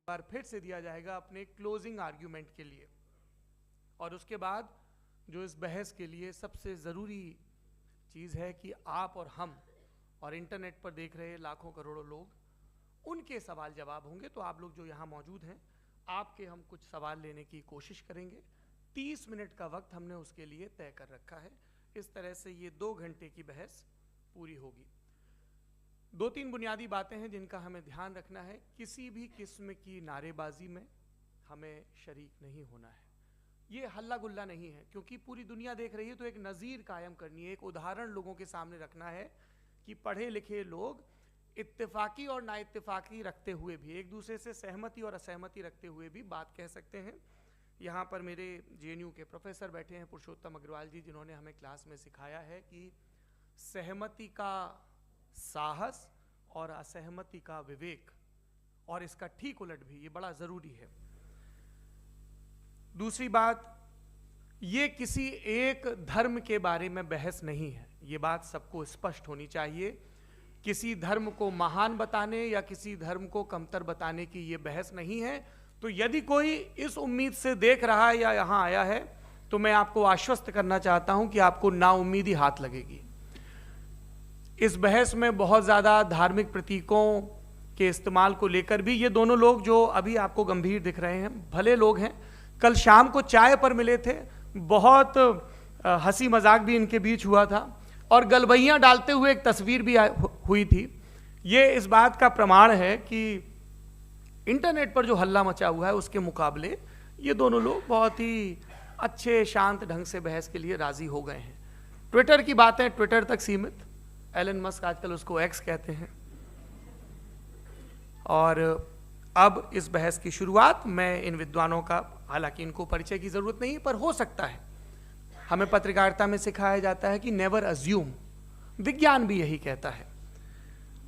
बार फिर से दिया जाएगा अपने क्लोजिंग आर्ग्यूमेंट के लिए। और उसके बाद जो इस बहस के लिए सबसे ज़रूरी चीज़ है कि आप और हम और इंटरनेट पर देख रहे लाखों करोड़ों लोग, उनके सवाल जवाब होंगे। तो आप लोग जो यहाँ मौजूद हैं, आपके हम कुछ सवाल लेने की कोशिश करेंगे। 30 मिनट का वक्त हमने उसके लिए तय कर रखा है। इस तरह से ये 2 घंटे की बहस पूरी होगी। 2-3 बुनियादी बातें हैं जिनका हमें ध्यान रखना है। किसी भी किस्म की नारेबाजी में हमें शरीक नहीं होना है। ये हल्ला गुल्ला नहीं है, क्योंकि पूरी दुनिया देख रही है, तो एक नज़ीर कायम करनी है, एक उदाहरण लोगों के सामने रखना है कि पढ़े लिखे लोग इत्तेफाकी और नाइत्तेफाकी रखते हुए भी, एक दूसरे से सहमति और असहमति रखते हुए भी बात कह सकते हैं। यहाँ पर मेरे JNU के प्रोफेसर बैठे हैं, पुरुषोत्तम अग्रवाल जी, जिन्होंने हमें क्लास में सिखाया है कि सहमति का साहस और असहमति का विवेक, और इसका ठीक उलट भी, ये बड़ा ज़रूरी है। दूसरी बात, ये किसी एक धर्म के बारे में बहस नहीं है, ये बात सबको स्पष्ट होनी चाहिए। किसी धर्म को महान बताने या किसी धर्म को कमतर बताने की ये बहस नहीं है। तो यदि कोई इस उम्मीद से देख रहा है या यहाँ आया है, तो मैं आपको आश्वस्त करना चाहता हूं कि आपको नाउम्मीदी हाथ लगेगी। इस बहस में बहुत ज़्यादा धार्मिक प्रतीकों के इस्तेमाल को लेकर भी ये दोनों लोग जो अभी आपको गंभीर दिख रहे हैं, भले लोग हैं, कल शाम को चाय पर मिले थे, बहुत हंसी मजाक भी इनके बीच हुआ था, और गलबैयाँ डालते हुए एक तस्वीर भी हुई थी। ये इस बात का प्रमाण है कि इंटरनेट पर जो हल्ला मचा हुआ है उसके मुकाबले ये दोनों लोग बहुत ही अच्छे शांत ढंग से बहस के लिए राजी हो गए हैं। ट्विटर की बातें ट्विटर तक सीमित, एलन मस्क आजकल उसको एक्स कहते हैं। और अब इस बहस की शुरुआत, मैं इन विद्वानों का, हालांकि इनको परिचय की जरूरत नहीं, पर हो सकता है, हमें पत्रकारिता में सिखाया जाता है कि नेवर अज्यूम, विज्ञान भी यही कहता है।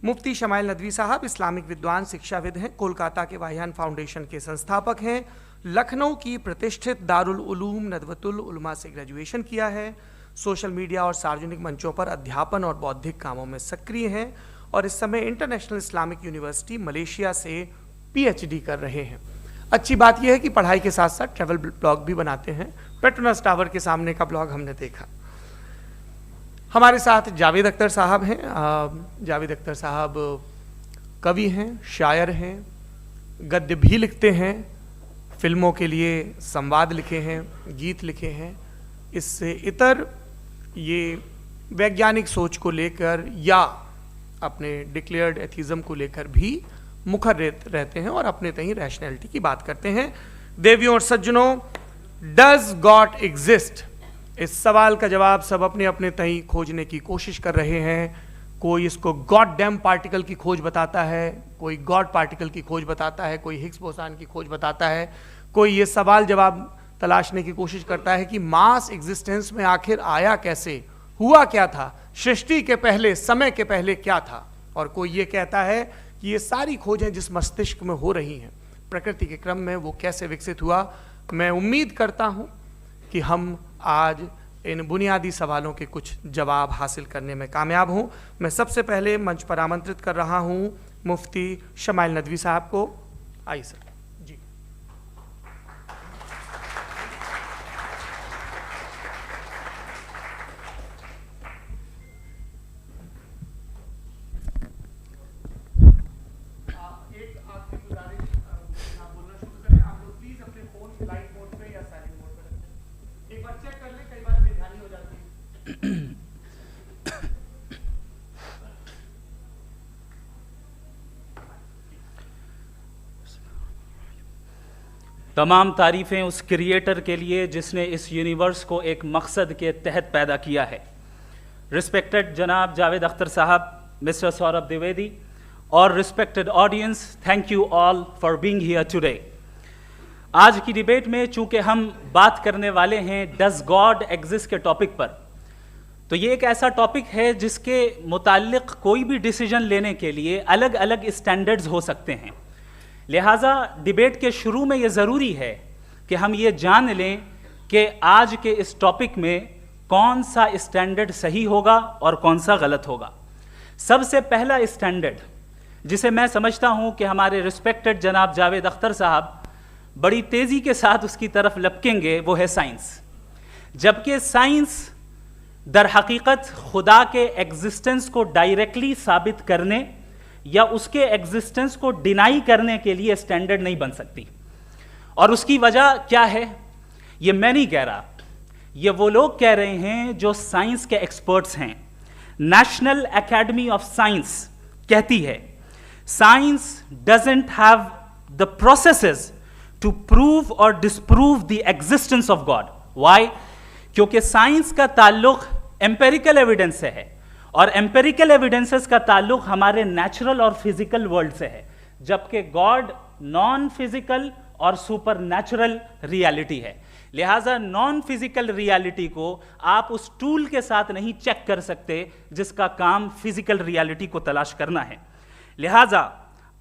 मुफ्ती शमाइल नदवी साहब इस्लामिक विद्वान, शिक्षाविद हैं, कोलकाता के वाहियान फाउंडेशन के संस्थापक हैं, लखनऊ की प्रतिष्ठित दारुल उलूम नदवतुल उलमा से ग्रेजुएशन किया है, सोशल मीडिया और सार्वजनिक मंचों पर अध्यापन और बौद्धिक कामों में सक्रिय हैं, और इस समय इंटरनेशनल इस्लामिक यूनिवर्सिटी मलेशिया से PhD कर रहे हैं। अच्छी बात यह है कि पढ़ाई के साथ साथ ट्रैवल ब्लॉग भी बनाते हैं। पेट्रोनस टावर के सामने का ब्लॉग हमने देखा। हमारे साथ जावेद अख्तर साहब हैं। जावेद अख्तर साहब कवि हैं, शायर हैं, गद्य भी लिखते हैं, फिल्मों के लिए संवाद लिखे हैं, गीत लिखे हैं। इससे इतर ये वैज्ञानिक सोच को लेकर या अपने डिक्लेयर्ड एथिज्म को लेकर भी मुखर रहते हैं और अपने तहीं रैशनैलिटी की बात करते हैं। देवियों और सज्जनों, डज गॉड एग्जिस्ट? इस सवाल का जवाब सब अपने अपने तहीं खोजने की कोशिश कर रहे हैं। कोई इसको गॉड डैम पार्टिकल की खोज बताता है, कोई गॉड पार्टिकल की खोज बताता है, कोई हिग्स बोसान की खोज बताता है, कोई ये सवाल जवाब तलाशने की कोशिश करता है कि मास एग्जिस्टेंस में आखिर आया कैसे, हुआ क्या था, सृष्टि के पहले, समय के पहले क्या था। और कोई ये कहता है कि ये सारी खोजें जिस मस्तिष्क में हो रही हैं प्रकृति के क्रम में, वो कैसे विकसित हुआ। मैं उम्मीद करता हूं कि हम आज इन बुनियादी सवालों के कुछ जवाब हासिल करने में कामयाब हों। मैं सबसे पहले मंच पर आमंत्रित कर रहा हूं मुफ्ती शमाइल नदवी साहब को। आइए सर जी। तमाम तारीफ़ें उस क्रिएटर के लिए जिसने इस यूनिवर्स को एक मकसद के तहत पैदा किया है। रिस्पेक्टेड जनाब जावेद अख्तर साहब, मिस्टर सौरभ द्विवेदी, और respected audience, thank you all for being here today. आज की डिबेट में चूंकि हम बात करने वाले हैं डज गॉड एग्जिस्ट के टॉपिक पर, तो ये एक ऐसा टॉपिक है जिसके मुताल्लिक कोई भी डिसीजन लेने के लिए अलग अलग स्टैंडर्ड्स हो सकते हैं। लिहाजा डिबेट के शुरू में ये ज़रूरी है कि हम ये जान लें कि आज के इस टॉपिक में कौन सा स्टैंडर्ड सही होगा और कौन सा गलत होगा। सबसे पहला स्टैंडर्ड जिसे मैं समझता हूं कि हमारे रिस्पेक्टेड जनाब जावेद अख्तर साहब बड़ी तेजी के साथ उसकी तरफ लपकेंगे, वो है साइंस। जबकि साइंस दर हकीकत खुदा के एग्जिस्टेंस को डायरेक्टली साबित करने या उसके एग्जिस्टेंस को डिनाई करने के लिए स्टैंडर्ड नहीं बन सकती। और उसकी वजह क्या है, ये मैं नहीं कह रहा, ये वो लोग कह रहे हैं जो साइंस के एक्सपर्ट्स हैं। नेशनल एकेडमी ऑफ साइंस कहती है science doesn't have the processes to prove और disprove the existence of God. Why? क्योंकि साइंस का ताल्लुक एम्पेरिकल एविडेंस से है और एम्पेरिकल एविडेंसेस का ताल्लुक हमारे नेचुरल और फिजिकल वर्ल्ड से है, जबकि गॉड नॉन फिजिकल और सुपर नेचुरल रियलिटी है। लिहाजा नॉन फिजिकल रियलिटी को आप उस टूल के साथ नहीं चेक कर सकते जिसका काम फिजिकल रियलिटी को तलाश करना है। लिहाजा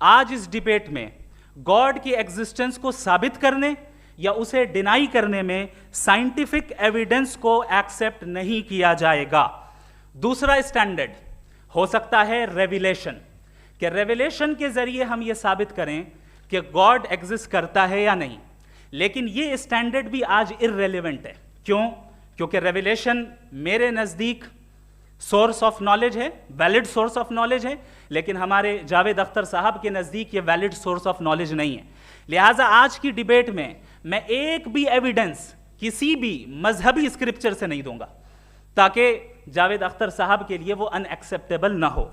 आज इस डिबेट में गॉड की एग्जिस्टेंस को साबित करने या उसे डिनाई करने में साइंटिफिक एविडेंस को एक्सेप्ट नहीं किया जाएगा। दूसरा स्टैंडर्ड हो सकता है रेविलेशन, कि रेविलेशन के जरिए हम यह साबित करें कि गॉड एग्जिस्ट करता है या नहीं। लेकिन यह स्टैंडर्ड भी आज इररेलेवेंट है। क्यों? क्योंकि रेविलेशन मेरे नजदीक सोर्स ऑफ नॉलेज है, वैलिड सोर्स ऑफ नॉलेज है, लेकिन हमारे जावेद अख्तर साहब के नजदीक ये वैलिड सोर्स ऑफ नॉलेज नहीं है। लिहाजा आज की डिबेट में मैं एक भी एविडेंस किसी भी मजहबी स्क्रिप्चर से नहीं दूंगा ताकि जावेद अख्तर साहब के लिए वो अनएक्सेप्टेबल ना हो।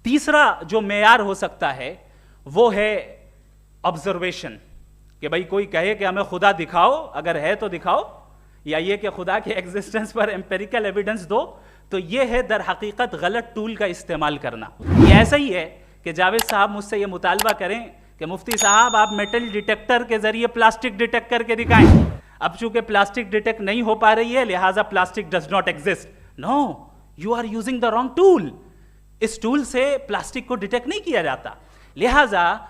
तीसरा जो मेयार हो सकता है वो है ऑब्जर्वेशन, कि भाई कोई कहे कि हमें खुदा दिखाओ, अगर है तो दिखाओ, या ये कि खुदा के एग्जिस्टेंस पर एम्पेरिकल एविडेंस दो, तो ये है दर हकीकत गलत टूल का इस्तेमाल करना। ये ऐसा ही है कि जावेद साहब मुझसे ये मुतालबा करें कि मुफ्ती साहब आप मेटल डिटेक्टर के जरिए प्लास्टिक डिटेक्ट करके दिखाएं। अब चूंकि प्लास्टिक डिटेक्ट नहीं हो पा रही है लिहाजा plastic does not exist. No, you are using the wrong tool. इस टूल से प्लास्टिक को डिटेक्ट नहीं किया जाता। लिहाजा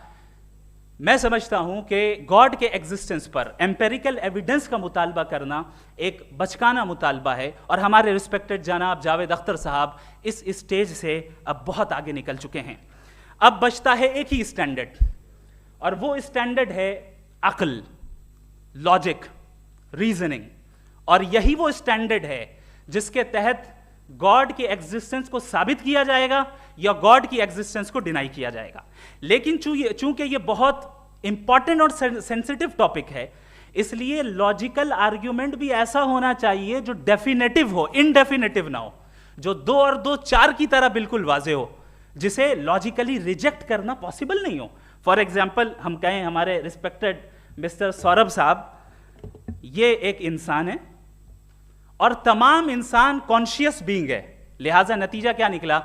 मैं समझता हूं कि गॉड के एग्जिस्टेंस पर एम्पेरिकल एविडेंस का मुतालबा करना एक बचकाना मुतालबा है और हमारे रिस्पेक्टेड जनाब जावेद अख्तर साहब इस स्टेज से अब बहुत आगे निकल चुके हैं। अब बचता है एक ही स्टैंडर्ड, और वो स्टैंडर्ड है अक्ल, लॉजिक, रीजनिंग। और यही वो स्टैंडर्ड है जिसके तहत गॉड की एग्जिस्टेंस को साबित किया जाएगा या गॉड की एग्जिस्टेंस को डिनाई किया जाएगा। लेकिन चूंकि ये बहुत इंपॉर्टेंट और सेंसिटिव टॉपिक है, इसलिए लॉजिकल आर्ग्यूमेंट भी ऐसा होना चाहिए जो डेफिनेटिव हो, इनडेफिनेटिव ना हो, जो 2 और 2 4 की तरह बिल्कुल वाजे हो, जिसे लॉजिकली रिजेक्ट करना पॉसिबल नहीं हो। फॉर एग्जाम्पल हम कहें हमारे रिस्पेक्टेड मिस्टर सौरभ साहब, ये एक इंसान है और तमाम इंसान कॉन्शियस बीइंग है, लिहाजा नतीजा क्या निकला,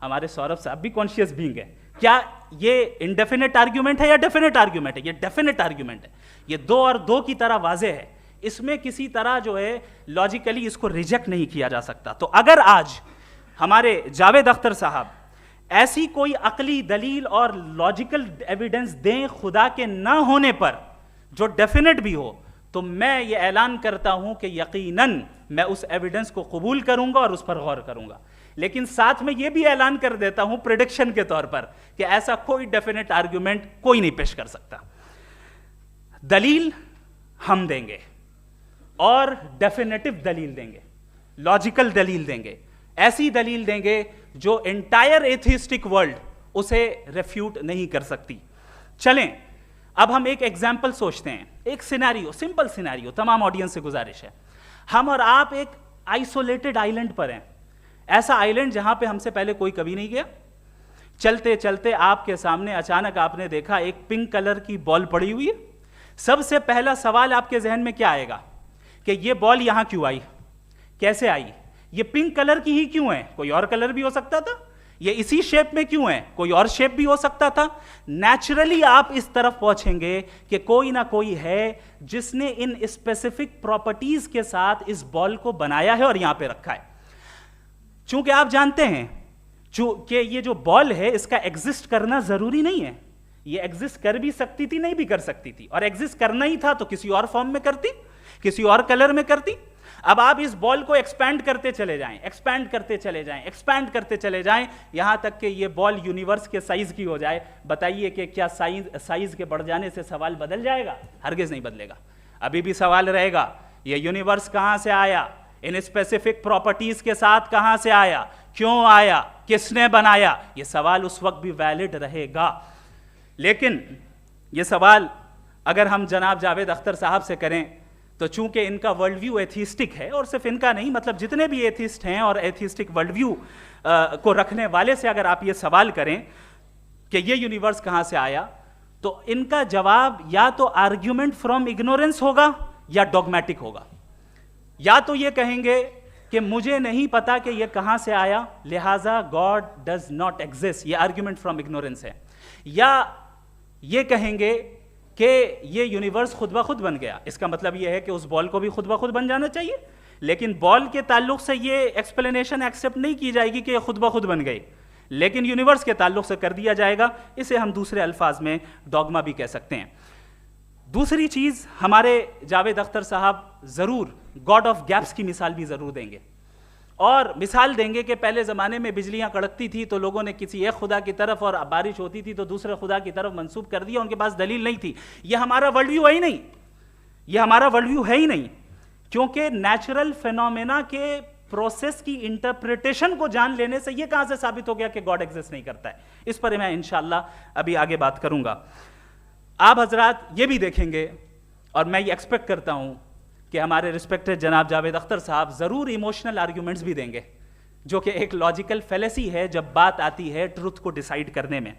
हमारे सौरभ साहब भी कॉन्शियस बीइंग है। क्या ये इनडेफिनेट आर्ग्यूमेंट है या डेफिनेट आर्ग्यूमेंट है? ये डेफिनेट आर्ग्यूमेंट है। ये 2 और 2 की तरह वाजे है, इसमें किसी तरह जो है लॉजिकली इसको रिजेक्ट नहीं किया जा सकता। तो अगर आज हमारे जावेद अख्तर साहब ऐसी कोई अकली दलील और लॉजिकल एविडेंस दें खुदा के ना होने पर जो डेफिनेट भी हो, तो मैं ये ऐलान करता हूं कि यकीनन मैं उस एविडेंस को कबूल करूंगा और उस पर गौर करूंगा। लेकिन साथ में यह भी ऐलान कर देता हूं प्रेडिक्शन के तौर पर कि ऐसा कोई डेफिनेट आर्ग्यूमेंट कोई नहीं पेश कर सकता। दलील हम देंगे और डेफिनेटिव दलील देंगे, लॉजिकल दलील देंगे, ऐसी दलील देंगे जो एंटायर एथिस्टिक वर्ल्ड उसे रेफ्यूट नहीं कर सकती। चलें अब हम एक एग्जाम्पल सोचते हैं, एक सिनेरियो, सिंपल सिनेरियो, तमाम ऑडियंस से गुजारिश है, हम और आप एक आइसोलेटेड आइलैंड पर हैं, ऐसा आइलैंड जहां पे हमसे पहले कोई कभी नहीं गया। चलते चलते आपके सामने अचानक आपने देखा एक पिंक कलर की बॉल पड़ी हुई है। सबसे पहला सवाल आपके जहन में क्या आएगा कि ये बॉल यहां क्यों आई, कैसे आई, ये पिंक कलर की ही क्यों है, कोई और कलर भी हो सकता था, ये इसी शेप में क्यों है, कोई और शेप भी हो सकता था। नेचुरली आप इस तरफ पहुंचेंगे कि कोई ना कोई है जिसने इन स्पेसिफिक प्रॉपर्टीज के साथ इस बॉल को बनाया है और यहां पे रखा है। चूंकि आप जानते हैं कि ये जो बॉल है इसका एग्जिस्ट करना जरूरी नहीं है, ये एग्जिस्ट कर भी सकती थी, नहीं भी कर सकती थी, और एग्जिस्ट करना ही था तो किसी और फॉर्म में करती, किसी और कलर में करती। अब आप इस बॉल को एक्सपैंड करते चले जाएं, एक्सपैंड करते चले जाएं, एक्सपैंड करते चले जाएं, यहां तक कि ये बॉल यूनिवर्स के साइज की हो जाए। बताइए कि क्या साइज के बढ़ जाने से सवाल बदल जाएगा? हरगिज नहीं बदलेगा। अभी भी सवाल रहेगा, ये यूनिवर्स कहां से आया, इन स्पेसिफिक प्रॉपर्टीज के साथ कहां से आया, क्यों आया, किसने बनाया, ये सवाल उस वक्त भी वैलिड रहेगा। लेकिन ये सवाल अगर हम जनाब जावेद अख्तर साहब से करें तो चूंकि इनका वर्ल्ड व्यू एथिस्टिक है, और सिर्फ इनका नहीं, मतलब जितने भी एथिस्ट हैं और एथिस्टिक वर्ल्ड व्यू को रखने वाले से अगर आप ये सवाल करें कि ये यूनिवर्स कहां से आया, तो इनका जवाब या तो आर्ग्यूमेंट फ्रॉम इग्नोरेंस होगा या डॉगमेटिक होगा। या तो ये कहेंगे कि मुझे नहीं पता कि ये कहां से आया, लिहाजा गॉड डज नॉट एग्जिस्ट, ये आर्ग्यूमेंट फ्रॉम इग्नोरेंस है। या ये कहेंगे कि ये यूनिवर्स खुद ब खुद बन गया, इसका मतलब ये है कि उस बॉल को भी खुद ब खुद बन जाना चाहिए। लेकिन बॉल के ताल्लुक से ये एक्सप्लेनेशन एक्सेप्ट नहीं की जाएगी कि ये खुद ब खुद बन गई, लेकिन यूनिवर्स के ताल्लुक से कर दिया जाएगा। इसे हम दूसरे अल्फाज में डॉगमा भी कह सकते हैं। दूसरी चीज, हमारे जावेद अख्तर साहब जरूर गॉड ऑफ गैप्स की मिसाल भी जरूर देंगे, और मिसाल देंगे कि पहले ज़माने में बिजलियां कड़कती थी तो लोगों ने किसी एक खुदा की तरफ, और बारिश होती थी तो दूसरे खुदा की तरफ मंसूब कर दिया, उनके पास दलील नहीं थी। ये हमारा वर्ल्ड व्यू है ही नहीं, ये हमारा वर्ल्ड व्यू है ही नहीं, क्योंकि नेचुरल फिनोमेना के प्रोसेस की इंटरप्रिटेशन को जान लेने से ये कहां से साबित हो गया कि गॉड एग्जिस्ट नहीं करता है। इस पर मैं इंशाअल्लाह अभी आगे बात करूंगा। आप हजरात ये भी देखेंगे, और मैं ये एक्सपेक्ट करता हूं कि हमारे रिस्पेक्टेड जनाब जावेद अख्तर साहब जरूर इमोशनल आर्ग्यूमेंट्स भी देंगे, जो कि एक लॉजिकल फेलेसी है जब बात आती है ट्रुथ को डिसाइड करने में।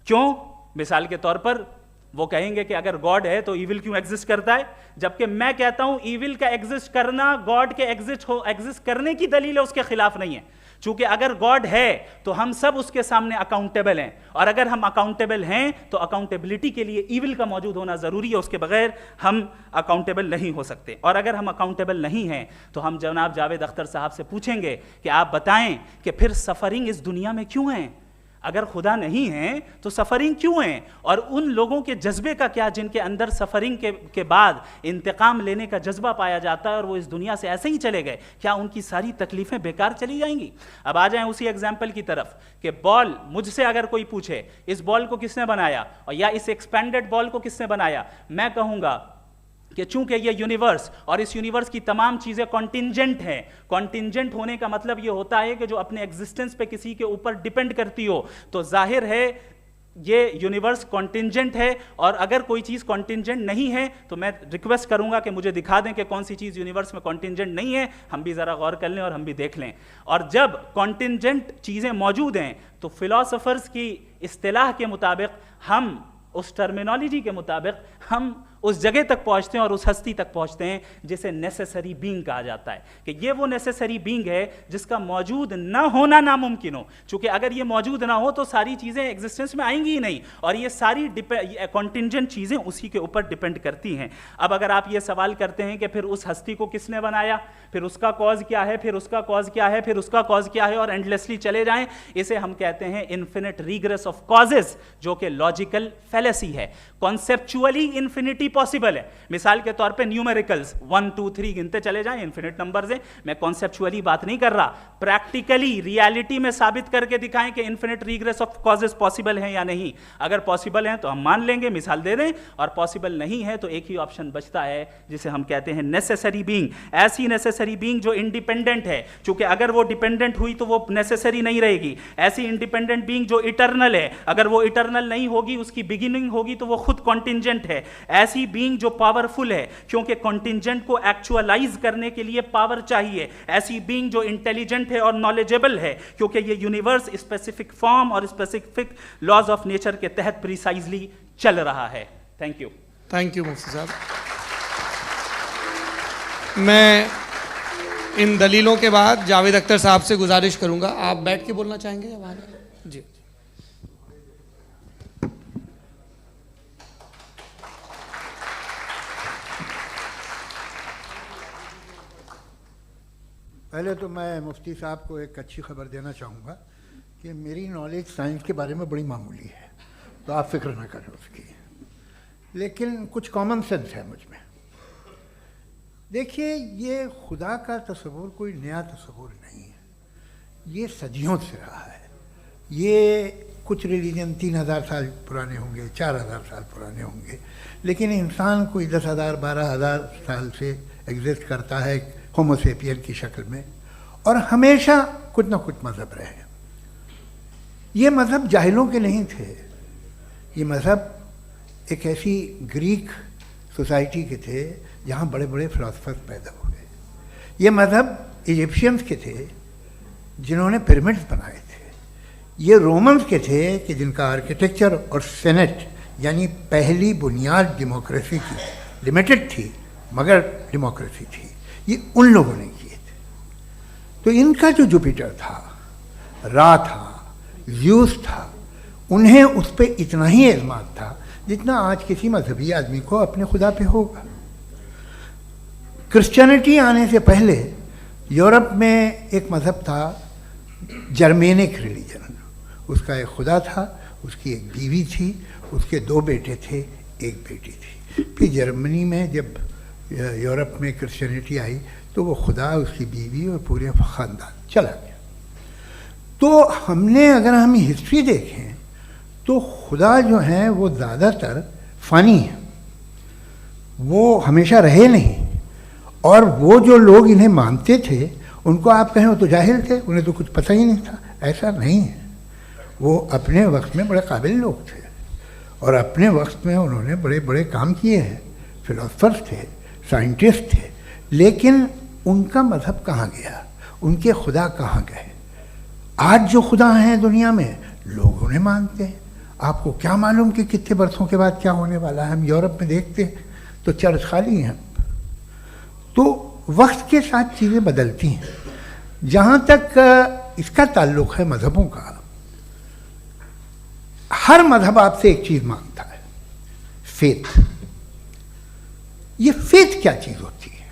क्यों? मिसाल के तौर पर वो कहेंगे कि अगर गॉड है तो ईविल क्यों एग्जिस्ट करता है, जबकि मैं कहता हूं ईविल का एग्जिस्ट करना गॉड के एग्जिस्ट करने की दलील है, उसके खिलाफ नहीं है। चूंकि अगर गॉड है तो हम सब उसके सामने अकाउंटेबल हैं, और अगर हम अकाउंटेबल हैं तो अकाउंटेबिलिटी के लिए ईविल का मौजूद होना जरूरी है, उसके बगैर हम अकाउंटेबल नहीं हो सकते। और अगर हम अकाउंटेबल नहीं हैं तो हम जनाब जावेद अख्तर साहब से पूछेंगे कि आप बताएं कि फिर सफरिंग इस दुनिया में क्यों है? अगर खुदा नहीं है तो सफरिंग क्यों है? और उन लोगों के जज्बे का क्या जिनके अंदर सफरिंग के बाद इंतकाम लेने का जज्बा पाया जाता है और वो इस दुनिया से ऐसे ही चले गए, क्या उनकी सारी तकलीफें बेकार चली जाएंगी? अब आ जाएं उसी एग्जाम्पल की तरफ कि बॉल, मुझसे अगर कोई पूछे इस बॉल को किसने बनाया और या इस एक्सपेंडेड बॉल को किसने बनाया, मैं कहूंगा कि चूंकि ये यूनिवर्स और इस यूनिवर्स की तमाम चीजें कॉन्टिंजेंट हैं। कॉन्टिंजेंट होने का मतलब ये होता है कि जो अपने एग्जिस्टेंस पे किसी के ऊपर डिपेंड करती हो, तो जाहिर है ये यूनिवर्स कॉन्टिंजेंट है। और अगर कोई चीज कॉन्टिंजेंट नहीं है तो मैं रिक्वेस्ट करूंगा कि मुझे दिखा दें कि कौन सी चीज यूनिवर्स में कॉन्टिंजेंट नहीं है, हम भी जरा गौर कर लें और हम भी देख लें। और जब कॉन्टिंजेंट चीजें मौजूद हैं तो फिलोसोफर्स की इस्तिलाह के मुताबिक, हम उस टर्मिनोलॉजी के मुताबिक हम उस जगह तक पहुंचते हैं और उस हस्ती तक पहुंचते हैं जिसे नेसेसरी बीइंग कहा जाता है, कि ये वो नेसेसरी बीइंग है जिसका मौजूद ना होना नामुमकिन हो। क्योंकि अगर ये मौजूद ना हो तो सारी चीजें एग्जिस्टेंस में आएंगी ही नहीं, और ये सारी कॉन्टिंजेंट चीजें उसी के ऊपर डिपेंड करती हैं। अब अगर आप ये सवाल करते हैं कि फिर उस हस्ती को किसने बनाया, फिर उसका कॉज क्या है, फिर उसका कॉज क्या है, फिर उसका कॉज क्या है, और एंडलेसली चले जाएं, इसे हम कहते हैं इन्फिनिट रिग्रेस ऑफ कॉजेज, जो कि लॉजिकल फेलेसी है। कॉन्सेप्चुअली इन्फिनिटी पॉसिबल है। मिसाल के तौर पे न्यूमेरिकल्स 1 2 3 गिनते चले जाएं, इन्फिनिट नंबर्स हैं। मैं कॉन्सेप्चुअली बात नहीं कर रहा, प्रैक्टिकली रियलिटी में साबित करके दिखाएं कि infinite regress of causes possible हैं या नहीं। अगर पॉसिबल हैं तो हम मान लेंगे, मिसाल दे दें, और पॉसिबल नहीं है तो एक ही ऑप्शन बचता है जिसे हम कहते हैं नेसेसरी बीइंग। ऐसी नेसेसरी बीइंग जो इंडिपेंडेंट है, क्योंकि अगर वो डिपेंडेंट हुई तो वो नेसेसरी नहीं रहेगी। ऐसी इंडिपेंडेंट बीइंग जो इटर्नल है, अगर वो इटर्नल नहीं होगी, उसकी बिगिनिंग होगी तो वो खुद कॉन्टिंजेंट है। ऐसी बीइंग जो पावरफुल है, क्योंकि कॉन्टिंजेंट को एक्चुअलाइज करने के लिए पावर चाहिए। ऐसी बीइंग जो इंटेलिजेंट है और नॉलेजेबल है, क्योंकि ये यूनिवर्स स्पेसिफिक फॉर्म और स्पेसिफिक लॉज ऑफ नेचर के तहत प्रिसाइजली चल रहा है। Thank you. थैंक यू मुफ्ती साहब। मैं इन दलीलों के बाद जावेद अख्तर साहब से गुजारिश करूंगा, आप बैठ के बोलना चाहेंगे या बाहर? जी। पहले तो मैं मुफ्ती साहब को एक अच्छी खबर देना चाहूँगा कि मेरी नॉलेज साइंस के बारे में बड़ी मामूली है, तो आप फिक्र ना करें उसकी, लेकिन कुछ कॉमन सेंस है मुझ में। देखिए, ये खुदा का तस्वुर कोई नया तस्वुर नहीं है, ये सदियों से रहा है। ये कुछ रिलीजन 3000 साल पुराने होंगे, 4000 साल पुराने होंगे, लेकिन इंसान कोई 10,000 12,000 साल से एग्जिस्ट करता है होमोसेपियन की शक्ल में, और हमेशा कुछ ना कुछ मज़हब रहे। ये मज़हब जाहिलों के नहीं थे, ये मज़हब एक ऐसी ग्रीक सोसाइटी के थे जहाँ बड़े बड़े फिलोसफर्स पैदा हुए। ये मज़हब इजिप्शियंस के थे जिन्होंने पिरामिड्स बनाए थे। ये रोमन्स के थे कि जिनका आर्किटेक्चर और सेनेट यानी पहली बुनियाद डेमोक्रेसी की लिमिटेड थी, मगर डेमोक्रेसी थी, ये उन लोगों ने किए थे। तो इनका जो जुपिटर था, रा था, ज़्यूस था, उन्हें उस पर इतना ही एतमाद था जितना आज किसी मजहबी आदमी को अपने खुदा पे होगा। क्रिश्चियनिटी आने से पहले यूरोप में एक मज़हब था जर्मेनिक रिलीजन। उसका एक खुदा था, उसकी एक बीवी थी, उसके 2 बेटे थे, एक बेटी थी। फिर जर्मनी में जब यूरोप में क्रिश्चियनिटी आई तो वो खुदा, उसकी बीवी और पूरे ख़ानदान चला गया। तो हमने, अगर हम हिस्ट्री देखें तो खुदा जो हैं वो ज़्यादातर फ़नी हैं, वो हमेशा रहे नहीं। और वो जो लोग इन्हें मानते थे उनको आप कहें वो तो जाहिल थे, उन्हें तो कुछ पता ही नहीं था, ऐसा नहीं है। वो अपने वक्त में बड़े काबिल लोग थे और अपने वक्त में उन्होंने बड़े बड़े काम किए हैं, फिलोसफर्स थे, साइंटिस्ट थे, लेकिन उनका मज़हब कहाँ गया, उनके खुदा कहाँ गए? आज जो खुदा हैं दुनिया में लोग उन्हें मानते हैं। आपको क्या मालूम कि कितने बरसों के बाद क्या होने वाला है? हम यूरोप में देखते हैं तो चर्च खाली हैं। तो वक्त के साथ चीज़ें बदलती हैं। जहाँ तक इसका ताल्लुक़ है मज़हबों का, हर मज़हब आपसे एक चीज़ मांगता है, फेथ। ये फेथ क्या चीज़ होती है?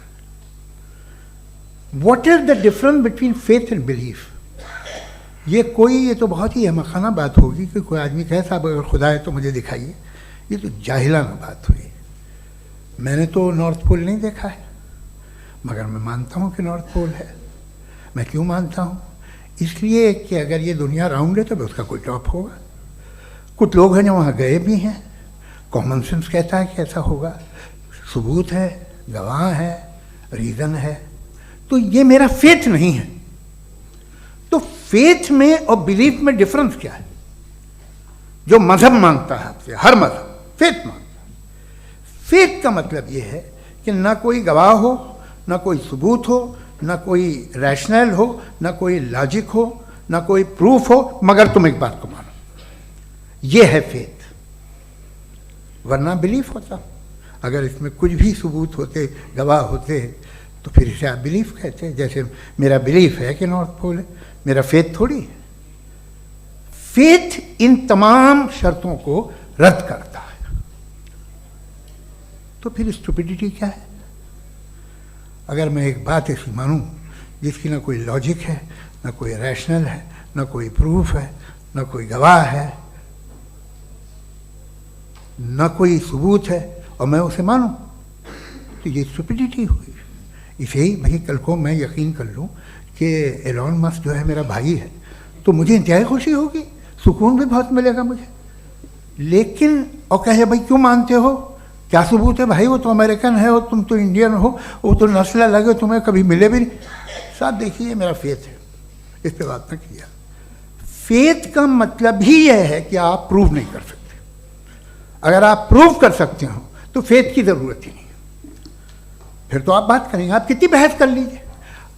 What is the difference between faith and belief? ये तो बहुत ही अहमक़ाना बात होगी कि कोई आदमी कहे साहब अगर खुदा है तो मुझे दिखाइए। ये तो जाहिलाना बात हुई। मैंने तो नॉर्थ पोल नहीं देखा है, मगर मैं मानता हूँ कि नॉर्थ पोल है। मैं क्यों मानता हूँ? इसलिए कि अगर ये दुनिया राउंड है तो उसका कोई टॉप होगा। कुछ लोग हैं जो वहाँ गए भी हैं, कॉमन सेंस कहता है कि ऐसा होगा, सबूत है, गवाह है, रीज़न है। तो ये मेरा फेथ नहीं है। तो फेथ में और बिलीफ में डिफरेंस क्या है? जो मज़हब मांगता है आपसे, हर मज़हब फेथ मांगता है। फेथ का मतलब ये है कि ना कोई गवाह हो, ना कोई सबूत हो, ना कोई रैशनल हो, ना कोई लॉजिक हो, ना कोई प्रूफ हो, मगर तुम एक बात को मानो। ये है फेथ। वरना बिलीफ होता। अगर इसमें कुछ भी सबूत होते, गवाह होते, तो फिर इसे आप बिलीफ कहते। जैसे मेरा बिलीफ है कि नॉर्थ पोल है, मेरा फेथ थोड़ी है। फेथ इन तमाम शर्तों को रद्द करता है। तो फिर स्टुपिडिटी क्या है? अगर मैं एक बात ऐसी मानूं जिसकी ना कोई लॉजिक है, ना कोई रैशनल है, ना कोई प्रूफ है, ना कोई गवाह है, ना कोई सबूत है, और मैं उसे मानूं, तो ये स्टुपिडिटी हुई। इसे ही भाई कल को मैं यकीन कर लूं कि एलोन मस्क जो है मेरा भाई है, तो मुझे इंतहाई खुशी होगी, सुकून भी बहुत मिलेगा मुझे। लेकिन और कहे भाई क्यों मानते हो, क्या सबूत है? भाई वो तो अमेरिकन है और तुम तो इंडियन हो, वो तो नस्ल लगे, तुम्हें कभी मिले भी नहीं। साहब देखिए मेरा फेथ है, इस पर बात न किया। फेथ का मतलब ही यह है कि आप प्रूव नहीं कर सकते। अगर आप प्रूव कर सकते हो तो फेथ की ज़रूरत ही नहीं, फिर तो आप बात करेंगे, आप कितनी बहस कर लीजिए।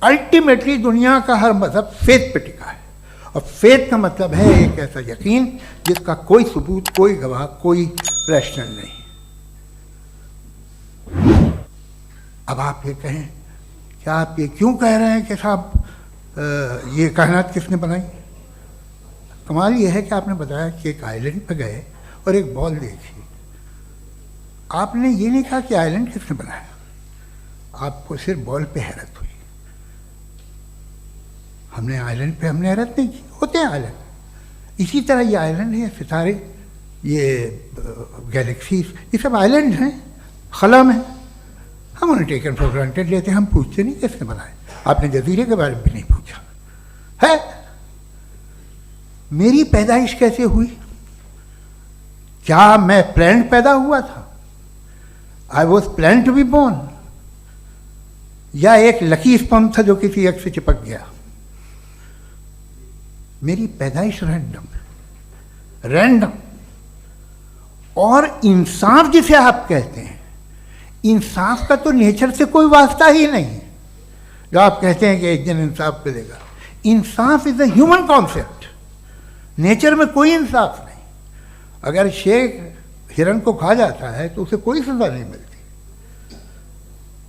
अल्टीमेटली दुनिया का हर मज़हब फेथ पे टिका है, और फेथ का मतलब है एक ऐसा यकीन जिसका कोई सबूत, कोई गवाह, कोई रैशनल नहीं। अब आप ये कहें, क्या आप ये क्यों कह रहे हैं कि साहब ये कायनात किसने बनाई? कमाल ये है कि आपने बताया कि एक आइलैंड पे गए और एक बॉल देखी। आपने ये नहीं कहा कि आइलैंड किसने बनाया, आपको सिर्फ बॉल पे हैरत हुई। हमने आइलैंड पे हमने हैरत नहीं की, होते हैं आइलैंड। इसी तरह ये आइलैंड है, सितारे, ये गैलेक्सीज, ये सब आइलैंड हैं, खला में। हम उन्हें टेकन फॉर ग्रांटेड लेते हैं, हम पूछते नहीं कैसे बनाए। आपने जजीरे के बारे में भी नहीं पूछा है। मेरी पैदाइश कैसे हुई? क्या मैं प्लान्ड पैदा हुआ था? I was plan to be born, या एक लकी स्पर्म था जो किसी एक से चिपक गया? मेरी पैदाइश रैंडम। और इंसाफ जिसे आप कहते हैं, इंसाफ का तो नेचर से कोई वास्ता ही नहीं है। जो आप कहते हैं कि एक दिन इंसाफ मिलेगा, इंसाफ is a human concept, nature में कोई इंसाफ नहीं। अगर शेर हिरन को खा जाता है तो उसे कोई सजा नहीं मिलती।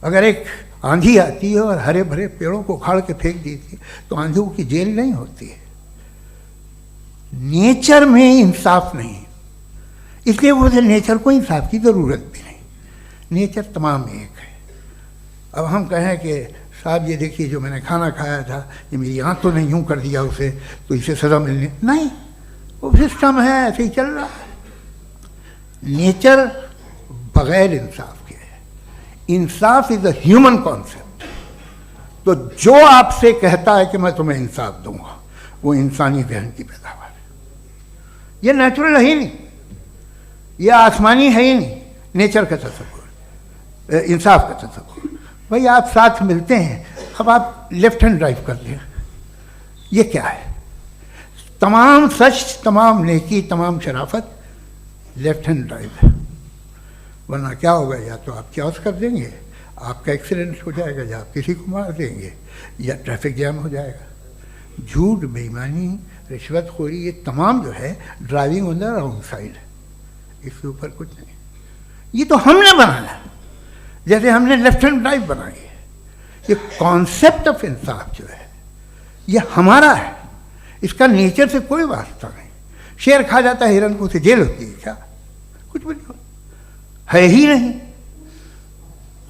अगर एक आंधी आती है और हरे भरे पेड़ों को उखाड़ के फेंक देती तो आंधियों की जेल नहीं होती है। नेचर में इंसाफ नहीं, इसलिए मुझे नेचर को इंसाफ की ज़रूरत भी नहीं। नेचर तमाम एक है। अब हम कहें कि साहब ये देखिए जो मैंने खाना खाया था ये मेरी आँख तो नहीं यूँ कर दिया उसे, तो इसे सज़ा मिलनी नहीं, वो सिस्टम है, ऐसे ही चल रहा है। नेचर बगैर इंसाफ के है। इंसाफ इज अ ह्यूमन कॉन्सेप्ट। तो जो आपसे कहता है कि मैं तुम्हें इंसाफ दूंगा, वो इंसानी जहन की पैदावार है। ये नेचुरल है ही नहीं, ये आसमानी है ही नहीं। नेचर का तसव्वुर, इंसाफ का तसव्वुर। भाई आप साथ मिलते हैं, अब आप लेफ्ट हैंड ड्राइव कर लें, ये क्या है? तमाम सच, तमाम नेकी, तमाम शराफत लेफ्ट हैंड ड्राइव है। वरना क्या होगा, या तो आप क्रॉस कर देंगे, आपका एक्सीडेंट हो जाएगा, या आप किसी को मार देंगे, या ट्रैफिक जैम हो जाएगा। झूठ, बेईमानी, रिश्वतखोरी, ये तमाम जो है driving on the wrong side है। इसके ऊपर कुछ नहीं। ये तो हमने बनाया, जैसे हमने लेफ्ट हैंड ड्राइव बनाई है। ये कॉन्सेप्ट ऑफ इंसाफ जो है ये हमारा है, इसका नेचर से कोई वास्ता नहीं। शेर खा जाता है हिरन को, उसे जेल होती है क्या? कुछ भी नहीं, है ही नहीं।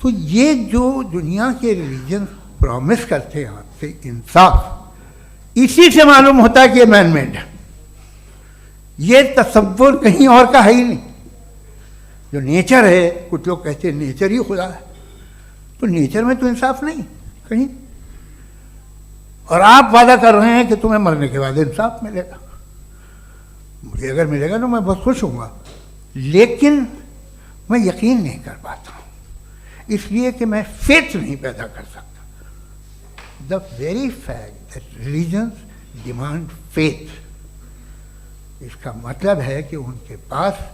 तो ये जो दुनिया के रिलीजन प्रॉमिस करते हैं आपसे इंसाफ, इसी से मालूम होता है कि ये मैन मेड है। ये तसव्वुर कहीं और का है ही नहीं। जो नेचर है, कुछ लोग कहते हैं नेचर ही खुदा है, तो नेचर में तो इंसाफ नहीं कहीं। और आप वादा कर रहे हैं कि तुम्हें मरने के बाद इंसाफ मिलेगा। मुझे अगर मिलेगा तो मैं बहुत खुश होऊंगा, लेकिन मैं यकीन नहीं कर पाता हूँ, इसलिए कि मैं फेथ नहीं पैदा कर सकता। The very fact that religions demand faith, इसका मतलब है कि उनके पास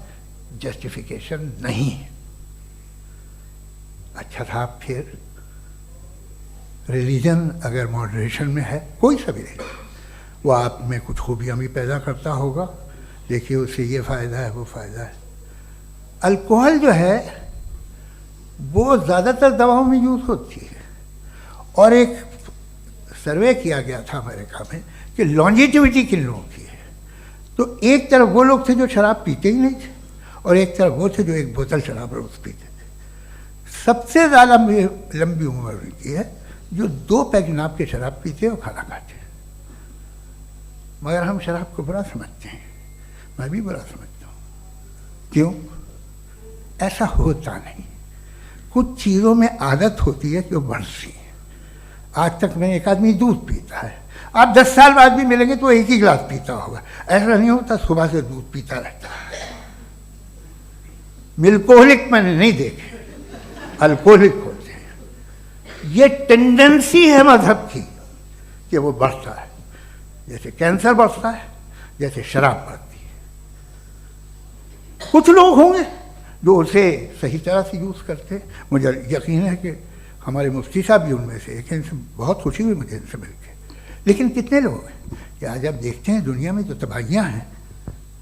जस्टिफिकेशन नहीं है। अच्छा था, फिर रिलीजन अगर मॉडरेशन में है, कोई सा भी नहीं, वो आप में कुछ खूबियाँ भी पैदा करता होगा। देखिए उससे ये फ़ायदा है, वो फ़ायदा है। अल्कोहल जो है वो ज़्यादातर दवाओं में यूज़ होती है, और एक सर्वे किया गया था अमेरिका में कि लॉन्जेटिविटी किन लोगों की है। तो एक तरफ वो लोग थे जो शराब पीते ही नहीं थे, और एक तरफ वो थे जो एक बोतल शराब रोज़ पीते थे। सबसे ज़्यादा लंबी उम्र उनकी है जो 2 पैग नाप के शराब पीते हैं और खाना खाते हैं। मगर हम शराब को बुरा समझते हैं, मैं भी बुरा समझता हूँ। क्यों? ऐसा होता नहीं। कुछ चीज़ों में आदत होती है कि वो बढ़ती है। आज तक में एक आदमी दूध पीता है, आप 10 साल बाद भी मिलेंगे तो एक ही गिलास पीता होगा। ऐसा नहीं होता, सुबह से दूध पीता रहता है। मिल्कोहलिक मैंने नहीं देखे, अल्कोहलिक होते हैं। ये टेंडेंसी है मजहब की कि वो बढ़ता है, जैसे कैंसर बढ़ता है, जैसे शराब बढ़ती है। कुछ लोग होंगे जो उसे सही तरह से यूज़ करते हैं। मुझे यकीन है कि हमारे मुफ्ती साहब भी उनमें से एक हैं, इनसे बहुत खुशी हुई मुझे इनसे मिलकर। लेकिन कितने लोग हैं कि आज आप देखते हैं दुनिया में जो तबाहियाँ हैं,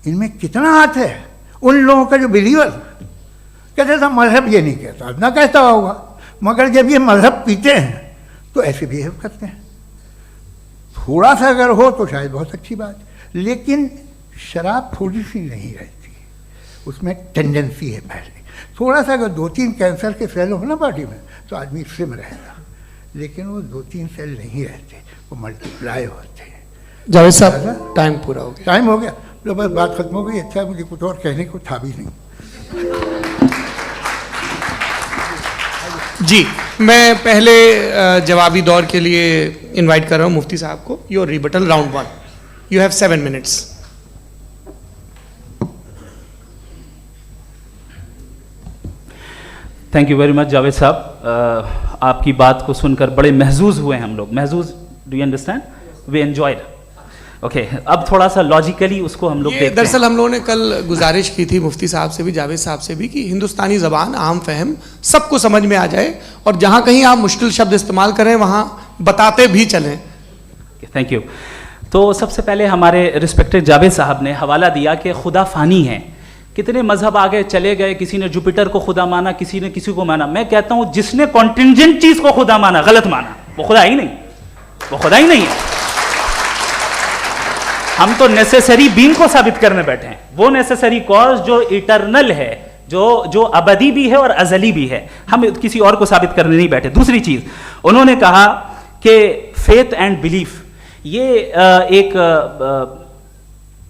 इनमें कितना हाथ है उन लोगों का जो बिलीवर कहते था मजहब ये नहीं कहता, ना कहता होगा, मगर जब ये मजहब पीते हैं तो ऐसे बिहेव करते हैं। थोड़ा सा अगर हो तो शायद बहुत अच्छी बात, लेकिन शराब थोड़ी सी नहीं रहती, उसमें टेंडेंसी है पहले। थोड़ा सा अगर 2-3 कैंसर के सेल हो ना बॉडी में तो आदमी स्लिम रहेगा, लेकिन वो 2-3 सेल नहीं रहते, वो मल्टीप्लाई होते हैं। जावेद साहब टाइम पूरा हो गया। टाइम हो गया तो बस बात खत्म हो गई। अच्छा, मुझे कुछ और कहने को था भी नहीं। जी, मैं पहले जवाबी दौर के लिए इनवाइट कर रहा हूँ मुफ्ती साहब को। Your rebuttal round 1, you have 7 minutes। Thank you very much Javed साहब, आपकी बात को सुनकर बड़े महजूज हुए हम लोग। महजूज, do you understand? We enjoyed. Okay, अब थोड़ा सा लॉजिकली उसको हम लोग देखते हैं। दरअसल हम लोगों ने कल गुजारिश की थी मुफ्ती साहब से भी, जावेद साहब से भी, कि हिंदुस्तानी ज़बान आम फहम सबको समझ में आ जाए और जहाँ कहीं आप मुश्किल शब्द इस्तेमाल करें वहाँ बताते भी चलें। Thank you. तो सबसे पहले हमारे रिस्पेक्टेड जावेद साहब ने हवाला दिया कि खुदा फ़ानी है। कितने मजहब आगे चले गए, किसी ने जुपिटर को खुदा माना, किसी ने किसी को माना। मैं कहता हूँ जिसने कॉन्टिंजेंट चीज़ को खुदा माना, गलत माना, वो खुदा ही नहीं, वो खुदा ही नहीं है। हम तो नेसेसरी बीइंग को साबित करने बैठे हैं, वो नेसेसरी कॉज जो इटरनल है, जो अबदी भी है और अजली भी है। हम किसी और को साबित करने नहीं बैठे। दूसरी चीज उन्होंने कहा कि फेथ एंड बिलीफ, ये एक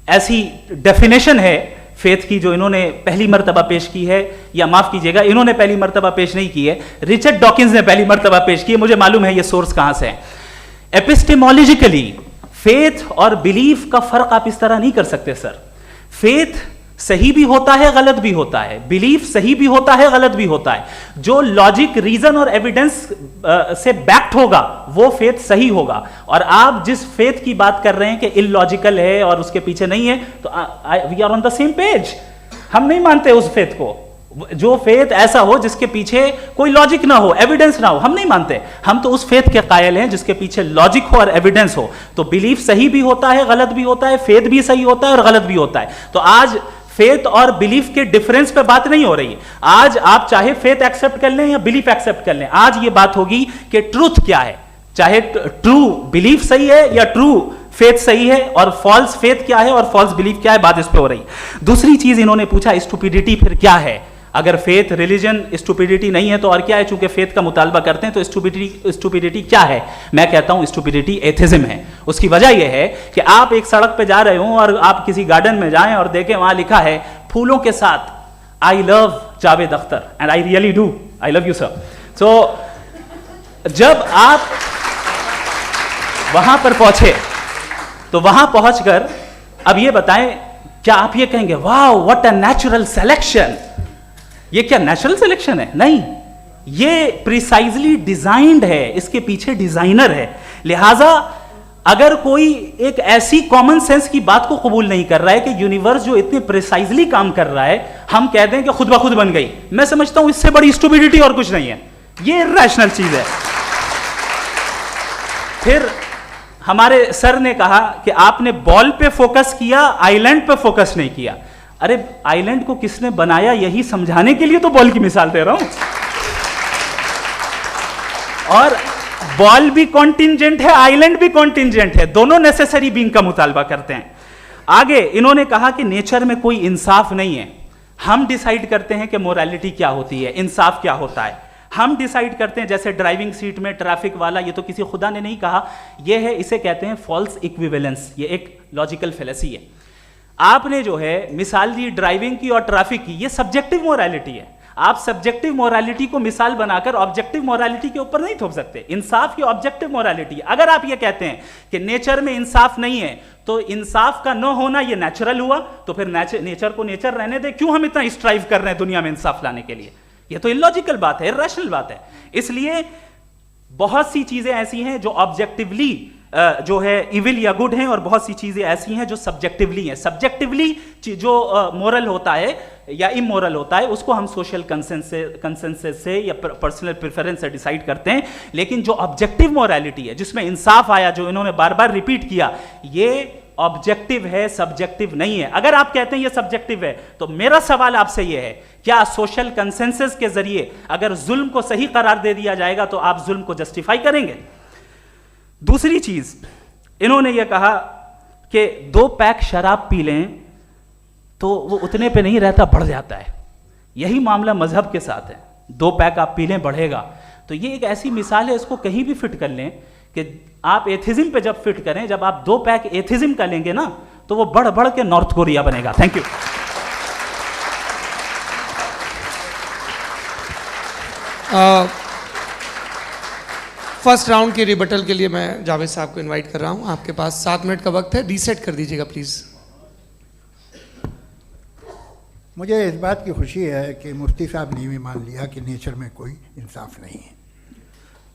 ऐसी डेफिनेशन है फेथ की जो इन्होंने पहली मर्तबा पेश की है, या माफ कीजिएगा इन्होंने पहली मर्तबा पेश नहीं की है, रिचर्ड डॉकिंस ने पहली मर्तबा पेश की है। मुझे मालूम है ये सोर्स कहां से है। एपिस्टेमोलॉजिकली फेथ और बिलीफ का फर्क आप इस तरह नहीं कर सकते सर। फेथ सही भी होता है, गलत भी होता है, बिलीफ सही भी होता है, गलत भी होता है। जो लॉजिक, रीजन और एविडेंस से बैक्ड होगा वो फेथ सही होगा। और आप जिस फेथ की बात कर रहे हैं कि इलॉजिकल है और उसके पीछे नहीं है, तो we are on the same page. हम नहीं मानते उस फेथ को, जो फेथ ऐसा हो जिसके पीछे कोई लॉजिक ना हो, एविडेंस ना हो, हम नहीं मानते। हम तो उस फेथ के कायल हैं जिसके पीछे लॉजिक हो और एविडेंस हो। तो बिलीफ सही भी होता है, गलत भी होता है, फेथ भी सही होता है और गलत भी होता है। तो आज फेथ और बिलीफ के डिफरेंस पे बात नहीं हो रही है। आज आप चाहे फेथ एक्सेप्ट कर लें या बिलीफ एक्सेप्ट कर लें, आज ये बात होगी कि ट्रूथ क्या है, चाहे ट्रू बिलीफ सही है या ट्रू फेथ सही है, और फॉल्स फेथ क्या है और फॉल्स बिलीफ क्या है, बात इस पे हो रही है। दूसरी चीज इन्होंने पूछा स्टुपिडिटी फिर क्या है। अगर फेथ रिलीजन स्टुपिडिटी नहीं है तो और क्या है? चूंकि फेथ का मुतालबा करते हैं तो स्टुपिडिटी क्या है? मैं कहता हूं स्टुपिडिटी एथिज्म है। उसकी वजह यह है कि आप एक सड़क पे जा रहे हो और आप किसी गार्डन में जाएं और देखें वहां लिखा है फूलों के साथ I love Javed Akhtar, and I really do, I love you sir. So जब आप वहां पर पहुंचे तो वहां पहुंचकर अब ये बताएं, क्या आप ये कहेंगे वाह व्हाट अ नेचुरल सिलेक्शन? ये क्या नेचुरल सिलेक्शन है? नहीं, ये प्रिसाइजली डिजाइंड है, इसके पीछे डिजाइनर है। लिहाजा अगर कोई एक ऐसी कॉमन सेंस की बात को कबूल नहीं कर रहा है कि यूनिवर्स जो इतने प्रिसाइजली काम कर रहा है, हम कह दें कि खुद ब खुद बन गई, मैं समझता हूं इससे बड़ी स्टुपिडिटी और कुछ नहीं है। ये इर्रेशनल चीज है। फिर हमारे सर ने कहा कि आपने बॉल पे फोकस किया, आइलैंड पे फोकस नहीं किया। अरे आइलैंड को किसने बनाया यही समझाने के लिए तो बॉल की मिसाल दे रहा हूं। और बॉल भी कॉन्टिंजेंट है, आइलैंड भी कॉन्टिंजेंट है, दोनों नेसेसरी बीइंग का मुतालबा करते हैं। आगे इन्होंने कहा कि नेचर में कोई इंसाफ नहीं है। हम डिसाइड करते हैं कि मोरालिटी क्या होती है, इंसाफ क्या होता है। हम डिसाइड करते हैं, जैसे ड्राइविंग सीट में ट्रैफिक वाला, ये तो किसी खुदा ने नहीं कहा, ये है, इसे कहते हैं फॉल्स इक्विवेलेंस। ये एक लॉजिकल फेलेसी है। आपने जो है मिसाल दी ड्राइविंग की और ट्रैफिक की, ये सब्जेक्टिव मोरालिटी है। आप सब्जेक्टिव मोरालिटी को मिसाल बनाकर ऑब्जेक्टिव मोरालिटी के ऊपर नहीं थोप सकते। इंसाफ की ऑब्जेक्टिव मोरालिटी। अगर आप ये कहते हैं कि नेचर में इंसाफ नहीं है तो इंसाफ का न होना ये नेचुरल हुआ, तो फिर नेचर को नेचर रहने दे, क्यों हम इतना स्ट्राइव कर रहे हैं दुनिया में इंसाफ लाने के लिए? ये तो इलॉजिकल बात है, इर्रेशनल बात है। इसलिए बहुत सी चीजें ऐसी हैं जो ऑब्जेक्टिवली जो है इविल या गुड हैं, और बहुत सी चीजें ऐसी हैं जो सब्जेक्टिवली हैं। सब्जेक्टिवली जो मोरल होता है या इमोरल होता है उसको हम सोशल कंसेंसस से या पर्सनल प्रेफरेंस से डिसाइड करते हैं। लेकिन जो ऑब्जेक्टिव मोरालिटी है जिसमें इंसाफ आया, जो इन्होंने बार बार रिपीट किया, ये ऑब्जेक्टिव है, सब्जेक्टिव नहीं है। अगर आप कहते हैं ये सब्जेक्टिव है तो मेरा सवाल आपसे ये है, क्या सोशल कंसेंसस के जरिए अगर जुल्म को सही करार दे दिया जाएगा तो आप जुल्म को जस्टिफाई करेंगे? दूसरी चीज इन्होंने ये कहा कि 2 पैक शराब पी लें तो वो उतने पे नहीं रहता, बढ़ जाता है। यही मामला मजहब के साथ है। 2 पैक आप पी लें बढ़ेगा, तो ये एक ऐसी मिसाल है, इसको कहीं भी फिट कर लें कि आप एथिज्म पे जब फिट करें, जब आप 2 पैक एथिज्म का लेंगे ना तो वो बढ़ बढ़ के नॉर्थ कोरिया बनेगा। Thank you. फर्स्ट राउंड के रिबटल के लिए मैं जावेद साहब को इनवाइट कर रहा हूं। आपके पास 7 मिनट का वक्त है, रीसेट कर दीजिएगा प्लीज़। मुझे इस बात की खुशी है कि मुफ्ती साहब ने भी मान लिया कि नेचर में कोई इंसाफ नहीं है।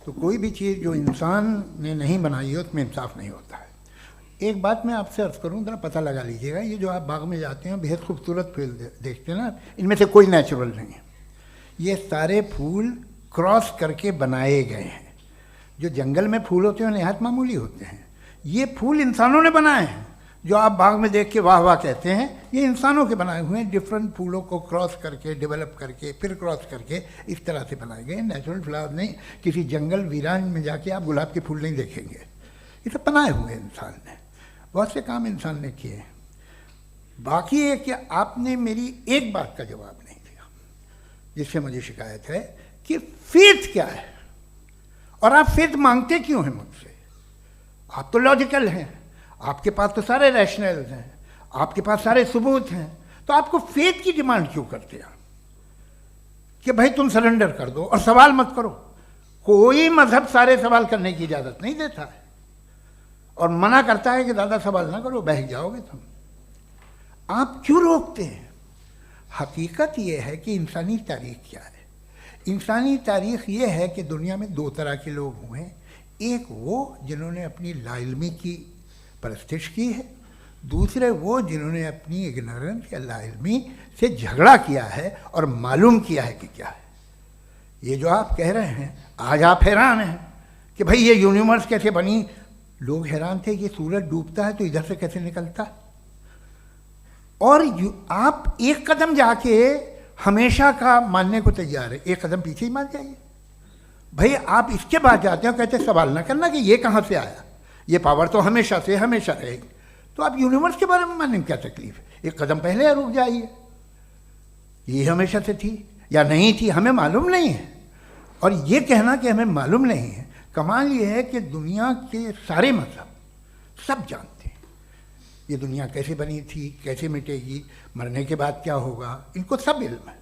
तो कोई भी चीज़ जो इंसान ने नहीं बनाई है उसमें इंसाफ नहीं होता है। एक बात मैं आपसे अर्ज़ करूँ, ज़रा पता लगा लीजिएगा, ये जो आप बाग में जाते हैं बेहद खूबसूरत फूल देखते हैं ना, इनमें से कोई नेचुरल नहीं है। ये सारे फूल क्रॉस करके बनाए गए हैं। जो जंगल में फूल होते हैं नहायत मामूली होते हैं, ये फूल इंसानों ने बनाए हैं। जो आप बाग में देख के वाह वाह कहते हैं, ये इंसानों के बनाए हुए हैं। डिफरेंट फूलों को क्रॉस करके, डेवलप करके, फिर क्रॉस करके इस तरह से बनाए गए। नेचुरल फ्लावर नहीं। किसी जंगल वीरान में जाके आप गुलाब के फूल नहीं देखेंगे। ये सब बनाए हुए इंसान ने, बहुत से काम इंसान ने किए हैं। बाकी है कि आपने मेरी एक बात का जवाब नहीं दिया, जिससे मुझे शिकायत है कि फेथ क्या है और आप फेथ मांगते क्यों हैं मुझसे। आप तो लॉजिकल हैं, आपके पास तो सारे रैशनल्स हैं, आपके पास सारे सबूत हैं, तो आपको फेथ की डिमांड क्यों करते हैं कि भाई तुम सरेंडर कर दो और सवाल मत करो। कोई मजहब सारे सवाल करने की इजाज़त नहीं देता है और मना करता है कि ज़्यादा सवाल ना करो, बह जाओगे तुम। आप क्यों रोकते हैं? हकीकत यह है कि इंसानी तारीख क्या है। इंसानी तारीख ये है कि दुनिया में 2 तरह के लोग हुए हैं। एक वो जिन्होंने अपनी लाइल्मी की परस्तिश की है, दूसरे वो जिन्होंने अपनी इग्नोरेंस या लाइल्मी से झगड़ा किया है और मालूम किया है कि क्या है। ये जो आप कह रहे हैं, आज आप हैरान हैं कि भाई ये यूनिवर्स कैसे बनी। लोग हैरान थे कि सूरज डूबता है तो इधर से कैसे निकलता। और आप एक कदम जाके हमेशा का मानने को तैयार है, एक कदम पीछे ही मान जाइए। भाई आप इसके बाद जाते हो, कहते सवाल ना करना कि ये कहाँ से आया, ये पावर तो हमेशा से हमेशा रहेगी। तो आप यूनिवर्स के बारे में मानने में क्या तकलीफ है? एक कदम पहले रुक जाइए। ये हमेशा से थी या नहीं थी, हमें मालूम नहीं है। और ये कहना कि हमें मालूम नहीं है, कमाल ये है कि दुनिया के सारे मजहब सब जानते हैं ये दुनिया कैसे बनी थी, कैसे मिटेगी, मरने के बाद क्या होगा, इनको सब इल्म है।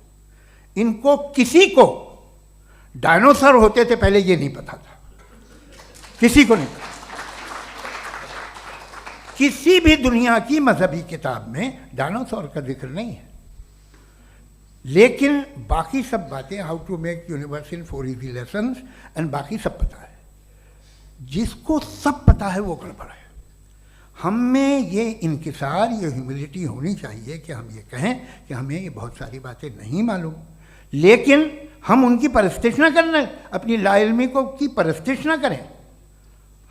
इनको किसी को डायनासोर होते थे पहले ये नहीं पता था, किसी को नहीं पता। किसी भी दुनिया की मजहबी किताब में डायनासोर का जिक्र नहीं है। लेकिन बाकी सब बातें, how to make universe in 4 easy lessons and बाकी सब पता है। जिसको सब पता है वो गड़बड़ है। हम में ये इंकिसार, ये ह्यूमिलिटी होनी चाहिए कि हम ये कहें कि हमें ये बहुत सारी बातें नहीं मालूम, लेकिन हम उनकी परस्तिश न करें, अपनी लाइल्मी को की परस्तिश न करें,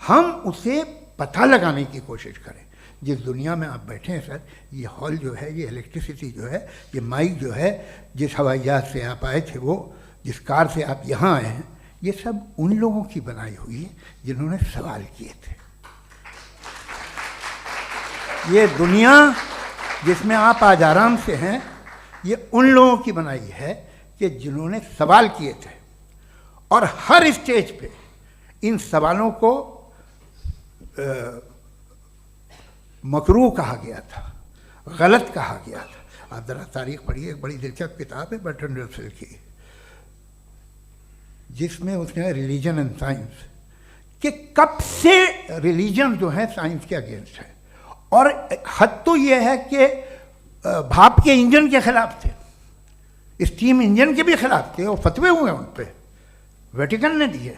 हम उसे पता लगाने की कोशिश करें। जिस दुनिया में आप बैठे हैं सर, ये हॉल जो है, ये इलेक्ट्रिसिटी जो है, ये माइक जो है, जिस हवाई जहाज से आप आए थे, वो जिस कार से आप यहाँ आए हैं, ये सब उन लोगों की बनाई हुई है जिन्होंने सवाल किए थे। ये दुनिया जिसमें आप आज आराम से हैं, ये उन लोगों की बनाई है कि जिन्होंने सवाल किए थे। और हर स्टेज पे इन सवालों को मकरूह कहा गया था, गलत कहा गया था। आप ज़रा तारीख पढ़िए, एक बड़ी दिलचस्प किताब है बर्ट्रैंड रसेल की, जिसमें उसने रिलीजन एंड साइंस कि कब से रिलीजन जो है साइंस के अगेंस्ट है। और हद तो ये है कि भाप के इंजन के खिलाफ थे, स्टीम इंजन के भी खिलाफ थे, और फतवे हुए उन पर, वेटिकन ने दिए।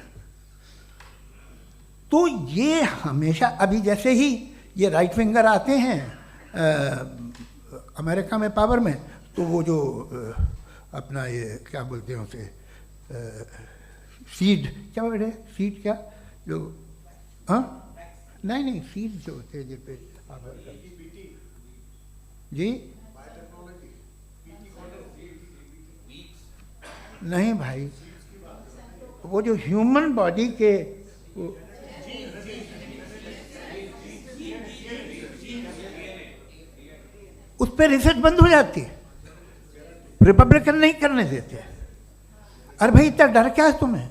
तो ये हमेशा, अभी जैसे ही ये राइट विंगर आते हैं अमेरिका में पावर में, तो वो जो अपना ये क्या बोलते हैं उसे, सीड क्या बोलते हैं, सीड क्या जो, हाँ नहीं सीड जो होते हैं जिस पे जी नहीं भाई, वो जो ह्यूमन बॉडी के उस पर रिसर्च बंद हो जाती है, रिपब्लिकन नहीं करने देते। अरे भाई इतना डर क्या है तुम्हें?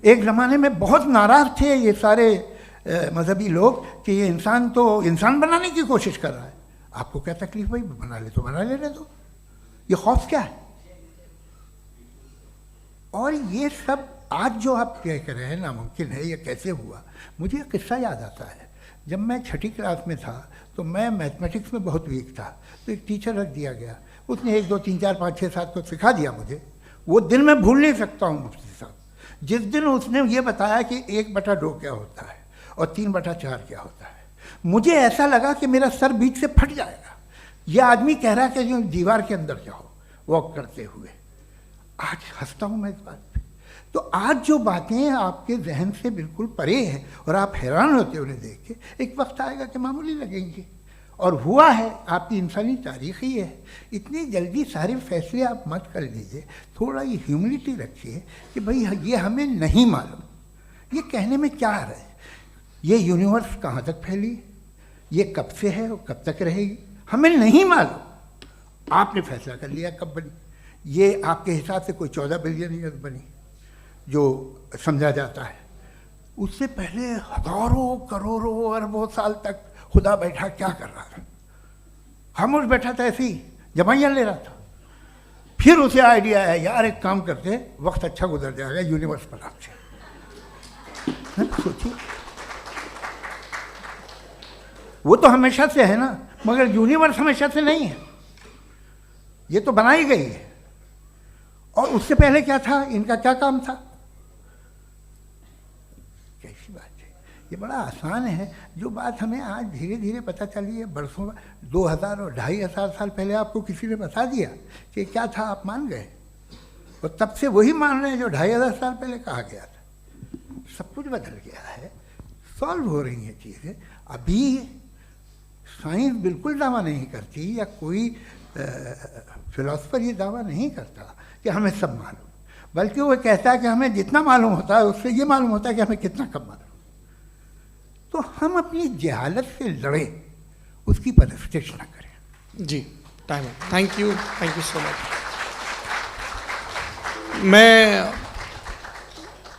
एक ज़माने में बहुत नाराज़ थे ये सारे मजहबी लोग कि ये इंसान तो इंसान बनाने की कोशिश कर रहा है। आपको क्या तकलीफ भाई, बना ले तो बना लेने दो, ये खौफ क्या है? और ये सब आज जो आप कह रहे हैं नामुमकिन है, ये कैसे हुआ, मुझे एक किस्सा याद आता है। जब मैं 6ठी क्लास में था तो मैं मैथमेटिक्स में बहुत वीक था, तो एक टीचर रख दिया गया, उसने 1 2 3 4 5 6 7 को सिखा दिया मुझे। वो दिन मैं भूल नहीं सकता हूँ मुफ्ती साहब, जिस दिन उसने ये बताया कि 1/2 क्या होता है और 3/4 क्या होता है, मुझे ऐसा लगा कि मेरा सर बीच से फट जाएगा। ये आदमी कह रहा है कि जो दीवार के अंदर जाओ वॉक करते हुए। आज हंसता हूँ मैं इस बात पे। तो आज जो बातें आपके जहन से बिल्कुल परे हैं और आप हैरान होते उन्हें देख के, एक वक्त आएगा कि मामूली लगेंगे। और हुआ है, आपकी इंसानी तारीख ही है। इतनी जल्दी सारे फैसले आप मत कर लीजिए, थोड़ा ये ह्यूमिलिटी रखिए कि भाई ये हमें नहीं मालूम। ये कहने में क्या है, ये यूनिवर्स कहाँ तक फैली, ये कब से है और कब तक रहेगी, हमें नहीं मालूम। आपने फैसला कर लिया कब बनी। ये आपके हिसाब से कोई 14 बिलियन ईयर बनी जो समझा जाता है। उससे पहले हजारों करोड़ों अरबों साल तक खुदा बैठा क्या कर रहा था? खामोश बैठा था, ऐसे ही जमाइयाँ ले रहा था। फिर उसे आइडिया आया, यार एक काम करते, वक्त अच्छा गुजर जाएगा, यूनिवर्स पर आपसे सोचिए। वो तो हमेशा से है ना, मगर यूनिवर्स हमेशा से नहीं है, ये तो बनाई गई है। और उससे पहले क्या था, इनका क्या काम था? कैसी बात है, ये बड़ा आसान है। जो बात हमें आज धीरे धीरे पता चली है, बरसों 2000 और 2500 साल पहले आपको किसी ने बता दिया कि क्या था, आप मान गए, और तब से वही मान रहे हैं जो 2500 साल पहले कहा गया था। सब कुछ बदल गया है, सॉल्व हो रही हैं चीज़ें। अभी साइंस बिल्कुल दावा नहीं करती, या कोई फिलोसफर ये दावा नहीं करता कि हमें सब मालूम, बल्कि वो कहता है कि हमें जितना मालूम होता है उससे ये मालूम होता है कि हमें कितना कम मालूम। तो हम अपनी जहालत से लड़ें, उसकी परस्तिश न करें। जी, टाइम है। Thank you so much. मैं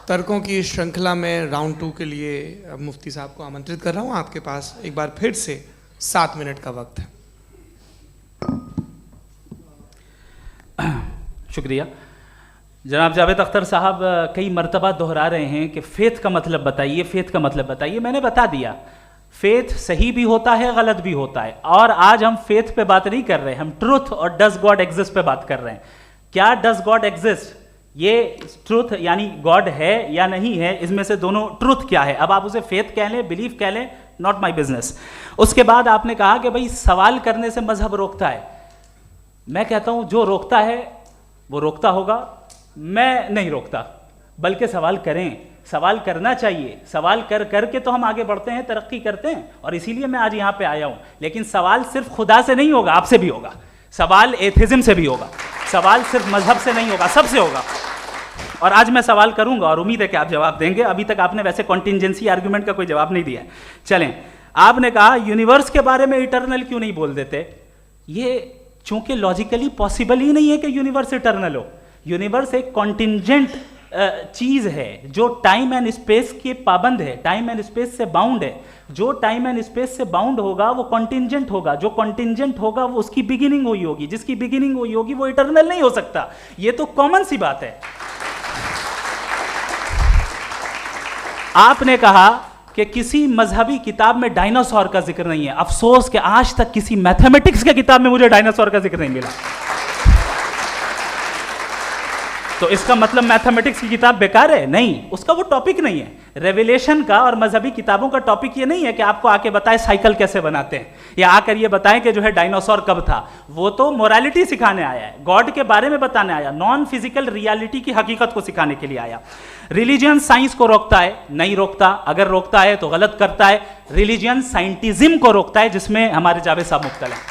तर्कों की श्रृंखला में राउंड 2 के लिए मुफ्ती साहब को आमंत्रित कर रहा हूँ। आपके पास एक बार फिर से 7 मिनट का वक्त है। शुक्रिया। जनाब जावेद अख्तर साहब कई मर्तबा दोहरा रहे हैं कि फ़ेथ का मतलब बताइए, फ़ेथ का मतलब बताइए। मैंने बता दिया, फ़ेथ सही भी होता है, गलत भी होता है। और आज हम फ़ेथ पे बात नहीं कर रहे, हम ट्रुथ और डज गॉड एग्जिस्ट पे बात कर रहे हैं। क्या डज गॉड एग्जिस्ट, ये ट्रुथ यानी गॉड है या नहीं है, इसमें से दोनों ट्रुथ क्या है। अब आप उसे फेथ कह लें, बिलीफ कह लें, नॉट माई बिजनेस। उसके बाद आपने कहा कि भाई सवाल करने से मजहब रोकता है। मैं कहता हूं जो रोकता है वो रोकता होगा, मैं नहीं रोकता, बल्कि सवाल करें, सवाल करना चाहिए। सवाल कर करके तो हम आगे बढ़ते हैं, तरक्की करते हैं, और इसीलिए मैं आज यहाँ पे आया हूँ। लेकिन सवाल सिर्फ खुदा से नहीं होगा, आपसे भी होगा। सवाल एथिज्म से भी होगा, सवाल सिर्फ मजहब से नहीं होगा, सबसे होगा। और आज मैं सवाल करूंगा और उम्मीद है कि आप जवाब देंगे। अभी तक आपने वैसे कॉन्टिंजेंसी आर्गुमेंट का कोई जवाब नहीं दिया है। चलें, आपने कहा यूनिवर्स के बारे में इटर्नल क्यों नहीं बोल देते। ये चूंकि लॉजिकली पॉसिबल ही नहीं है कि यूनिवर्स इटर्नल हो। यूनिवर्स एक कॉन्टिंजेंट चीज है जो टाइम एंड स्पेस के पाबंद है, टाइम एंड स्पेस से बाउंड है। जो टाइम एंड स्पेस से बाउंड होगा वो कॉन्टिंजेंट होगा, जो कॉन्टिंजेंट होगा वो उसकी बिगिनिंग हुई होगी, जिसकी बिगिनिंग हुई होगी वो इटर्नल नहीं हो सकता। ये तो कॉमन सी बात है। आपने कहा कि किसी मजहबी किताब में डायनासोर का जिक्र नहीं है। अफसोस कि आज तक किसी मैथमेटिक्स के किताब में मुझे डायनासोर का जिक्र नहीं मिला। तो इसका मतलब मैथमेटिक्स की किताब बेकार है? नहीं, उसका वो टॉपिक नहीं है। रेवलेशन का और मजहबी किताबों का टॉपिक ये नहीं है कि आपको आके बताए साइकिल कैसे बनाते हैं, या आकर ये बताएं कि जो है डायनासोर कब था। वो तो मोरालिटी सिखाने आया है, गॉड के बारे में बताने आया, नॉन फिजिकल रियलिटी की हकीकत को सिखाने के लिए आया। रिलीजियन साइंस को रोकता है? नहीं रोकता। अगर रोकता है तो गलत करता है। रिलीजियन साइंटिज्म को रोकता है, जिसमें हमारे जावेद साहब मुब्तला हैं।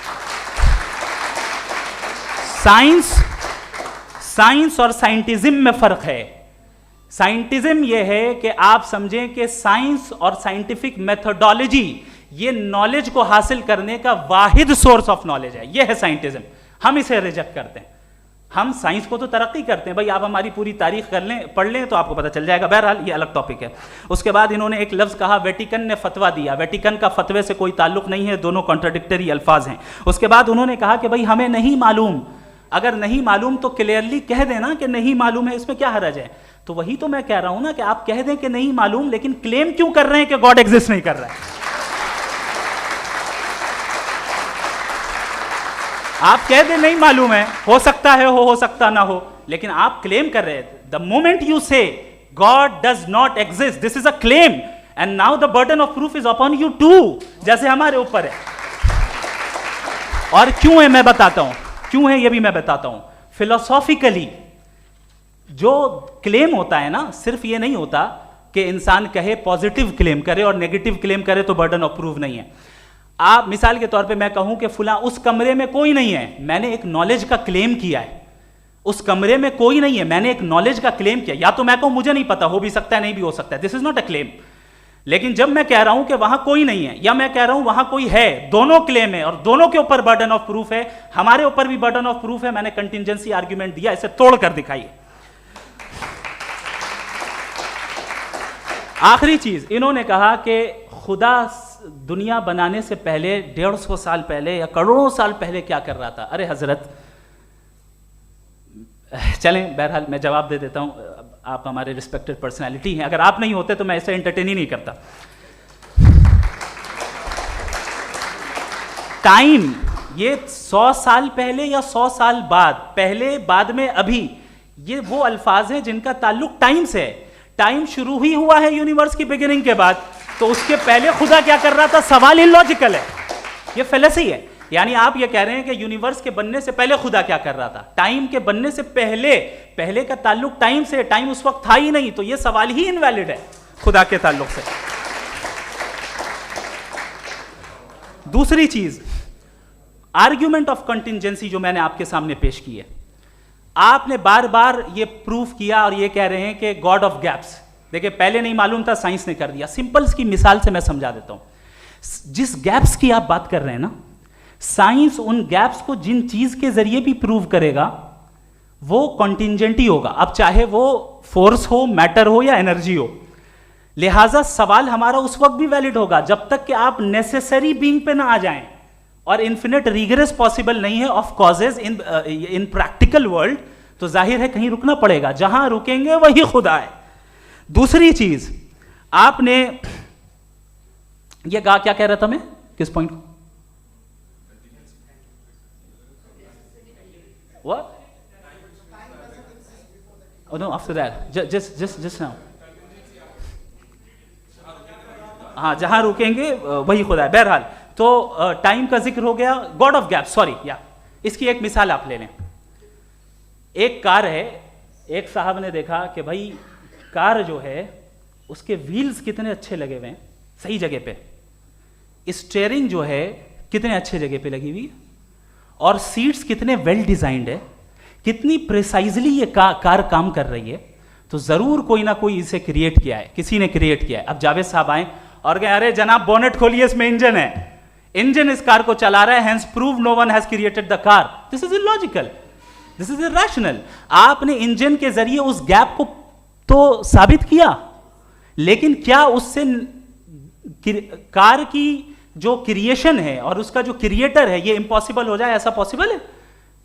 साइंस और साइंटिज्म में फर्क है। साइंटिज्म यह है कि आप समझें कि साइंस और साइंटिफिक मेथोडोलॉजी ये नॉलेज को हासिल करने का वाहिद सोर्स ऑफ नॉलेज है। यह है साइंटिज्म। हम इसे रिजेक्ट करते हैं। हम साइंस को तो तरक्की करते हैं, भाई आप हमारी पूरी तारीख कर लें, पढ़ लें तो आपको पता चल जाएगा। बहरहाल ये अलग टॉपिक है। उसके बाद इन्होंने एक लफ्ज़ कहा, वेटिकन ने फतवा दिया। वेटिकन का फतवे से कोई ताल्लुक नहीं है, दोनों कॉन्ट्राडिक्टरी अल्फाज हैं। उसके बाद उन्होंने कहा कि भाई हमें नहीं मालूम। अगर नहीं मालूम तो क्लियरली कह देना कि नहीं मालूम है, इसमें क्या हरज है। तो वही तो मैं कह रहा हूं ना कि आप कह दें कि नहीं मालूम, लेकिन क्लेम क्यों कर रहे हैं कि गॉड एग्जिस्ट नहीं कर रहा है? आप कह दें नहीं मालूम है, हो सकता है हो सकता ना हो, लेकिन आप क्लेम कर रहे हैं। The moment you say God does not exist, this is a claim, and now the burden of proof is upon you too, जैसे हमारे ऊपर है। और क्यों है मैं बताता हूं, क्यों है ये भी मैं बताता हूं। फिलोसॉफिकली जो क्लेम होता है ना, सिर्फ ये नहीं होता कि इंसान कहे पॉजिटिव क्लेम करे और नेगेटिव क्लेम करे तो बर्डन ऑफ प्रूफ नहीं है। आप मिसाल के तौर पे मैं कहूं कि फुला उस कमरे में कोई नहीं है, मैंने एक नॉलेज का क्लेम किया है। उस कमरे में कोई नहीं है, मैंने एक नॉलेज का क्लेम किया। या तो मैं कहूं मुझे नहीं पता, हो भी सकता है नहीं भी हो सकता है, this is not a claim. लेकिन जब मैं कह रहा हूं कि वहां कोई नहीं है या मैं कह रहा हूं वहां कोई है, दोनों क्लेम है और दोनों के ऊपर बर्डन ऑफ प्रूफ है। हमारे ऊपर भी बर्डन ऑफ प्रूफ है, मैंने कंटिजेंसी आर्ग्यूमेंट दिया, इसे तोड़कर दिखाइए। आखिरी चीज, इन्होंने कहा कि खुदा दुनिया बनाने से पहले 150 साल पहले या करोड़ों साल पहले क्या कर रहा था। अरे हजरत, चलें बहरहाल मैं जवाब दे देता हूं, आप हमारे रिस्पेक्टेड पर्सनालिटी हैं, अगर आप नहीं होते तो मैं ऐसे एंटरटेन ही नहीं करता। टाइम, ये 100 साल पहले या 100 साल बाद, पहले बाद में अभी, ये वो अल्फाज हैं जिनका ताल्लुक टाइम से है। टाइम शुरू ही हुआ है यूनिवर्स की बिगिनिंग के बाद, तो उसके पहले खुदा क्या कर रहा था? सवाल इलॉजिकल है, ये फेलेसी है। यानी आप ये कह रहे हैं कि यूनिवर्स के बनने से पहले खुदा क्या कर रहा था? टाइम के बनने से पहले, पहले का ताल्लुक टाइम से, टाइम उस वक्त था ही नहीं, तो ये सवाल ही इनवैलिड है खुदा के ताल्लुक से। दूसरी चीज, आर्ग्यूमेंट ऑफ कंटिजेंसी जो मैंने आपके सामने पेश की है, आपने बार बार ये प्रूफ किया और ये कह रहे हैं कि गॉड ऑफ गैप्स। देखिए, पहले नहीं मालूम था, साइंस ने कर दिया। सिंपल्स की मिसाल से मैं समझा देता हूं। जिस गैप्स की आप बात कर रहे हैं ना, साइंस उन गैप्स को जिन चीज के जरिए भी प्रूव करेगा वो कॉन्टिंजेंट ही होगा, अब चाहे वो फोर्स हो, मैटर हो या एनर्जी हो। लिहाजा सवाल हमारा उस वक्त भी वैलिड होगा जब तक कि आप नेसेसरी बीइंग पे ना आ जाएं, और इन्फिनिट रिग्रेस पॉसिबल नहीं है of causes in practical world, तो जाहिर है कहीं रुकना पड़ेगा, जहां रुकेंगे वही खुदा है। दूसरी चीज, आपने ये कहा, क्या कह रहा था मैं, किस पॉइंट को? What? Oh no, after that, just now. हाँ, जहां रुकेंगे वही खुदा है। बहरहाल, तो टाइम का जिक्र हो गया, गॉड ऑफ गैप, सॉरी, या इसकी एक मिसाल आप ले लें। एक कार है, एक साहब ने देखा कि भाई कार जो है उसके व्हील्स कितने अच्छे लगे हुए हैं, सही जगह पे, स्टीयरिंग जो है कितने अच्छे जगह पे लगी हुई है, और सीट्स कितने वेल डिजाइंड है, कितनी प्रिसाइजली ये कार काम कर रही है, तो जरूर कोई ना कोई इसे क्रिएट किया है, किसी ने क्रिएट किया है। अब जावेद साहब आए और कहे, अरे जनाब बोनेट खोलिए, इसमें इंजन है, इंजन इस कार को चला रहा है, hence prove no one has created the car. This is illogical, this is irrational. आपने इंजन के जरिए उस गैप को तो साबित किया, लेकिन क्या उससे कार की जो क्रिएशन है और उसका जो क्रिएटर है ये इम्पॉसिबल हो जाए? ऐसा पॉसिबल है?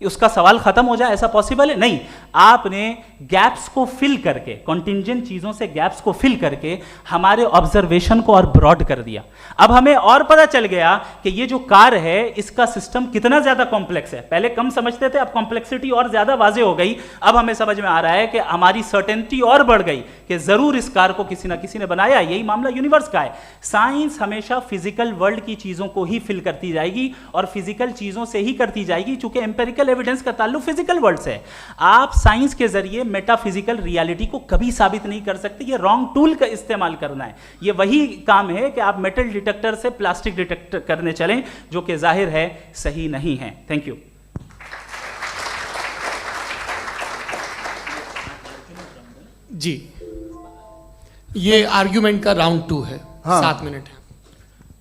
उसका सवाल खत्म हो जाए, ऐसा पॉसिबल है? नहीं। आपने गैप्स को फिल करके, कॉन्टिंजेंट चीजों से गैप्स को फिल करके हमारे ऑब्जर्वेशन को और ब्रॉड कर दिया। अब हमें और पता चल गया कि ये जो कार है इसका सिस्टम कितना ज्यादा कॉम्प्लेक्स है। पहले कम समझते थे, अब कॉम्प्लेक्सिटी और ज्यादा वाजे हो गई। अब हमें समझ में आ रहा है कि हमारी सर्टेनिटी और बढ़ गई कि जरूर इस कार को किसी ना किसी ने बनाया। यही मामला यूनिवर्स का है। साइंस हमेशा फिजिकल वर्ल्ड की चीजों को ही फिल करती जाएगी और फिजिकल चीजों से ही करती जाएगी, चूंकि एम्पेरिकल एविडेंस का ताल्लुक फिजिकल वर्ल्ड से है। आप साइंस के जरिए मेटाफिजिकल रियलिटी को कभी साबित नहीं कर सकते। ये रॉन्ग टूल का इस्तेमाल करना है। ये वही काम है कि आप मेटल डिटेक्टर से प्लास्टिक डिटेक्टर करने चलें, जो कि जाहिर है सही नहीं है। Thank you. जी, ये आर्ग्यूमेंट का राउंड 2 है। हाँ। 7 मिनट है।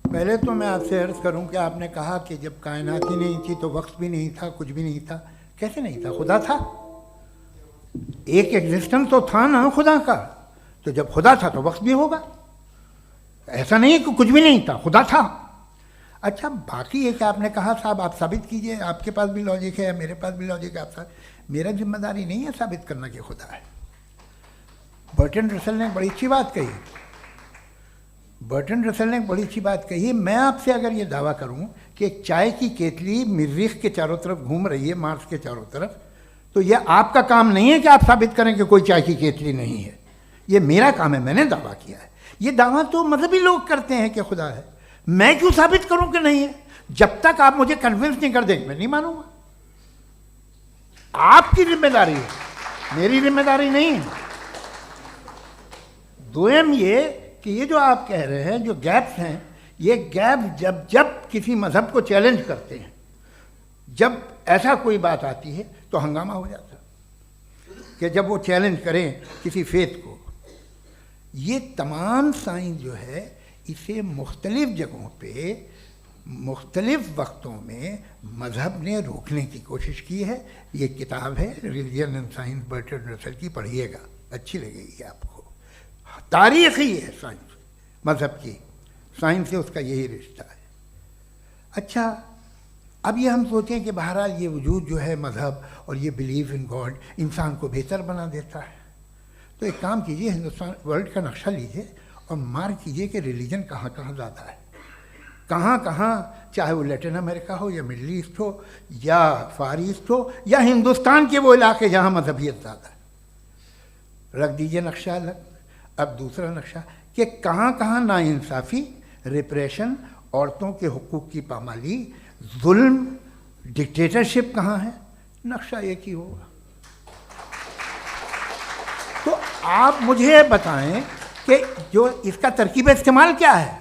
पहले तो मैं आपसे अर्ज करूं कि आपने कहा कि जब कायनात ही नहीं थी तो वक्त भी नहीं था, कुछ भी नहीं था। कैसे नहीं था? खुदा था, एक एग्जिस्टेंस तो था ना खुदा का। तो जब खुदा था तो वक्त भी होगा। ऐसा नहीं है कि कुछ भी नहीं था, खुदा था। अच्छा, बाकी एक आपने कहा साहब आप साबित कीजिए, आपके पास भी लॉजिक है या मेरे पास भी लॉजिक है। आप मेरा जिम्मेदारी नहीं है साबित करना कि खुदा है। बर्टन रसल ने बड़ी अच्छी बात कही, बर्टन रसल ने बड़ी अच्छी बात कही। मैं आपसे अगर ये दावा करूं कि एक चाय की केतली मरीख के चारों तरफ घूम रही है, मार्स के चारों तरफ, तो ये आपका काम नहीं है कि आप साबित करें कि कोई चाय की केतली नहीं है। ये मेरा काम है, मैंने दावा किया है। ये दावा तो मजहबी लोग करते हैं कि खुदा है, मैं क्यों साबित करूं कि नहीं है? जब तक आप मुझे कन्विंस नहीं कर देंगे मैं नहीं मानूंगा। आपकी जिम्मेदारी है, मेरी जिम्मेदारी नहीं है। दोयम ये कि ये जो आप कह रहे हैं, जो गैप्स हैं, ये गैप जब जब किसी मजहब को चैलेंज करते हैं, जब ऐसा कोई बात आती है तो हंगामा हो जाता है कि जब वो चैलेंज करें किसी फेथ को। ये तमाम साइंस जो है इसे मुख्तलिफ जगहों पे मुख्तलिफ वक्तों में मजहब ने रोकने की कोशिश की है। ये किताब है religion and science, Burton Russell की, पढ़िएगा, अच्छी लगेगी आपको। तारीख ही है साइंस, मजहब की साइंस से उसका यही रिश्ता है। अच्छा, अब ये हम सोचें कि बहरहाल ये वजूद जो है मजहब और ये बिलीव इन गॉड इंसान को बेहतर बना देता है, तो एक काम कीजिए, हिंदुस्तान वर्ल्ड का नक्शा लीजिए और मार्क कीजिए कि रिलीजन कहाँ कहाँ ज़्यादा है, कहाँ कहाँ, चाहे वो लैटिन अमेरिका हो या मिडल ईस्ट हो या फार ईस्ट हो या हिंदुस्तान के वो इलाके जहाँ मजहबियत ज़्यादा है। रख दीजिए नक्शा अलग। अब दूसरा नक्शा कि कहाँ कहाँ नाइंसाफ़ी, रिप्रेशन, औरतों के हुकूक की पामाली, जुल्म, डिक्टेटरशिप कहाँ है, नक्शा एक ही होगा। तो आप मुझे बताएं कि जो इसका तरकीब इस्तेमाल क्या है,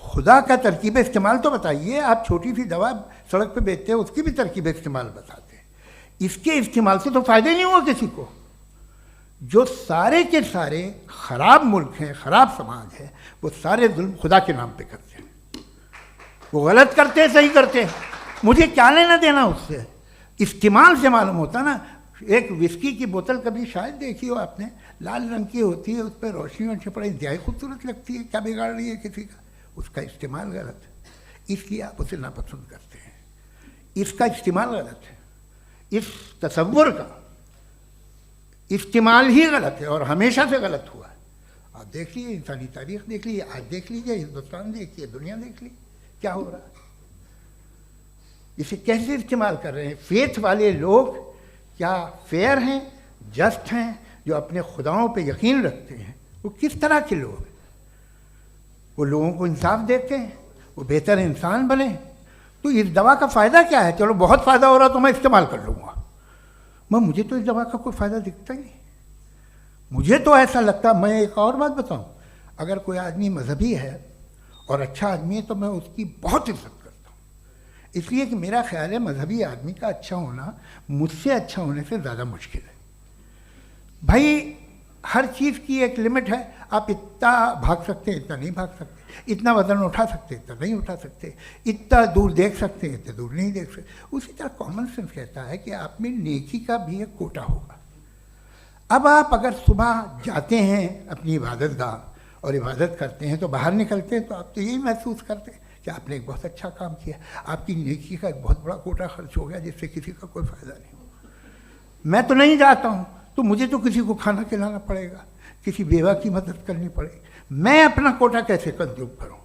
खुदा का तरकीब इस्तेमाल तो बताइए। आप छोटी सी दवा सड़क पे बेचते हैं, उसकी भी तरकीब इस्तेमाल बताते हैं। इसके इस्तेमाल से तो फ़ायदा ही नहीं हुआ किसी को। जो सारे के सारे ख़राब मुल्क हैं, ख़राब समाज है, वो सारे जुल्म खुदा के नाम पे करते हैं। वो गलत करते हैं, सही करते हैं, मुझे क्या लेना देना उससे। इस्तेमाल से मालूम होता ना। एक विस्की की बोतल कभी शायद देखी हो आपने, लाल रंग की होती है, उस पर रोशनी और छपड़ाई इंतहाई खूबसूरत लगती है, क्या बिगाड़ रही है किसी का? उसका इस्तेमाल गलत है, इसलिए आप उसे नापसंद करते हैं। इसका इस्तेमाल गलत है, इस तसव्वुर का इस्तेमाल ही गलत है और हमेशा से गलत हुआ है। आप देख लीजिए, इंसानी तारीख देख लीजिए, आज देख लीजिए, हिंदुस्तान देखिए, दुनिया देख लीजिए, क्या हो रहा है। इसे कैसे इस्तेमाल कर रहे हैं? फेथ वाले लोग क्या फेयर हैं, जस्ट हैं, जो अपने खुदाओं पे यकीन रखते हैं, वो किस तरह के लोग हैं? वो लोगों को इंसाफ देते हैं, वो बेहतर इंसान बने। तो इस दवा का फ़ायदा क्या है? चलो बहुत फ़ायदा हो रहा तो मैं इस्तेमाल कर लूँगा, मैं मुझे तो इस दवा का कोई फ़ायदा दिखता ही नहीं। मुझे तो ऐसा लगता, मैं एक और बात बताऊं, अगर कोई आदमी मजहबी है और अच्छा आदमी है तो मैं उसकी बहुत इज्जत करता हूँ, इसलिए कि मेरा ख्याल है मजहबी आदमी का अच्छा होना मुझसे अच्छा होने से ज़्यादा मुश्किल है। भाई हर चीज़ की एक लिमिट है। आप इतना भाग सकते हैं, इतना नहीं भाग सकते, इतना वजन उठा सकते, इतना नहीं उठा सकते, इतना दूर देख सकते हैं, इतना दूर नहीं देख सकते। उसी तरह कॉमन सेंस कहता है कि आप में नेकी का भी एक कोटा होगा। अब आप अगर सुबह जाते हैं अपनी इबादत गाह और इबादत करते हैं तो बाहर निकलते हैं तो आप तो यही महसूस करते हैं कि आपने एक बहुत अच्छा काम किया, आपकी नेकी का एक बहुत बड़ा कोटा खर्च हो गया जिससे किसी का कोई फ़ायदा नहीं हो। मैं तो नहीं जाता हूँ तो मुझे तो किसी को खाना खिलाना पड़ेगा, किसी बेवा की मदद करनी पड़ेगी, मैं अपना कोटा कैसे कंज्यूम करूं?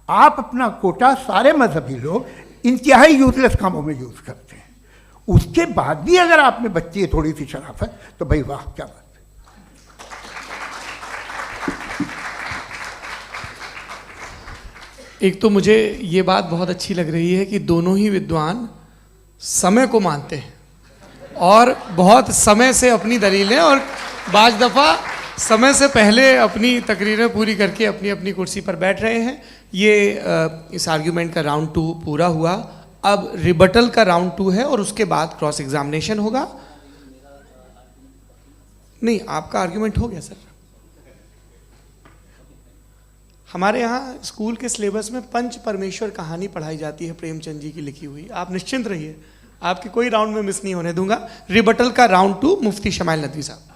आप अपना कोटा सारे मजहबी लोग इंतहाई यूजलेस कामों में यूज़ करते हैं। उसके बाद भी अगर आप में बच्ची है थोड़ी सी शराफत तो भाई वाह क्या बात है। एक तो मुझे ये बात बहुत अच्छी लग रही है कि दोनों ही विद्वान समय को मानते हैं और बहुत समय से अपनी दलीलें और बाज़ दफ़ा समय से पहले अपनी तकरीरें पूरी करके अपनी अपनी कुर्सी पर बैठ रहे हैं। ये इस आर्ग्यूमेंट का राउंड 2 पूरा हुआ। अब रिबटल का राउंड 2 है और उसके बाद क्रॉस एग्जामिनेशन होगा। नहीं, आपका आर्ग्यूमेंट हो गया सर। हमारे यहाँ स्कूल के सिलेबस में पंच परमेश्वर कहानी पढ़ाई जाती है, प्रेमचंद जी की लिखी हुई। आप निश्चिंत रहिए, आपके कोई राउंड में मिस नहीं होने दूंगा। रिबटल का राउंड 2, मुफ्ती शमाइल नदवी साहब।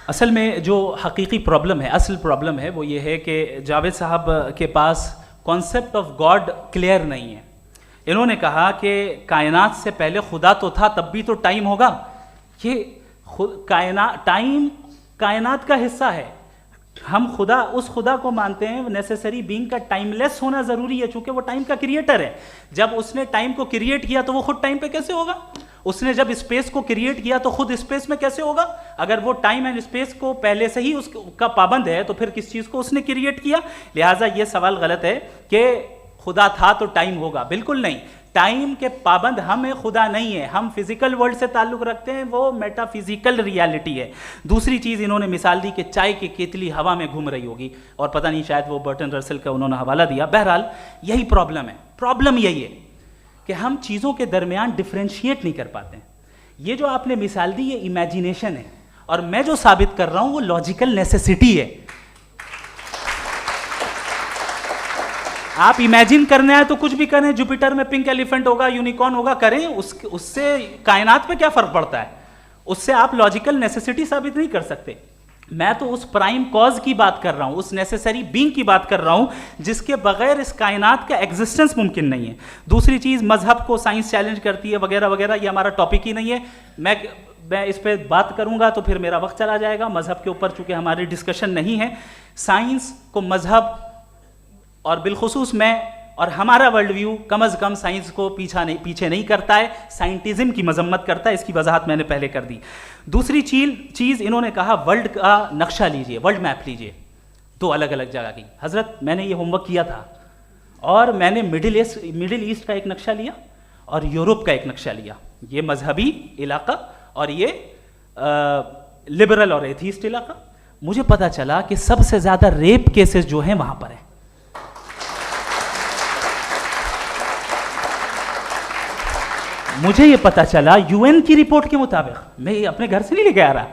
असल में जो हकीकी प्रॉब्लम है, असल प्रॉब्लम है वो ये है कि जावेद साहब के पास कॉन्सेप्ट ऑफ गॉड क्लियर नहीं है। इन्होंने कहा कि कायनात से पहले खुदा तो था, तब भी तो टाइम होगा। ये टाइम कायनात का हिस्सा है। हम खुदा, उस खुदा को मानते हैं, नेसेसरी बीइंग का टाइमलेस होना जरूरी है, चूंकि वो टाइम का क्रिएटर है। जब उसने टाइम को क्रिएट किया तो वो खुद टाइम पे कैसे होगा? उसने जब स्पेस को क्रिएट किया तो खुद स्पेस में कैसे होगा? अगर वो टाइम एंड स्पेस को पहले से ही उसका पाबंद है तो फिर किस चीज को उसने क्रिएट किया? लिहाजा ये सवाल गलत है कि खुदा था तो टाइम होगा। बिल्कुल नहीं, टाइम के पाबंद हम हैं, खुदा नहीं है। हम फिजिकल वर्ल्ड से ताल्लुक रखते हैं, वो मेटाफिजिकल रियलिटी है। दूसरी चीज इन्होंने मिसाल दी कि चाय की केतली हवा में घूम रही होगी, और पता नहीं शायद वो बर्टन रसल का उन्होंने हवाला दिया। बहरहाल यही प्रॉब्लम है। प्रॉब्लम यही है कि हम चीज़ों के दरमियान डिफ्रेंशिएट नहीं कर पाते हैं। ये जो आपने मिसाल दी ये इमेजिनेशन है, और मैं जो साबित कर रहा हूं वो लॉजिकल नेसेसिटी है। आप इमेजिन करने आए तो कुछ भी करें, जुपिटर में पिंक एलिफेंट होगा, यूनिकॉर्न होगा, करें, उससे कायनात पे क्या फर्क पड़ता है? उससे आप लॉजिकल नेसेसिटी साबित नहीं कर सकते। मैं तो उस प्राइम कॉज की बात कर रहा हूं, उस नेसेसरी बीइंग की बात कर रहा हूं जिसके बगैर इस कायनात का एग्जिस्टेंस मुमकिन नहीं है। दूसरी चीज, मजहब को साइंस चैलेंज करती है वगैरह वगैरह, ये हमारा टॉपिक ही नहीं है। मैं इस पे बात करूंगा तो फिर मेरा वक्त चला जाएगा। मजहब के ऊपर चूंकि हमारी डिस्कशन नहीं है, साइंस को मजहब और बिलखुसूस मैं और हमारा वर्ल्ड व्यू कम अज कम साइंस को पीछे नहीं करता है, साइंटिज्म की मजम्मत करता है। इसकी वजाहत मैंने पहले कर दी। दूसरी चीज इन्होंने कहा वर्ल्ड का नक्शा लीजिए, वर्ल्ड मैप लीजिए, दो अलग अलग जगह की। हजरत मैंने ये होमवर्क किया था, और मैंने मिडिल ईस्ट का एक नक्शा लिया और यूरोप का एक नक्शा लिया, ये मजहबी इलाका और ये लिबरल और एथीस्ट इलाका। मुझे पता चला कि सबसे ज्यादा रेप केसेस जो हैं वहां पर है। मुझे ये पता चला यूएन की रिपोर्ट के मुताबिक, मैं ये अपने घर से नहीं लेके आ रहा,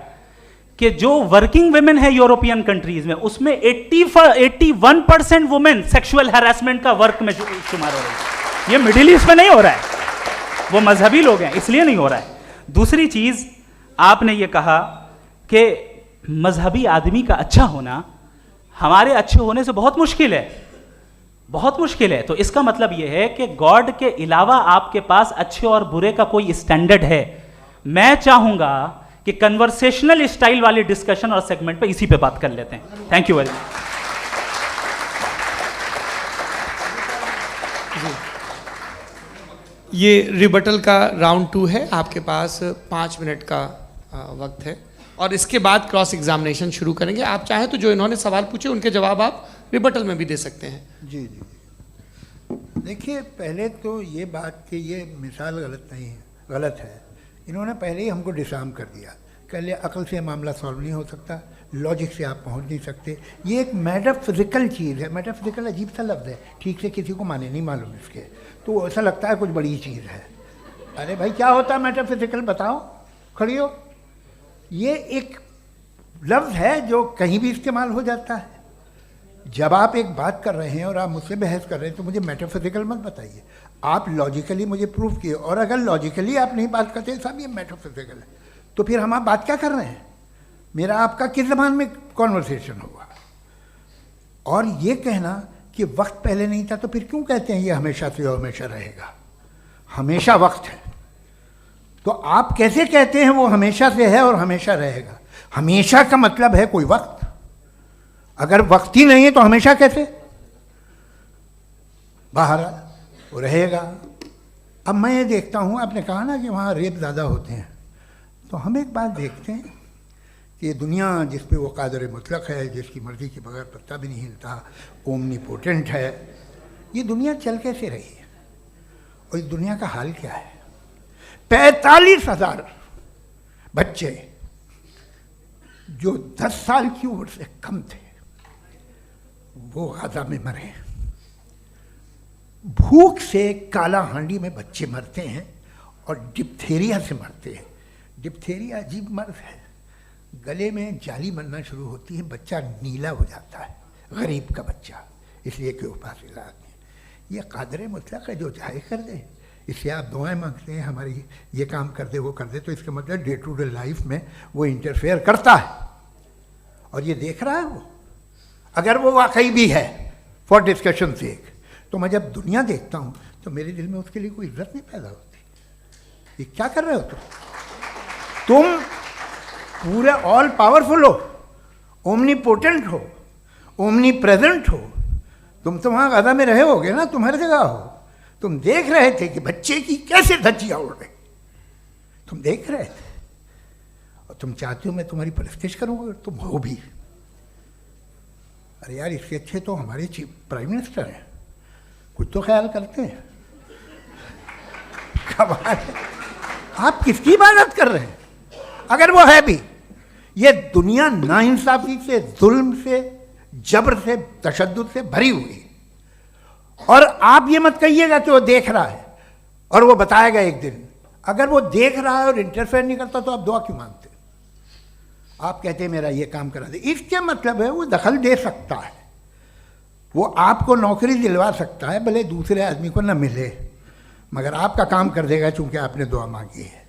कि जो वर्किंग वुमेन है यूरोपियन कंट्रीज में, उसमें 81% वुमेन सेक्सुअल हैरेसमेंट का वर्क में शुमार हो रही है। ये मिडिल ईस्ट में नहीं हो रहा है, वो मजहबी लोग हैं इसलिए नहीं हो रहा है। दूसरी चीज, आपने ये कहा कि मजहबी आदमी का अच्छा होना हमारे अच्छे होने से बहुत मुश्किल है, बहुत मुश्किल है। तो इसका मतलब यह है कि गॉड के अलावा आपके पास अच्छे और बुरे का कोई स्टैंडर्ड है। मैं चाहूंगा कि कन्वर्सेशनल स्टाइल वाली डिस्कशन और सेगमेंट पे इसी पे बात कर लेते हैं। Thank you very much. ये रिबटल का राउंड 2 है, आपके पास 5 मिनट का वक्त है, और इसके बाद क्रॉस एग्जामिनेशन शुरू करेंगे। आप चाहें तो जो इन्होंने सवाल पूछे उनके जवाब आप रिबटल में भी दे सकते हैं। जी जी, देखिए पहले तो ये बात कि ये मिसाल गलत नहीं है, गलत है। इन्होंने पहले ही हमको डिसार्म कर दिया, कह लिया अकल से मामला सॉल्व नहीं हो सकता, लॉजिक से आप पहुंच नहीं सकते। ये एक मेटाफिजिकल चीज़ है। मेटाफिजिकल अजीब सा लफ्ज़ है, ठीक से किसी को माने नहीं मालूम इसके, तो ऐसा लगता है कुछ बड़ी चीज़ है। अरे भाई क्या होता है मेटाफिजिकल, बताओ, खड़ी हो। ये एक लफ्ज़ है जो कहीं भी इस्तेमाल हो जाता है। जब आप एक बात कर रहे हैं और आप मुझसे बहस कर रहे हैं तो मुझे मेटाफिजिकल मत बताइए, आप लॉजिकली मुझे प्रूव किए। और अगर लॉजिकली आप नहीं बात करते साहब ये मेटाफिजिकल है, तो फिर हम आप बात क्या कर रहे हैं? मेरा आपका किस ज़बान में कॉन्वर्सेशन होगा? और ये कहना कि वक्त पहले नहीं था, तो फिर क्यों कहते हैं ये हमेशा से और हमेशा रहेगा? हमेशा वक्त है, तो आप कैसे कहते हैं वो हमेशा से है और हमेशा रहेगा? हमेशा का मतलब है कोई वक्त, अगर वक्त ही नहीं है तो हमेशा कैसे? बाहर वो रहेगा। अब मैं ये देखता हूँ, आपने कहा ना कि वहाँ रेप ज़्यादा होते हैं, तो हम एक बात देखते हैं कि ये दुनिया जिस पे वो कादर मुतलक है, जिसकी मर्ज़ी के बगैर पत्ता भी नहीं हिलता, ओमनीपोटेंट है, ये दुनिया चल कैसे रही है? और इस दुनिया का हाल क्या है? 45,000 बच्चे जो 10 साल की उम्र से कम थे वो गाजा में मरे। भूख से काला हांडी में बच्चे मरते हैं और डिप्थेरिया से मरते हैं। डिप्थेरिया अजीब मर्ज है, गले में जाली बनना शुरू होती है, बच्चा नीला हो जाता है, गरीब का बच्चा, इसलिए कि वो पास इलाज नहीं। ये कादर मुतलक है जो चाहे कर दे, इससे आप दुआएं मांगते हैं हमारी ये काम कर दे वो कर दे, तो इसका मतलब डे टू डे लाइफ में वो इंटरफेयर करता है और ये देख रहा है वो। अगर वो वाकई भी है फॉर डिस्कशन सेक, तो मैं जब दुनिया देखता हूँ तो मेरे दिल में उसके लिए कोई इज्जत नहीं पैदा होती। ये क्या कर रहे हो तुम पूरे ऑल पावरफुल हो, ओमनीपोटेंट हो, ओमनी प्रेजेंट हो। तुम तो वहाँ गादा में रहे होगे ना, तुम हर जगह हो। तुम देख रहे थे कि बच्चे की कैसे धज्जियाँ उड़ रही, तुम देख रहे थे। और तुम चाहते हो मैं तुम्हारी परस्तिश करूँगा, तुम हो भी। अरे यार, इसके अच्छे तो हमारे चीफ प्राइम मिनिस्टर हैं, कुछ तो ख्याल करते हैं। कमाल है, आप किसकी इबादत कर रहे हैं? अगर वो है भी, ये दुनिया नाइंसाफी से, जुल्म से, जबर से, तशद्दुद से भरी हुई है। और आप ये मत कहिएगा कि वो देख रहा है और वो बताएगा एक दिन। अगर वो देख रहा है और इंटरफेयर नहीं करता तो आप दुआ क्यों मांगते? आप कहते हैं मेरा ये काम करा दे, इसके मतलब है वो दखल दे सकता है, वो आपको नौकरी दिलवा सकता है, भले दूसरे आदमी को न मिले, मगर आपका काम कर देगा चूंकि आपने दुआ मांगी है।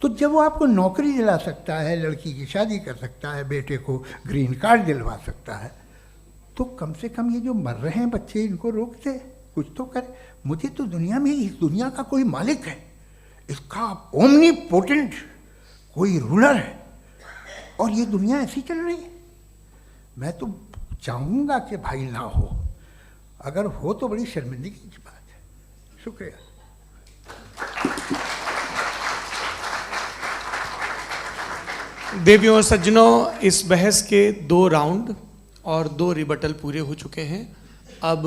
तो जब वो आपको नौकरी दिला सकता है, लड़की की शादी कर सकता है, बेटे को ग्रीन कार्ड दिलवा सकता है, तो कम से कम ये जो मर रहे हैं बच्चे, इनको रोक दे, कुछ तो करे। मुझे तो दुनिया में, इस दुनिया का कोई मालिक है, इसका ओमनीपोटेंट कोई रूलर है, और ये दुनिया ऐसी चल रही है। मैं तो चाहूँगा कि भाई ना हो, अगर हो तो बड़ी शर्मिंदगी की बात है। शुक्रिया। देवियों और सज्जनों, इस बहस के 2 राउंड और 2 रिबटल पूरे हो चुके हैं। अब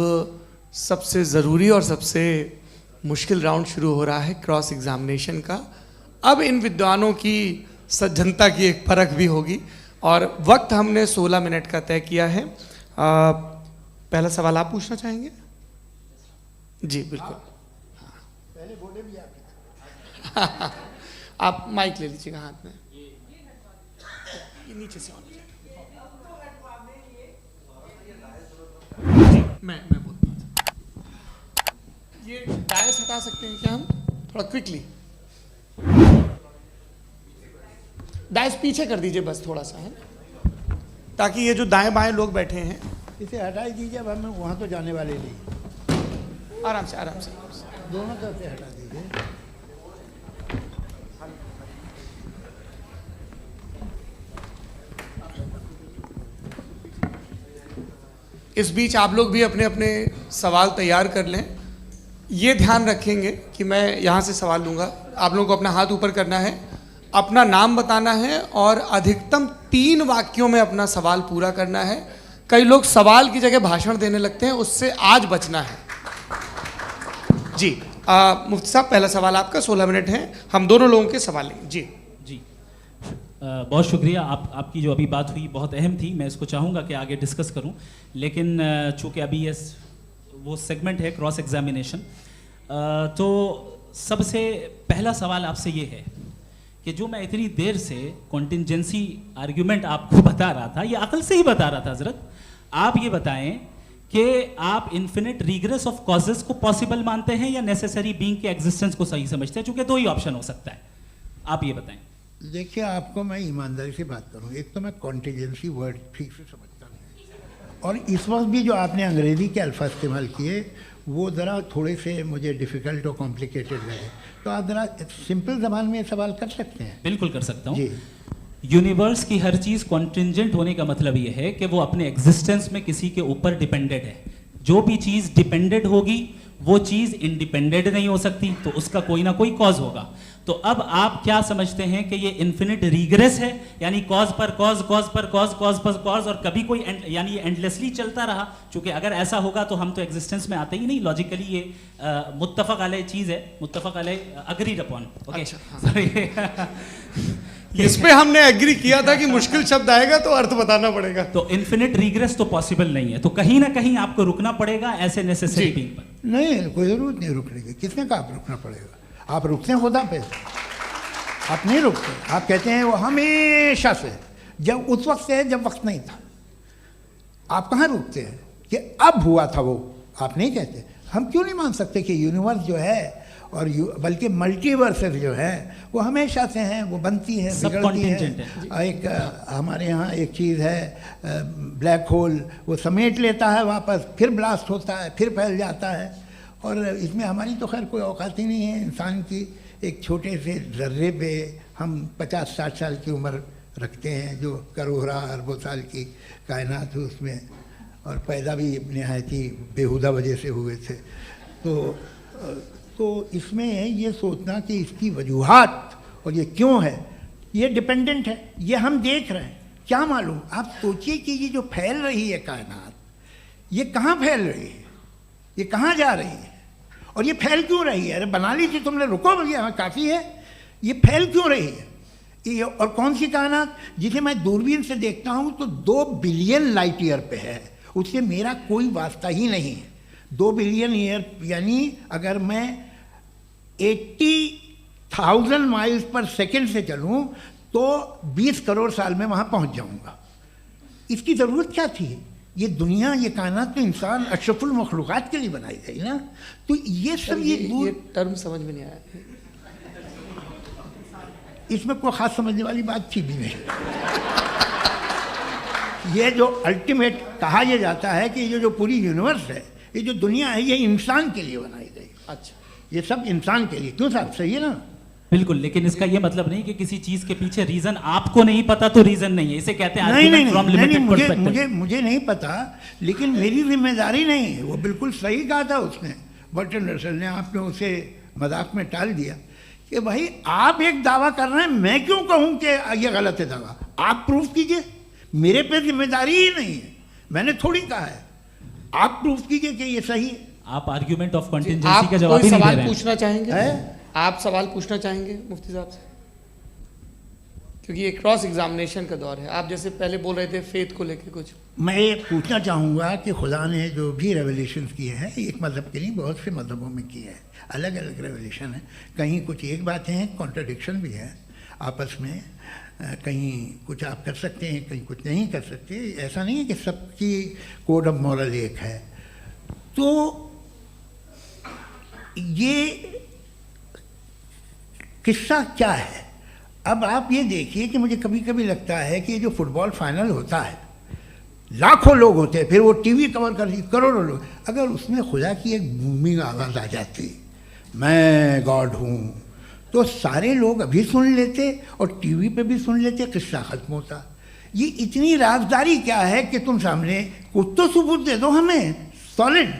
सबसे ज़रूरी और सबसे मुश्किल राउंड शुरू हो रहा है, क्रॉस एग्जामिनेशन का। अब इन विद्वानों की सज्जनता की एक परख भी होगी, और वक्त हमने 16 मिनट का तय किया है। पहला सवाल आप पूछना चाहेंगे? जी बिल्कुल। पहले बोले भी आप आप माइक ले लीजिएगा हाथ में, ये नीचे से ऑन कीजिए। मैं बोलता हूँ, ये डायस हटा सकते हैं क्या हम थोड़ा क्विकली? डायस पीछे कर दीजिए बस थोड़ा सा, है, ताकि ये जो दाएं बाएं लोग बैठे हैं, इसे हटा ही दीजिए। अब हमें वहाँ तो जाने वाले नहीं, आराम से आराम से। दोनों तरफ से हटा दीजिए। इस बीच आप लोग भी अपने अपने सवाल तैयार कर लें। ये ध्यान रखेंगे कि मैं यहाँ से सवाल लूँगा, आप लोगों को अपना हाथ ऊपर करना है, अपना नाम बताना है, और अधिकतम 3 वाक्यों में अपना सवाल पूरा करना है। कई लोग सवाल की जगह भाषण देने लगते हैं, उससे आज बचना है। जी मुफ्ती साहब, पहला सवाल आपका, 16 मिनट हैं, हम दोनों लोगों के सवाल लेंगे। जी जी बहुत शुक्रिया। आपकी जो अभी बात हुई बहुत अहम थी, मैं इसको चाहूँगा कि आगे डिस्कस करूँ, लेकिन चूँकि अभी वो सेगमेंट है क्रॉस एग्जामिनेशन, तो सबसे पहला सवाल आपसे ये है कि जो मैं इतनी देर से कॉन्टिंजेंसी आर्ग्यूमेंट आपको बता रहा था, ये अकल से ही बता रहा था हजरत, आप ये बताएं कि आप इन्फिनिट रिग्रेस ऑफ कॉजेस को पॉसिबल मानते हैं या नेसेसरी बीइंग के एग्जिस्टेंस को सही समझते हैं, चूंकि 2 ही ऑप्शन हो सकता है, आप ये बताएं। देखिए, आपको मैं ईमानदारी से बात करूँ, एक तो मैं कॉन्टिजेंसी वर्ड ठीक से समझता नहीं, और इस वक्त भी जो आपने अंग्रेज़ी के अल्फाज इस्तेमाल किए वो ज़रा थोड़े से मुझे डिफ़िकल्ट और कॉम्प्लिकेटेड लगे, तो आप ज़रा सिंपल ज़बान में सवाल कर सकते हैं? बिल्कुल कर सकता हूँ जी। यूनिवर्स की हर चीज़ कॉन्टिंजेंट होने का मतलब ये है कि वो अपने एग्जिस्टेंस में किसी के ऊपर डिपेंडेड है। जो भी चीज़ डिपेंडेड होगी वो चीज़ इंडिपेंडेंट नहीं हो सकती, तो उसका कोई ना कोई कॉज होगा। तो अब आप क्या समझते हैं कि ये इन्फिनिट रिग्रेस है, यानी कॉज पर कॉज, कॉज पर कॉज, कॉज पर कॉज, और कभी कोई यानी एंडलेसली चलता रहा? क्योंकि अगर ऐसा होगा तो हम तो एग्जिस्टेंस में आते ही नहीं, लॉजिकली ये मुत्तफक अलैह चीज़ है, मुत्तफक अलैह अग्रीड अपॉन। इस पे हमने एग्री किया था कि मुश्किल शब्द आएगा तो अर्थ बताना पड़ेगा। तो इन्फिनिट रिग्रेस तो पॉसिबल नहीं है, तो कहीं ना कहीं आपको रुकना पड़ेगा ऐसे नेसेसरी बीइंग पर। नहीं, कोई ज़रूरत नहीं रुकने की। किसने कहा आप रुकना पड़ेगा? आप रुकते हैं खुदा पे, आप नहीं रुकते। आप कहते हैं वो हमेशा से, जब उस वक्त से है जब वक्त नहीं था। आप कहाँ रुकते हैं कि अब हुआ था वो? आप नहीं कहते। हम क्यों नहीं मान सकते कि यूनिवर्स जो है और बल्कि मल्टीवर्सेस जो है वो हमेशा से हैं, वो बनती हैं, बिगड़ती हैं। एक हमारे यहाँ एक चीज़ है ब्लैक होल, वो समेट लेता है वापस, फिर ब्लास्ट होता है, फिर फैल जाता है, और इसमें हमारी तो खैर कोई औकात ही नहीं है। इंसान की एक छोटे से ज़र्रे पे हम 50-60 साल की उम्र रखते हैं, जो करोड़ों अरबों साल की कायनात है उसमें, और पैदा भी नहायत ही बेहुदा वजह से हुए थे। तो इसमें ये सोचना कि इसकी वजूहात और ये क्यों है, ये डिपेंडेंट है, ये हम देख रहे हैं, क्या मालूम। आप सोचिए कि ये जो फैल रही है कायनात, ये कहाँ फैल रही है, ये कहाँ जा रही है, और ये फैल क्यों रही है। अरे बना ली थी तुमने, रुको भैया, काफ़ी है। ये फैल क्यों रही है, ये और कौन सी कायनात, जिसे मैं दूरबीन से देखता हूँ तो 2 बिलियन लाइट ईयर पे है, उससे मेरा कोई वास्ता ही नहीं है। 2 बिलियन ईयर यानी अगर मैं 80,000 माइल्स पर सेकेंड से चलूँ तो 20 करोड़ साल में वहाँ पहुँच जाऊँगा। इसकी ज़रूरत क्या थी। ये दुनिया, ये कायनात तो इंसान अशरफुल मखलूक़ात के लिए बनाई गई ना। तो ये सब ये टर्म समझ में नहीं आया, इसमें कोई ख़ास समझने वाली बात थी भी नहीं। ये जो अल्टीमेट कहा यह जाता है कि ये जो पूरी यूनिवर्स है, ये जो दुनिया है, ये इंसान के लिए बनाई गई। अच्छा, ये सब इंसान के लिए, क्यों साहब, सही है ना। बिल्कुल, लेकिन इसका ये मतलब नहीं कि किसी चीज के पीछे रीजन आपको नहीं पता तो रीजन नहीं है, इसे कहते हैं नहीं, मुझे नहीं पता, लेकिन मेरी जिम्मेदारी नहीं है। वो बिल्कुल सही कहा था उसने, बर्टन रसल ने, आपने उसे मजाक में टाल दिया कि भाई आप एक दावा कर रहे हैं, मैं क्यों कहूँ कि ये गलत है दावा, आप प्रूफ कीजिए, मेरे पे जिम्मेदारी ही नहीं है, मैंने थोड़ी कहा है, आप प्रूफ कीजिए कि ये सही है। आप आर्ग्यूमेंट ऑफ कंटिजेंसी का जवाब ही नहीं दे सवाल रहे हैं। पूछना चाहेंगे? आप सवाल पूछना चाहेंगे मुफ्ती साहब से, क्योंकि ये क्रॉस एग्जामिनेशन का दौर है। आप जैसे पहले बोल रहे थे फेथ को लेके कुछ, मैं ये पूछना चाहूँगा कि खुदा ने जो भी रेवलेशन किए हैं, एक मज़हब के नहीं बहुत से मज़हबों में किए हैं, अलग अलग रेवलेशन है। कहीं कुछ एक बातें हैं, कॉन्ट्रडिक्शन भी है आपस में, कहीं कुछ आप कर सकते हैं, कहीं कुछ नहीं कर सकते। ऐसा नहीं है कि सबकी कोड ऑफ मॉरल एक है। तो ये किस्सा क्या है। अब आप ये देखिए कि मुझे कभी कभी लगता है कि जो फुटबॉल फाइनल होता है, लाखों लोग होते हैं, फिर वो टीवी कवर कर, करोड़ों लोग, अगर उसमें खुदा की एक बूमिंग आवाज़ आ जाती, मैं गॉड हूँ, तो सारे लोग अभी सुन लेते और टीवी पे भी सुन लेते, किस्सा ख़त्म होता। ये इतनी राजदारी क्या है कि तुम सामने कुछ तो सबूत दे दो हमें सॉलिड।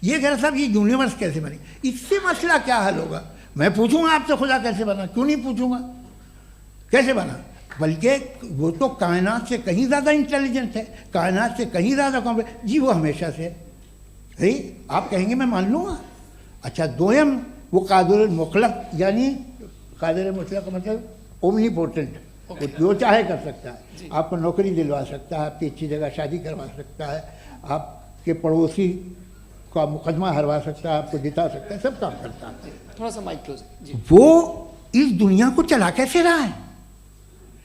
ये कह साहब ये यूनिवर्स कैसे बनी, इससे मसला क्या हल होगा। मैं पूछूंगा आपसे खुदा कैसे बना, क्यों नहीं पूछूंगा कैसे बना, बल्कि वो तो कायनात से कहीं ज़्यादा इंटेलिजेंट है, कायनात से कहीं ज़्यादा कॉम्प्लेक्स जी, वो हमेशा से है। आप कहेंगे मैं मान लूँगा। अच्छा, दोयम वो कादिर मुतलक, यानी कादिर मुतलक का मतलब ओमनीपोटेंट, वो जो चाहे कर सकता है, आपको नौकरी दिलवा सकता है, आपकी अच्छी जगह शादी करवा सकता है, आपके पड़ोसी का मुकदमा हरवा सकता है, आपको जिता सकता है, सब काम करता है। थोड़ा सा माइक क्लोज जी। वो इस दुनिया को चला कैसे रहा है,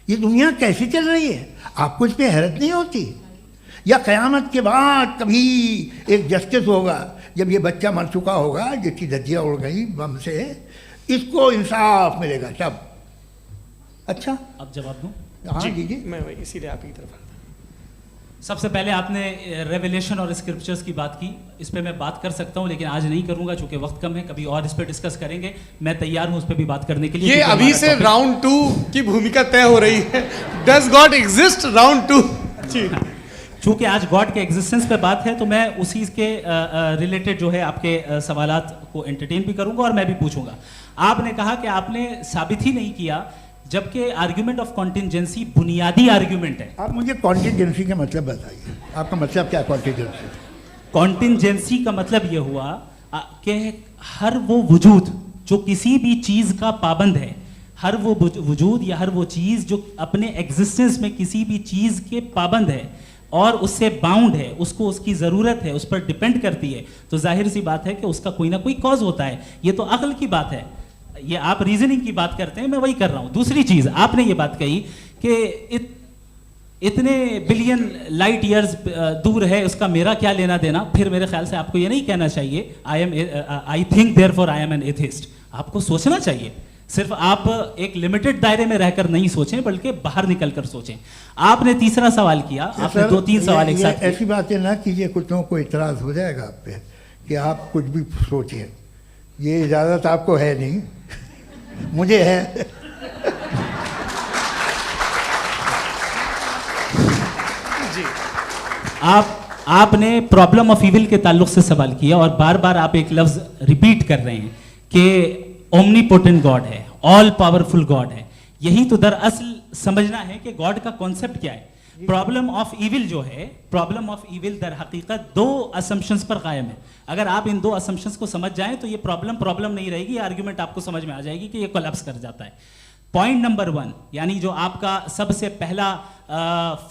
ये दुनिया कैसे चल रही है, आपको इस पर हैरत नहीं होती। या क़यामत के बाद कभी एक जस्टिस होगा, जब ये बच्चा मर चुका होगा, जिसकी धज्जियाँ उड़ गई बम से, इसको इंसाफ मिलेगा तब। अच्छा, अब जवाब दूं? हाँ जी, मैं इसीलिए आप की तरफ। सबसे पहले आपने रेवलेशन और स्क्रिप्चर्स की बात की, इस पे मैं बात कर सकता हूं, लेकिन आज नहीं करूंगा चूंकि वक्त कम है, कभी और इस पे डिस्कस करेंगे। मैं तैयार हूं उस पे भी बात करने के लिए। ये अभी से राउंड 2 की भूमिका तय हो रही है। डज गॉड एग्जिस्ट राउंड 2 जी। चूंकि आज गॉड के एग्जिस्टेंस पे बात है, तो मैं उसी के रिलेटेड जो है आपके सवालात को एंटरटेन भी करूंगा और मैं भी पूछूंगा। आपने कहा कि आपने साबित ही नहीं किया, जबकि आर्ग्यूमेंट ऑफ कॉन्टिजेंसी बुनियादी आर्ग्यूमेंट है। आप मुझे कॉन्टिजेंसी का मतलब बताइए, आपका मतलब क्या है कॉन्टिजेंसी? कॉन्टिजेंसी का मतलब यह हुआ कि हर वो वजूद जो किसी भी चीज का पाबंद है, हर वो वजूद या हर वो चीज जो अपने एग्जिस्टेंस में किसी भी चीज के पाबंद है और उससे बाउंड है, उसको उसकी ज़रूरत है, उस पर डिपेंड करती है, तो जाहिर सी बात है कि उसका कोई ना कोई कॉज होता है। ये तो अक्ल की बात है। ये आप रीजनिंग की बात करते हैं, मैं वही कर रहा हूं। दूसरी चीज, आपने ये बात कही कि इतने बिलियन लाइट ईयर्स दूर है, उसका मेरा क्या लेना देना। फिर मेरे ख्याल से आपको ये नहीं कहना चाहिए I think therefore I am an atheist. आपको सोचना चाहिए, सिर्फ आप एक लिमिटेड दायरे में रहकर नहीं सोचें, बल्कि बाहर निकलकर सोचें। आपने तीसरा सवाल किया, आपने 2-3 सवाल एक साथ। ऐसी बातें ना कीजिए, कुछ लोगों को इतराज हो जाएगा आप पे कि आप कुछ भी सोचिए, ये इजाज़त आपको है नहीं, मुझे है। आपने प्रॉब्लम ऑफ इविल के ताल्लुक से सवाल किया और बार बार आप एक लफ्ज रिपीट कर रहे हैं कि ओमनीपोटेंट गॉड है, ऑल पावरफुल गॉड है। यही तो दरअसल समझना है कि गॉड का कॉन्सेप्ट क्या है। प्रॉब्लम ऑफ इविल जो है, प्रॉब्लम ऑफ इविल दर हकीकत दो असम्पशंस पर कायम है। अगर आप इन दो असम्पशंस को समझ जाएं तो ये प्रॉब्लम नहीं रहेगी, आर्ग्यूमेंट आपको समझ में आ जाएगी कि ये कोलैप्स कर जाता है। पॉइंट नंबर 1, यानी जो आपका सबसे पहला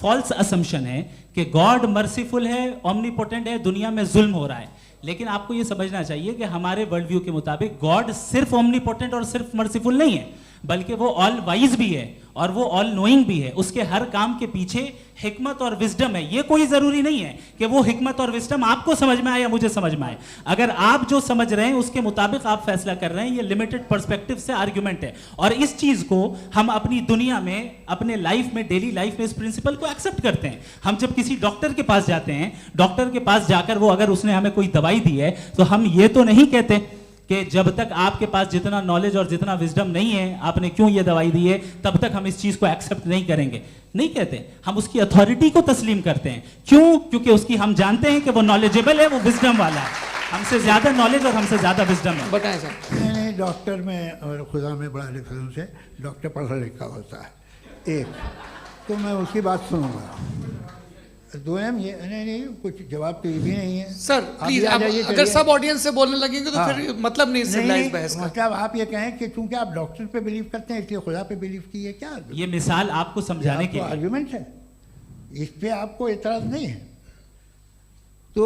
फॉल्स असम्पशन है कि गॉड मर्सीफुल है, ओमनीपोटेंट है, दुनिया में जुल्म हो रहा है। लेकिन आपको ये समझना चाहिए कि हमारे वर्ल्ड व्यू के मुताबिक गॉड सिर्फ ओमनीपोटेंट और सिर्फ मर्सीफुल नहीं है, बल्कि वो ऑल वाइज भी है और वो ऑल नोइंग भी है। उसके हर काम के पीछे हिकमत और विजडम है। ये कोई जरूरी नहीं है कि वो हिकमत और विजडम आपको समझ में आए या मुझे समझ में आए। अगर आप जो समझ रहे हैं उसके मुताबिक आप फैसला कर रहे हैं, ये लिमिटेड पर्सपेक्टिव से आर्ग्यूमेंट है। और इस चीज को हम अपनी दुनिया में, अपने लाइफ में, डेली लाइफ में इस प्रिंसिपल को एक्सेप्ट करते हैं। हम जब किसी डॉक्टर के पास जाते हैं, डॉक्टर के पास जाकर वो अगर उसने हमें कोई दवाई दी है तो हम ये तो नहीं कहते कि जब तक आपके पास जितना नॉलेज और जितना विजडम नहीं है, आपने क्यों ये दवाई दी है, तब तक हम इस चीज को एक्सेप्ट नहीं करेंगे। नहीं कहते, हम उसकी अथॉरिटी को तस्लीम करते हैं। क्यों? क्योंकि उसकी हम जानते हैं कि वो नॉलेजेबल है, वो विजडम वाला है, हमसे ज्यादा नॉलेज और हमसे ज्यादा विजडम है। बताएं सर। नहीं, डॉक्टर में और खुदा में बड़ा डिफरेंस है। डॉक्टर पढ़ा लिखा होता है एक, तो मैं उसकी बात सुनूंगा। दो ये नहीं, कुछ जवाब तो ये भी नहीं है सर। प्लीज, अगर सब ऑडियंस से बोलने लगेंगे तो फिर मतलब नहीं सिविलाइज्ड बहस का। मतलब आप ये कहें कि चूंकि आप डॉक्टर पे बिलीव करते हैं इसलिए खुदा पे बिलीव की है, क्या ये मिसाल आपको समझाने के लिए आर्गुमेंट है, इस पे आपको एतराज नहीं है। तो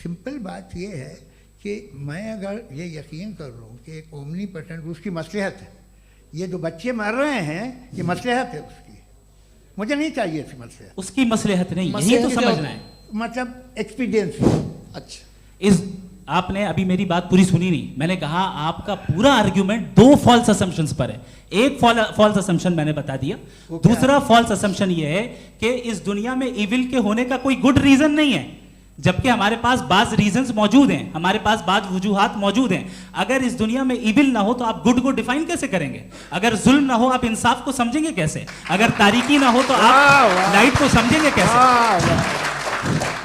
सिंपल बात ये है कि मैं अगर ये यकीन कर लूँ कि एक ओमनीपोटेंट, उसकी मसलहत है, ये जो बच्चे मर रहे हैं ये मसलहत है उसकी, मुझे नहीं चाहिए इसकी मसलहत। उसकी मसलहत नहीं, यही तो समझना है, मतलब एक्सपीरियंस। अच्छा, इस आपने अभी मेरी बात पूरी सुनी नहीं। मैंने कहा आपका पूरा आर्ग्यूमेंट दो फॉल्स असम्पशंस पर है। एक फॉल्स असम्पशन मैंने बता दिया, दूसरा फॉल्स असम्पशन ये है कि इस दुनिया में इविल के होने का कोई गुड रीजन नहीं है, जबकि हमारे पास बाज रीजंस मौजूद हैं, हमारे पास बाज वजूहात मौजूद हैं। अगर इस दुनिया में इविल ना हो तो आप गुड को डिफाइन कैसे करेंगे? अगर जुल्म ना हो आप इंसाफ को समझेंगे कैसे? अगर तारीकी ना हो तो आप लाइट को समझेंगे कैसे?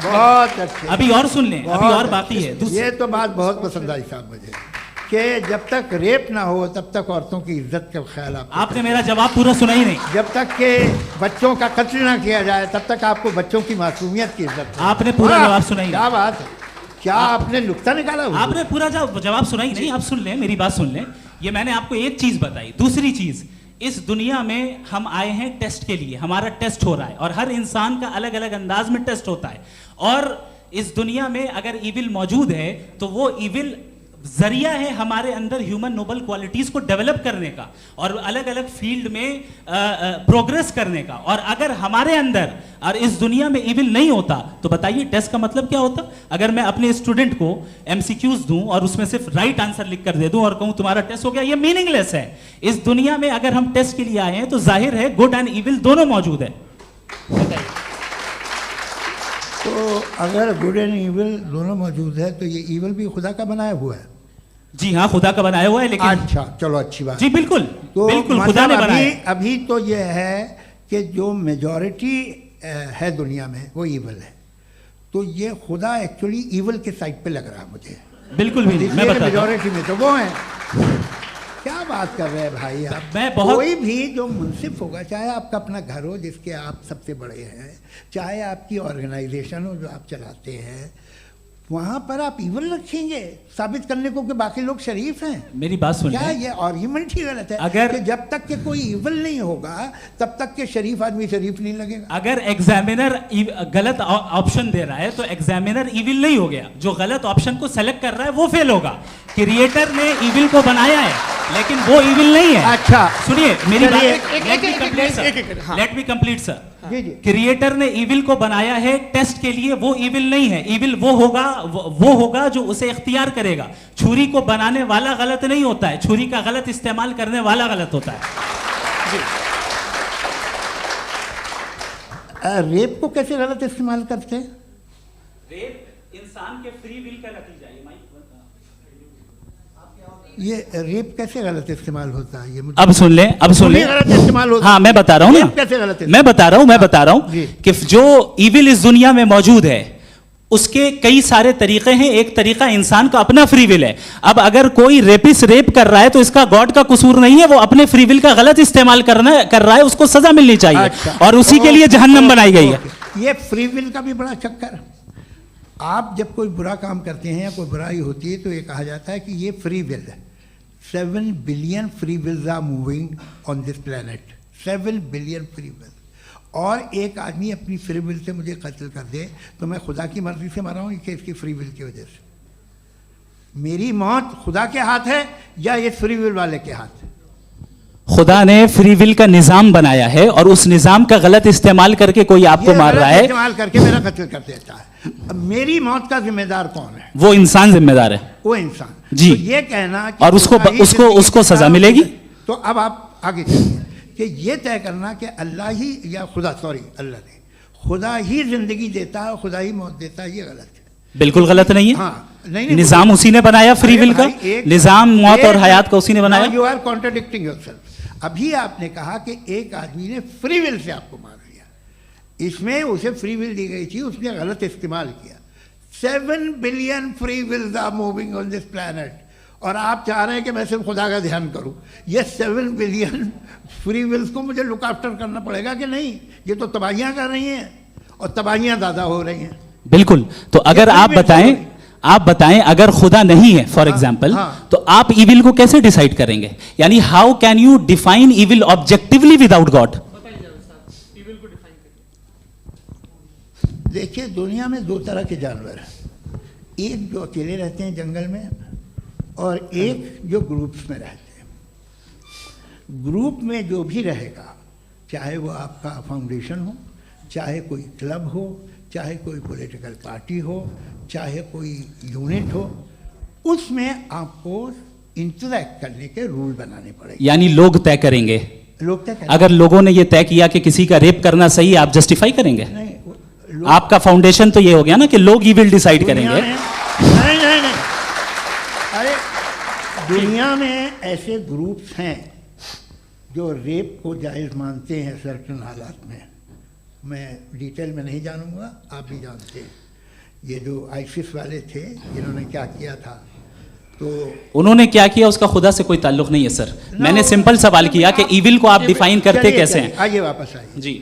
बहुत अच्छे। अभी और सुन लें, अभी और बाकी है। ये तो बात बहुत पसंद आई साहब मुझे, कि जब तक रेप ना हो तब तक औरतों की इज्जत का ख्याल आपने मेरा जवाब पूरा सुना ही नहीं। जब तक के बच्चों का कत्ल ना किया जाए तब तक आपको बच्चों की मासूमियत की इज्जत। आपने पूरा जवाब सुना ही नहीं। क्या बात है, क्या आपने नुक्ता निकाला? आपने पूरा जवाब सुना ही नहीं। आप सुन लें, मेरी बात सुन लें। ये मैंने आपको एक चीज बताई। दूसरी चीज, इस दुनिया में हम आए हैं टेस्ट के लिए, हमारा टेस्ट हो रहा है और हर इंसान का अलग अलग अंदाज में टेस्ट होता है। और इस दुनिया में अगर इविल मौजूद है तो वो इविल जरिया है हमारे अंदर ह्यूमन नोबल क्वालिटीज को डेवलप करने का और अलग अलग फील्ड में प्रोग्रेस करने का। और अगर हमारे अंदर और इस दुनिया में इविल नहीं होता तो बताइए टेस्ट का मतलब क्या होता? अगर मैं अपने स्टूडेंट को एमसीक्यूज दूं और उसमें सिर्फ राइट आंसर लिख कर दे दूं और कहूं तुम्हारा टेस्ट हो गया, ये मीनिंगलेस है। इस दुनिया में अगर हम टेस्ट के लिए आए हैं तो जाहिर है गुड एंड इविल दोनों मौजूद है। बताइए। तो अगर गुड एंड इविल दोनों मौजूद है तो ये इविल भी खुदा का बनाया हुआ है? जी हाँ, खुदा का बनाया हुआ है। लेकिन अच्छा, चलो अच्छी बात। जी बिल्कुल, तो बिल्कुल खुदा ने बनाया। अभी तो ये है कि जो मेजॉरिटी है दुनिया में वो इविल है, तो ये खुदा एक्चुअली इविल के साइड पे लग रहा है मुझे। बिल्कुल भी नहीं, मैं बताता हूं। मेजॉरिटी में तो वो है। क्या बात कर रहे हैं भाई आप? कोई भी जो मुंसिफ होगा, चाहे आपका अपना घर हो जिसके आप सबसे बड़े हैं, चाहे आपकी ऑर्गेनाइजेशन हो जो आप चलाते हैं, वहां पर आप इविल रखेंगे साबित करने को कि बाकी लोग शरीफ हैं? मेरी बात सुन, क्या ये आर्ग्यूमेंट ही गलत है? अगर कि जब तक के कोई इविल नहीं होगा तब तक के शरीफ आदमी शरीफ नहीं लगेगा। अगर एग्जामिनर गलत ऑप्शन दे रहा है तो एग्जामिनर इविल नहीं हो गया, जो गलत ऑप्शन को सेलेक्ट कर रहा है वो फेल होगा। क्रिएटर ने इविल को बनाया है लेकिन वो इविल नहीं है। अच्छा सुनिए मेरी बात, लेट मी कंप्लीट सर। जी जी। क्रिएटर ने इविल को बनाया है टेस्ट के लिए, वो इविल नहीं है। इविल वो होगा जो उसे इख्तियार करेगा। छुरी को बनाने वाला गलत नहीं होता है, छुरी का गलत इस्तेमाल करने वाला गलत होता है। रेप को कैसे गलत इस्तेमाल करते हैं? इंसान के फ्री विल का नतीजा ये रेप कैसे गलत इस्तेमाल होता है? ये मुझे अब सुन लें, अब सुन लें। गलत इस्तेमाल होता हाँ, मैं बता रहा हूँ ना, रेप कैसे गलत मैं बता रहा हूँ जी। कि जो इविल इस दुनिया में मौजूद है उसके कई सारे तरीके हैं। एक तरीका इंसान का अपना फ्री विल है। अब अगर कोई रेपिस्ट रेप कर रहा है तो इसका गॉड का कसूर नहीं है, वो अपने फ्री विल का गलत इस्तेमाल कर रहा है, उसको सजा मिलनी चाहिए। अच्छा। और उसी के लिए जहन्नम बनाई गई है। ये फ्री विल का भी बड़ा चक्कर। आप जब कोई बुरा काम करते हैं या कोई बुराई होती है तो ये कहा जाता है कि ये फ्री विल है। 7 billion free wills are moving on this planet. 7 billion free will. और एक आदमी अपनी फ्री विल से मुझे कत्ल कर दे तो मैं खुदा की मर्जी से मरा हूँ कि इसकी फ्री विल की वजह से? मेरी मौत खुदा के हाथ है या ये फ्री विल वाले के हाथ है? खुदा ने फ्री विल का निजाम बनाया है और उस निजाम का गलत इस्तेमाल करके कोई आपको मार रहा है, इस्तेमाल करके मेरा कत्ल कर देता है। अब मेरी मौत का जिम्मेदार कौन है? वो इंसान जिम्मेदार है। वो इंसान। जी। तो ये कहना कि और उसको खुदा ही जिंदगी उसको सजा का- मिलेगी। तो अब आप आगे चलिए कि ये तय करना कि अल्लाह ही या अल्लाह ने खुदा ही जिंदगी देता है, खुदा ही मौत देता है, ये गलत है। बिल्कुल गलत नहीं है। हाँ, नहीं, निजाम उसी ने बनाया फ्री विल का। निजाम मौत और हयात का उसी ने बनाया। You are contradicting yourself. अभी आपने कहा कि एक आदमी ने फ्री विल से आपको मार दिया, इसमें उसे फ्री विल दी गई थी, उसने गलत इस्तेमाल किया। 7 billion free wills are moving on this planet और आप चाह रहे हैं कि मैं सिर्फ खुदा का ध्यान करूं। ये 7 बिलियन फ्री विल्स को मुझे लुक आफ्टर करना पड़ेगा कि नहीं? ये तो तबाहियां कर रही हैं और तबाहियां ज़्यादा हो रही हैं। बिल्कुल। तो अगर आप बताएं अगर खुदा नहीं है फॉर एग्जाम्पल, हाँ। तो आप इविल को कैसे डिसाइड करेंगे? यानी how can you define evil objectively without God? देखिए, दुनिया में 2 तरह के जानवर हैं। एक जो अकेले रहते हैं जंगल में और एक जो ग्रुप्स में रहते हैं। ग्रुप में जो भी रहेगा, चाहे वो आपका फाउंडेशन हो, चाहे कोई क्लब हो, चाहे कोई पॉलिटिकल पार्टी हो, चाहे कोई यूनिट हो, उसमें आपको इंटरैक्ट करने के रूल बनाने पड़ेंगे। यानी लोग तय करेंगे। लोग तय करेंगे। अगर लोगों ने ये तय किया कि किसी का रेप करना सही है, आप जस्टिफाई करेंगे? नहीं, आपका फाउंडेशन तो ये हो गया ना कि लोग ही विल डिसाइड करेंगे। नहीं। अरे दुनिया में ऐसे ग्रुप्स हैं जो रेप को जायज़ मानते हैं सर्टेन हालात में। मैं डिटेल में नहीं जानूंगा, आप भी जानते हैं। ये जो आईसिस वाले थे, इन्होंने क्या किया था, तो उन्होंने क्या किया उसका खुदा से कोई ताल्लुक नहीं है सर। मैंने सिंपल सवाल किया कि इविल को आप डिफाइन करते कैसे हैं? आइए वापस आइए जी।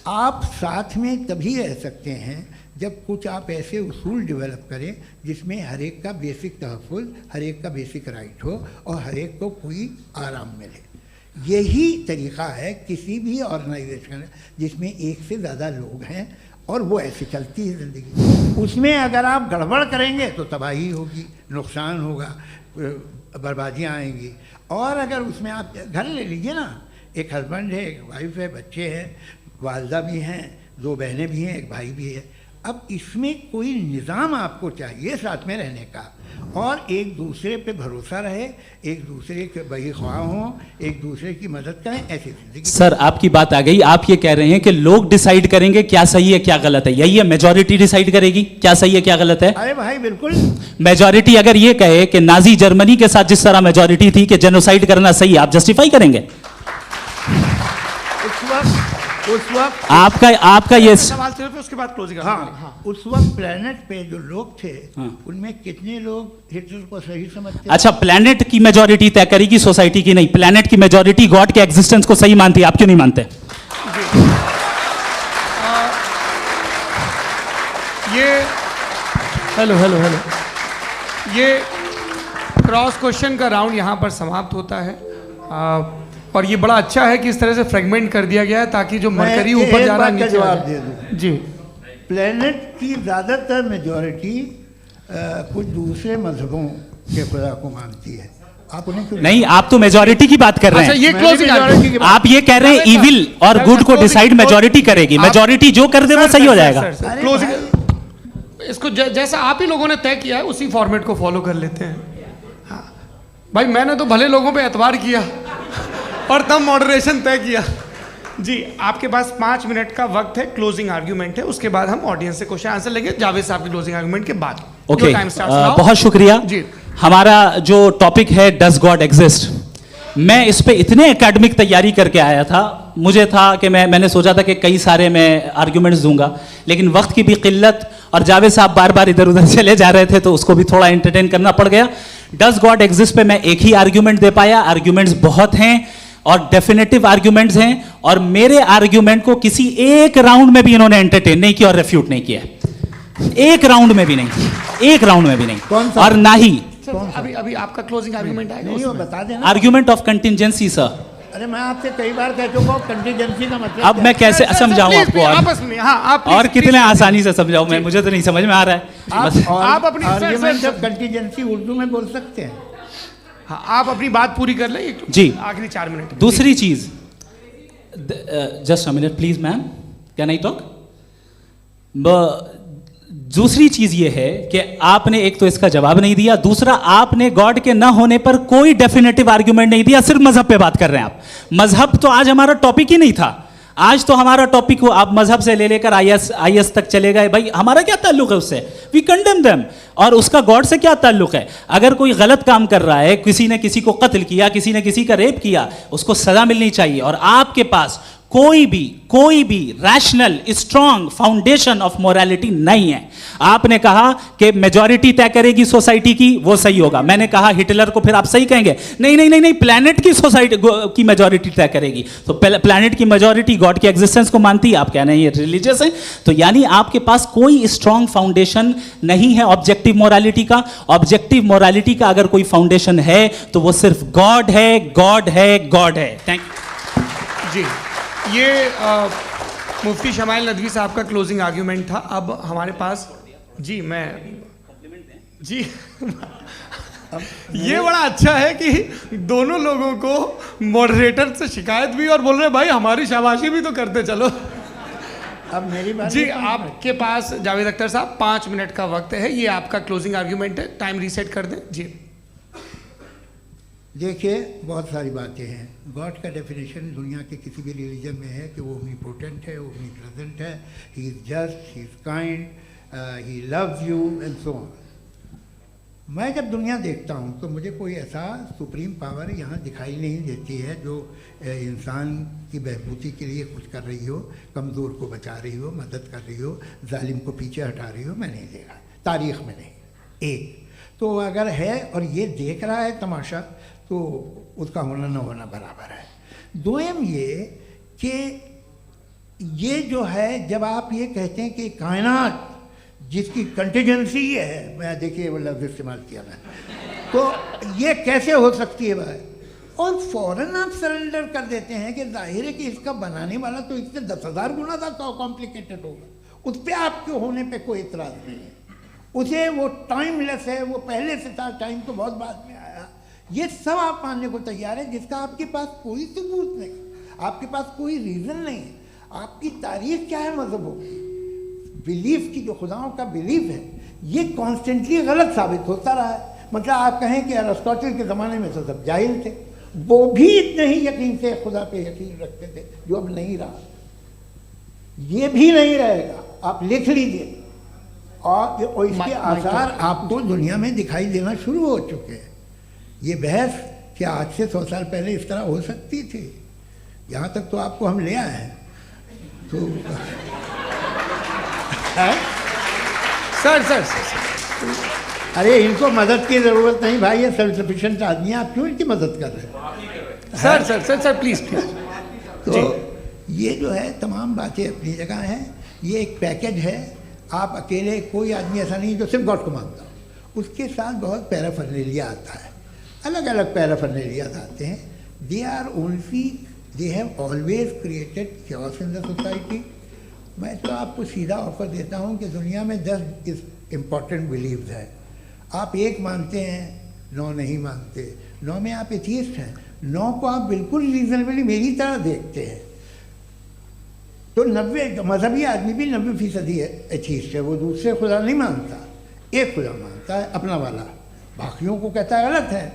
आप साथ में तभी रह सकते हैं जब कुछ आप ऐसे उसूल डेवलप करें जिसमें हर एक का बेसिक तहफ़्फ़ुज़, हर एक का बेसिक राइट हो और हर एक को कोई आराम मिले। यही तरीक़ा है किसी भी ऑर्गेनाइजेशन जिसमें एक से ज़्यादा लोग हैं और वो ऐसे चलती है ज़िंदगी। उसमें अगर आप गड़बड़ करेंगे तो तबाही होगी, नुकसान होगा, बर्बादियाँ आएंगी। और अगर उसमें आप घर ले लीजिए ना, एक हस्बैंड है, एक वाइफ है, बच्चे हैं, वालदा भी हैं, 2 बहनें भी हैं, एक भाई भी है। अब इसमें कोई निज़ाम आपको चाहिए साथ में रहने का और एक दूसरे पे भरोसा रहे, एक दूसरे के बहीख्वाह हों, एक दूसरे की मदद करें, ऐसी जिंदगी। सर आपकी बात आ गई। आप ये कह रहे हैं कि लोग डिसाइड करेंगे क्या सही है क्या गलत है, यही है? मेजॉरिटी डिसाइड करेगी क्या सही है क्या गलत है? अरे भाई बिल्कुल। मेजॉरिटी अगर ये कहे कि नाजी जर्मनी के साथ जिस तरह मेजॉरिटी थी कि जेनोसाइड करना सही है, आप जस्टिफाई करेंगे? उस वक्त आपका ये सवाल सिर्फ उसके बाद क्लोजिंग। हाँ, उस वक्त प्लेनेट पे जो लोग थे, हाँ। उनमें कितने लोग हिटलर को सही समझते? अच्छा, प्लेनेट की मेजॉरिटी तय करेगी, सोसाइटी की नहीं। प्लेनेट की मेजॉरिटी गॉड के एग्जिस्टेंस को सही मानती है, आप क्यों नहीं मानते? हेलो ये क्रॉस क्वेश्चन का राउंड यहाँ पर समाप्त होता है। और ये बड़ा अच्छा है कि इस तरह से फ्रेगमेंट कर दिया गया है ताकि जो मरकरी ऊपर जा रहा है नीचे जवाब आ दे जाए। दूं। जी। प्लेनेट की ज़्यादातर मेजॉरिटी कुछ दूसरे मजहबों के खुदा को मानती है। आप उन्हें क्यों नहीं, आप तो मेजॉरिटी की बात कर रहे अच्छा, हैं। ये मैंने क्लोजिंग majority की बात- आप ये कह रहे हैं इविल और गुड को डिसाइड मेजॉरिटी करेगी। मेजॉरिटी जो कर दे वो सही हो जाएगा। अरे क्लोजिंग इसको जैसा आप ही लोगों ने तय किया है उसी फॉर्मेट को फॉलो कर लेते हैं। हाँ भाई, मैंने तो भले लोगों पे एतबार किया और तब मॉडरेशन तय किया, जी, आपके पास 5 मिनट का वक्त है, क्लोजिंग आर्ग्यूमेंट है, उसके बाद हम ऑडियंस से क्वेश्चन आंसर लेंगे जावेद साहब के क्लोजिंग आर्ग्यूमेंट के बाद। ओके, टाइम स्टार्ट्स बहुत शुक्रिया जी। हमारा जो टॉपिक है डज गॉड एग्जिस्ट, मैं इस पे इतने एकेडमिक तैयारी करके आया था, मुझे था कि मैंने सोचा था कि कई सारे मैं आर्ग्यूमेंट्स दूंगा, लेकिन वक्त की भी किल्लत और जावेद साहब बार बार इधर उधर चले जा रहे थे तो उसको भी थोड़ा एंटरटेन करना पड़ गया। डज गॉड एग्जिस्ट पे मैं एक ही आर्ग्यूमेंट दे पाया, आर्ग्यूमेंट्स बहुत हैं और डेफिनेटिव आर्ग्यूमेंट्स हैं, और मेरे आर्ग्यूमेंट को किसी एक राउंड में भी इन्होंने एंटरटेन नहीं किया और रेफ्यूट नहीं किया, एक राउंड में भी नहीं, एक राउंड में भी नहीं, और ना ही अभी आपका क्लोजिंग आर्ग्यूमेंट आएगा, नहीं वो बता देना। Argument of contingency sir. अरे मैं आपसे कई बार कह चुका हूँ कंटीजेंसी का मतलब अब मैं कैसे समझाऊं आपको आपस में? हाँ, आप और कितने आसानी से समझाऊं मैं, मुझे तो नहीं समझ में आ रहा है। बस आप अपनी आर्ग्यूमेंट ऑफ कंटीजेंसी उर्दू में बोल सकते हैं। हाँ, आप अपनी बात पूरी कर लें जी, आखिरी 4 मिनट। दूसरी चीज, just a minute please ma'am, can I talk? दूसरी चीज ये है कि आपने एक तो इसका जवाब नहीं दिया, दूसरा आपने गॉड के ना होने पर कोई डेफिनेटिव आर्ग्यूमेंट नहीं दिया, सिर्फ मजहब पे बात कर रहे हैं आप। मजहब तो आज हमारा टॉपिक ही नहीं था, आज तो हमारा टॉपिक हो, आप मजहब से ले लेकर आईएस तक चले गए, भाई हमारा क्या ताल्लुक है उससे? We condemn them. और उसका गॉड से क्या ताल्लुक है? अगर कोई गलत काम कर रहा है, किसी ने किसी को कत्ल किया, किसी ने किसी का रेप किया, उसको सजा मिलनी चाहिए, और आपके पास कोई भी rational strong foundation of morality नहीं है। आपने कहा कि मेजॉरिटी तय करेगी सोसाइटी की, वो सही होगा। मैंने कहा हिटलर को फिर आप सही कहेंगे, नहीं नहीं नहीं नहीं, प्लैनेट की सोसाइटी की मेजॉरिटी तय करेगी। तो प्लैनेट की मेजॉरिटी गॉड की एग्जिस्टेंस को मानती है, आप कह रहे हैं ये रिलीजियस है, तो यानी आपके पास कोई स्ट्रॉन्ग फाउंडेशन नहीं है ऑब्जेक्टिव मोरालिटी का। ऑब्जेक्टिव मोरालिटी का अगर कोई फाउंडेशन है तो वो सिर्फ गॉड है, गॉड है, गॉड है। थैंक यू जी। ये मुफ्ती शमाइल नदवी साहब का क्लोजिंग आर्ग्यूमेंट था। अब हमारे पास जी, मैं जी ये बड़ा अच्छा है कि दोनों लोगों को मॉडरेटर से शिकायत भी और बोल रहे हैं भाई हमारी शाबाशी भी तो करते चलो। अब मेरी बात जी, आपके पास जावेद अख्तर साहब 5 मिनट का वक्त है, ये आपका क्लोजिंग आर्ग्यूमेंट है, टाइम रीसेट कर दें जी। देखिए, बहुत सारी बातें हैं। गॉड का डेफिनेशन दुनिया के किसी भी रिलीजन में है कि वो ओमनीपोटेंट है, वो ओमनीप्रेजेंट है, he is just, he is kind, he loves you and so on. मैं जब दुनिया देखता हूँ तो मुझे कोई ऐसा सुप्रीम पावर यहाँ दिखाई नहीं देती है जो इंसान की बहबूदी के लिए कुछ कर रही हो, कमज़ोर को बचा रही हो, मदद कर रही हो, जालिम को पीछे हटा रही हो। मैं नहीं देखा, तारीख़ में नहीं। एक तो अगर है और ये देख रहा है तमाशा, तो उसका होना न होना बराबर है। दोयम ये कि ये जो है, जब आप ये कहते हैं कि कायनात जिसकी कंटीजेंसी है, मैं देखिए वो लफ्ज़ इस्तेमाल किया मैं, तो ये कैसे हो सकती है भाई? और फ़ौरन आप सरेंडर कर देते हैं कि जाहिर है कि इसका बनाने वाला तो इससे 10,000 गुना ज़्यादा कॉम्प्लिकेटेड होगा, उस पर आपके होने पे कोई इतराज़ नहीं है। उसे वो टाइमलेस है, वो पहले से था, टाइम तो बहुत बाद में आया, ये सब आप मानने को तैयार है, जिसका आपके पास कोई सबूत नहीं, आपके पास कोई रीज़न नहीं है। आपकी तारीख क्या है मज़हबों की? बिलीफ की, जो खुदाओं का बिलीफ है, ये कॉन्स्टेंटली गलत साबित होता रहा है। मतलब आप कहें कि अरिस्टोटल के ज़माने में तो सब जाहिल थे, वो भी इतने ही यकीन से खुदा पे यकीन रखते थे, जो अब नहीं रहा, ये भी नहीं रहेगा। आप लिख लीजिए, और इसके आसार आपको दुनिया में दिखाई देना शुरू हो चुके हैं। ये बहस क्या आज से 100 साल पहले इस तरह हो सकती थी? यहाँ तक तो आपको हम ले आए हैं। तो सर अरे इनको मदद की ज़रूरत नहीं भाई, ये सेल्फ सफिशिएंट आदमी है, आप क्यों इनकी मदद कर रहे हैं? Sir please. तो ये जो है तमाम बातें अपनी जगह हैं। ये एक पैकेज है। आप अकेले, कोई आदमी ऐसा नहीं जो सिर्फ गॉड को मानता हो, उसके साथ बहुत पैराफर्नेलिया आता है, अलग अलग पैराफर्नेलियाज आते हैं। They have always created chaos in the society. मैं तो आपको सीधा ऑफर देता हूँ कि दुनिया में 10 इम्पॉर्टेंट बिलीव्स हैं। आप एक मानते हैं, 9 नहीं मानते, 9 में आप एथियस्ट हैं, 9 को आप बिल्कुल रीजनेबली मेरी तरह देखते हैं। तो 90 मजहबी आदमी भी 90% एथियस्ट है, वो दूसरे खुदा नहीं मानता, एक खुदा मानता है अपना वाला, बाकियों को कहता है गलत है।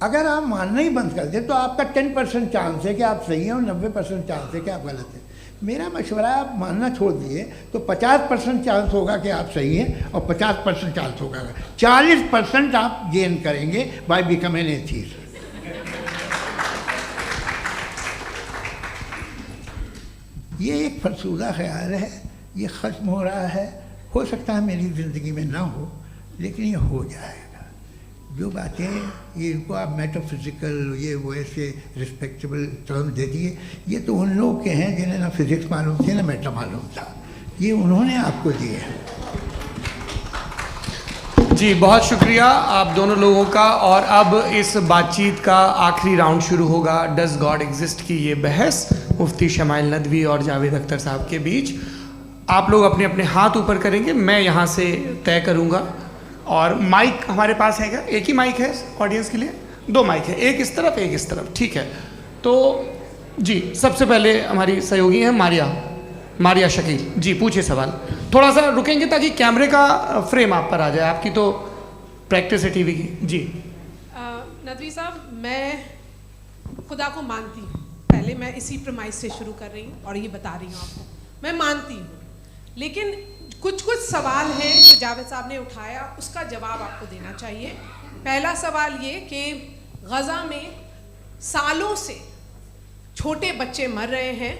अगर आप मानना ही बंद कर दें तो आपका 10% चांस है कि आप सही हैं और 90% चांस है कि आप गलत हैं। मेरा मशवरा है आप मानना छोड़ दिए तो 50% चांस होगा कि आप सही हैं और 50% चांस होगा, 40% आप गेन करेंगे बाय बिकमिंग एन एथीस्ट। ये एक फरसूदा ख्याल है, ये ख़त्म हो रहा है। हो सकता है मेरी ज़िंदगी में ना हो, लेकिन ये हो जाएगा। जो बातें ये इनको आप मेटाफिज़िकल ये वो ऐसे रिस्पेक्टेबल टर्म दे दिए, ये तो उन लोग के हैं जिन्हें ना फिज़िक्स मालूम थी ना मेटा मालूम था, ये उन्होंने आपको दिए हैं। जी बहुत शुक्रिया आप दोनों लोगों का। और अब इस बातचीत का आखिरी राउंड शुरू होगा, डज गॉड एग्जिस्ट की ये बहस मुफ्ती शमाइल नदवी और जावेद अख्तर साहब के बीच। आप लोग अपने अपने हाथ ऊपर करेंगे, मैं यहाँ से तय करूँगा। और माइक हमारे पास है क्या? एक ही माइक है ऑडियंस के लिए? 2 माइक है, एक इस तरफ एक इस तरफ, ठीक है। तो जी सबसे पहले हमारी सहयोगी हैं मारिया शकील जी, पूछिए सवाल। थोड़ा सा रुकेंगे ताकि कैमरे का फ्रेम आप पर आ जाए, आपकी तो प्रैक्टिस है टीवी की। जी नदवी साहब, मैं खुदा को मानती हूँ, पहले मैं इसी प्रमाइस से शुरू कर रही हूँ और ये बता रही हूँ आपको, मैं मानती हूँ। लेकिन कुछ सवाल हैं जो जावेद साहब ने उठाया, उसका जवाब आपको देना चाहिए। पहला सवाल ये कि गज़ा में सालों से छोटे बच्चे मर रहे हैं,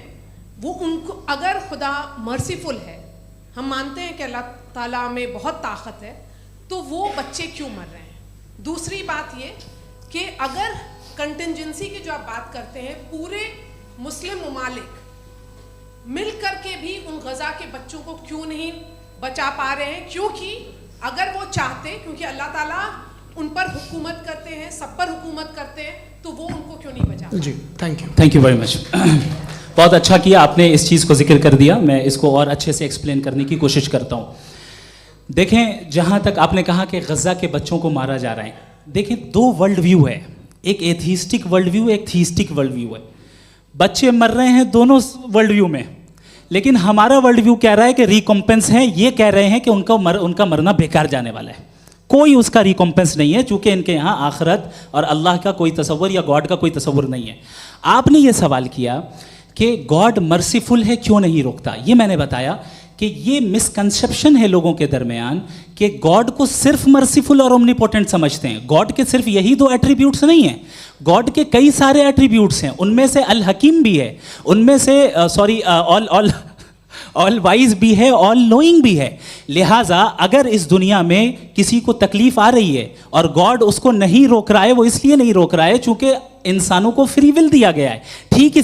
वो उनको अगर खुदा मर्सीफुल है, हम मानते हैं कि अल्लाह ताला में बहुत ताकत है, तो वो बच्चे क्यों मर रहे हैं? दूसरी बात ये कि अगर कंटिजेंसी की जो आप बात करते हैं, पूरे मुस्लिम ममालिक मिल कर के भी उन गज़ा के बच्चों को क्यों नहीं बचा पा रहे हैं? क्योंकि अगर वो चाहते, क्योंकि अल्लाह ताला उन पर हुकूमत करते हैं, सब पर हुकूमत करते हैं, तो वो उनको क्यों नहीं बचा? जी थैंक यू वेरी मच। बहुत अच्छा किया आपने इस चीज़ को जिक्र कर दिया, मैं इसको और अच्छे से एक्सप्लेन करने की कोशिश करता हूँ। देखें, जहाँ तक आपने कहा कि गज़ा के बच्चों को मारा जा रहा है, देखें 2 वर्ल्ड व्यू है, एक एथीस्टिक वर्ल्ड व्यू, एक थीस्टिक वर्ल्ड व्यू है। बच्चे मर रहे हैं दोनों वर्ल्ड व्यू में, लेकिन हमारा वर्ल्ड व्यू कह रहा है कि रिकॉम्पेंस है, ये कह रहे हैं कि उनका मरना बेकार जाने वाला है, कोई उसका रिकॉम्पेंस नहीं है, चूंकि इनके यहाँ आखिरत और अल्लाह का कोई तसव्वुर या गॉड का कोई तसव्वुर नहीं है। आपने ये सवाल किया कि गॉड मर्सीफुल है, क्यों नहीं रोकता? ये मैंने बताया कि ये मिसकंसेप्शन है लोगों के दरमियान कि गॉड को सिर्फ मर्सीफुल और ओमनीपोटेंट समझते हैं। गॉड के सिर्फ यही 2 एट्रीब्यूट्स नहीं हैं, गॉड के कई सारे एट्रीब्यूट्स हैं, उनमें से अल हकीम भी है, उनमें से ऑल वाइज भी है, ऑल नोइंग भी है। लिहाजा अगर इस दुनिया में किसी को तकलीफ आ रही है और गॉड उसको नहीं रोक रहा है, वो इसलिए नहीं रोक रहा है चूंकि इंसानों को फ्री विल दिया गया है। ठीक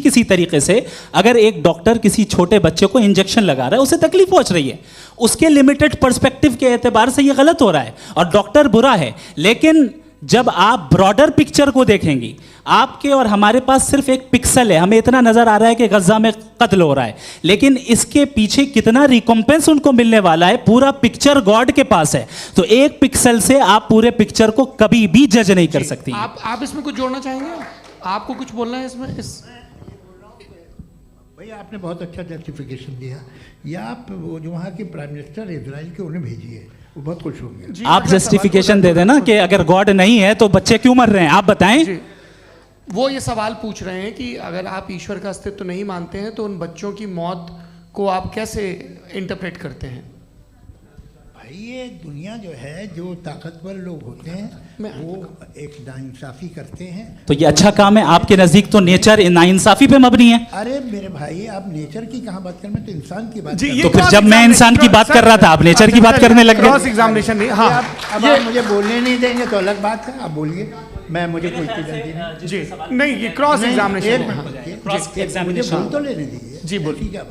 इसी तरीके से अगर एक डॉक्टर किसी छोटे बच्चे को इंजेक्शन लगा रहा है, उसे तकलीफ पहुंच रही है, उसके लिमिटेड पर्सपेक्टिव के एतबार से ये गलत हो रहा है और डॉक्टर बुरा है। लेकिन जब आप ब्रॉडर पिक्चर को देखेंगी, आपके और हमारे पास सिर्फ एक पिक्सल है, हमें इतना नजर आ रहा है कि गज़ा में कत्ल हो रहा है, लेकिन इसके पीछे कितना रिकॉम्पेंस उनको मिलने वाला है, पूरा पिक्चर गॉड के पास है। तो एक पिक्सल से आप पूरे पिक्चर को कभी भी जज नहीं कर सकती। आप इसमें कुछ जोड़ना चाहेंगे? आपको कुछ बोलना है इसमें? भैया आपने बहुत अच्छा जस्टिफिकेशन दिया। या आप वो जो वहाँ के प्राइम मिनिस्टर इजराइल के उन्हें भेजिए, वो बहुत खुश होंगे। आप जस्टिफिकेशन दे देना कि अगर गॉड नहीं है तो बच्चे क्यों मर रहे हैं, आप बताएं। वो ये सवाल पूछ रहे हैं कि अगर आप ईश्वर का अस्तित्व नहीं मानते हैं तो उन बच्चों की मौत को आप कैसे इंटरप्रेट करते हैं? भाई ये दुनिया जो है, जो ताकतवर लोग होते हैं वो एक नाइंसाफ़ी करते हैं। तो ये अच्छा काम है आपके नज़दीक, तो नेचर नाइंसाफ़ी पे मबनी है। अरे मेरे भाई, आप नेचर की कहाँ बात कर रहे हैं, तो इंसान की बात। तो फिर जब मैं इंसान की बात कर रहा था, आप नेचर की बात करने लग गए। क्रॉस एग्जामिनेशन नहीं। हाँ, अब आप मुझे बोलने नहीं देंगे तो अलग बात है, आप बोलिए, मुझे कोई जल्दी नहीं। जी नहीं, ये क्रॉस एग्जामिनेशन मुझे बोल तो लेने दीजिए। जी बोलिए। क्या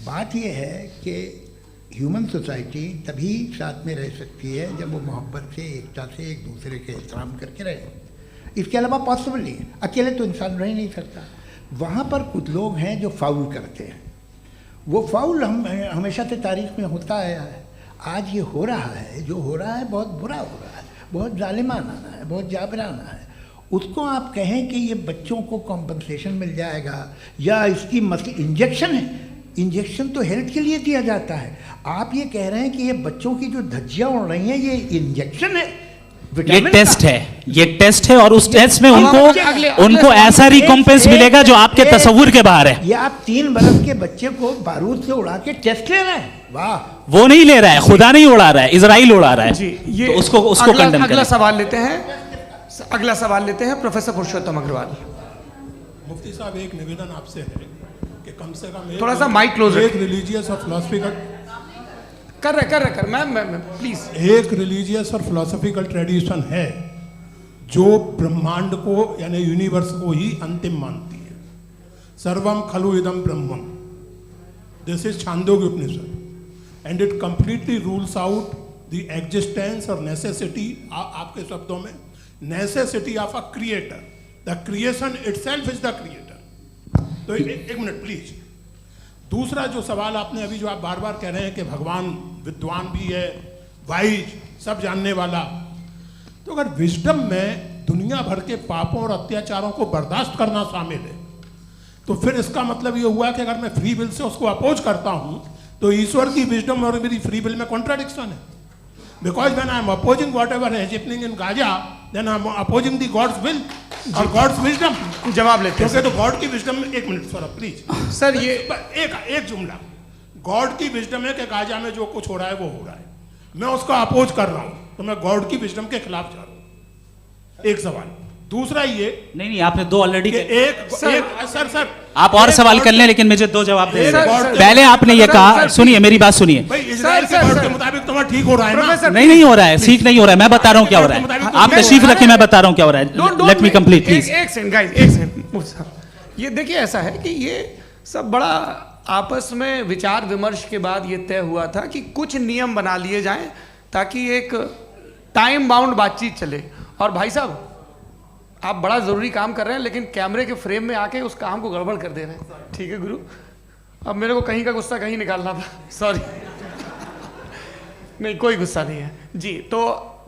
बात ये है कि ह्यूमन सोसाइटी तभी साथ में रह सकती है जब वो मोहब्बत से, एकता से, एक दूसरे के एहतराम करके रहे। इसके अलावा पॉसिबल नहीं है, अकेले तो इंसान रह ही नहीं सकता। वहाँ पर कुछ लोग हैं जो फाउल करते हैं, वो फाउल हमेशा से तारीख में होता आया है। आज ये हो रहा है, जो हो रहा है बहुत बुरा हो रहा है, बहुत जालिमाना है, बहुत जाबराना है। उसको आप कहें कि ये बच्चों को कॉम्पनसेशन मिल जाएगा या इसकी इंजेक्शन है, इंजेक्शन तो हेल्थ के लिए दिया जाता है। आप ये कह रहे हैं कि ये बच्चों की जो धज्जियाँ उड़ रही हैं ये इंजेक्शन है, ये विटामिन टेस्ट का। है, ये टेस्ट है, और उस टेस्ट में उनको अगले उनको सवाल ऐसा रिकॉम्पेंस मिलेगा जो आपके तस्वुर के बाहर है। ये आप 3 बरस के बच्चे को बारूद से उड़ा के टेस्ट ले रहे हैं, वाह। वो नहीं ले रहा है, खुदा नहीं उड़ा रहा है, इजराइल उड़ा रहा है। जी, ये तो उसको कंडेम अगला करें। सवाल लेते हैं। अगला सवाल लेते हैं प्रोफेसर पुरुषोत्तम अग्रवाल। मुफ्ती साहब, एक निवेदन आपसे है कि कम से कम थोड़ा सा माइक क्लोज एक रखिए। रिलीजियस और फिलोसफिकल कर रहे मैम प्लीज। एक रिलीजियस और फिलोसफिकल ट्रेडिशन है जो ब्रह्मांड को यानी यूनिवर्स को ही अंतिम मानती है। सर्वम खलु इदम ब्रह्मम, this is Chandogya Upanishad, and it completely rules out the existence और नेसेसिटी, आपके शब्दों में necessity of a creator. The creation itself is the creator. तो एक मिनट प्लीज। दूसरा जो सवाल आपने अभी, जो आप बार बार कह रहे हैं कि भगवान विद्वान भी है, वाइज, सब जानने वाला, तो अगर विजडम में दुनिया भर के पापों और अत्याचारों को बर्दाश्त करना शामिल है, तो फिर इसका मतलब ये हुआ कि अगर मैं फ्री विल से उसको अपोज करता हूं तो ईश्वर की विजडम और मेरी फ्री विल में कॉन्ट्राडिक्शन है। Because when I am opposing whatever is happening in Gaza, then I am opposing the God's will और गॉड्स विजडम। जवाब लेते हैं क्योंकि तो गॉड की विजडम में, एक मिनट सर प्लीज सर, ये एक जुमला, गॉड की विजडम है कि गाजा में जो कुछ हो रहा है वो हो रहा है, मैं उसको अपोज कर रहा हूं, तो मैं गॉड की विजडम के खिलाफ जा रहा हूं। एक सवाल। दूसरा ये नहीं, आपने 2 ऑलरेडी। सर आप और सवाल कर लें, लेकिन मुझे 2 जवाब दे सर, दें। सर, पहले आपने ये सर, कहा, सर, सुनिए मेरी बात सुनिए। भाई इजराइल के गॉड के मुताबिक तुम्हारा ठीक हो रहा है ना? प्रोफेसर, नहीं हो रहा है, ठीक नहीं हो रहा है। मैं बता रहा हूँ क्या हो रहा है। आप तशरीफ रखें, मैं बता रहा हूँ क्या हो रहा है। Let me complete please. एक सेकंड गाइस, एक सेकंड। ये देखिए, ऐसा है कि ये सब बड़ा आपस में विचार विमर्श के बाद ये तय हुआ था कि कुछ नियम बना लिए जाएं ताकि एक टाइम बाउंड बातचीत चले। और भाई साहब, आप बड़ा ज़रूरी काम कर रहे हैं, लेकिन कैमरे के फ्रेम में आके उस काम को गड़बड़ कर दे रहे हैं। ठीक है गुरु, अब मेरे को कहीं का गुस्सा कहीं निकालना था, सॉरी। नहीं, कोई गुस्सा नहीं है जी। तो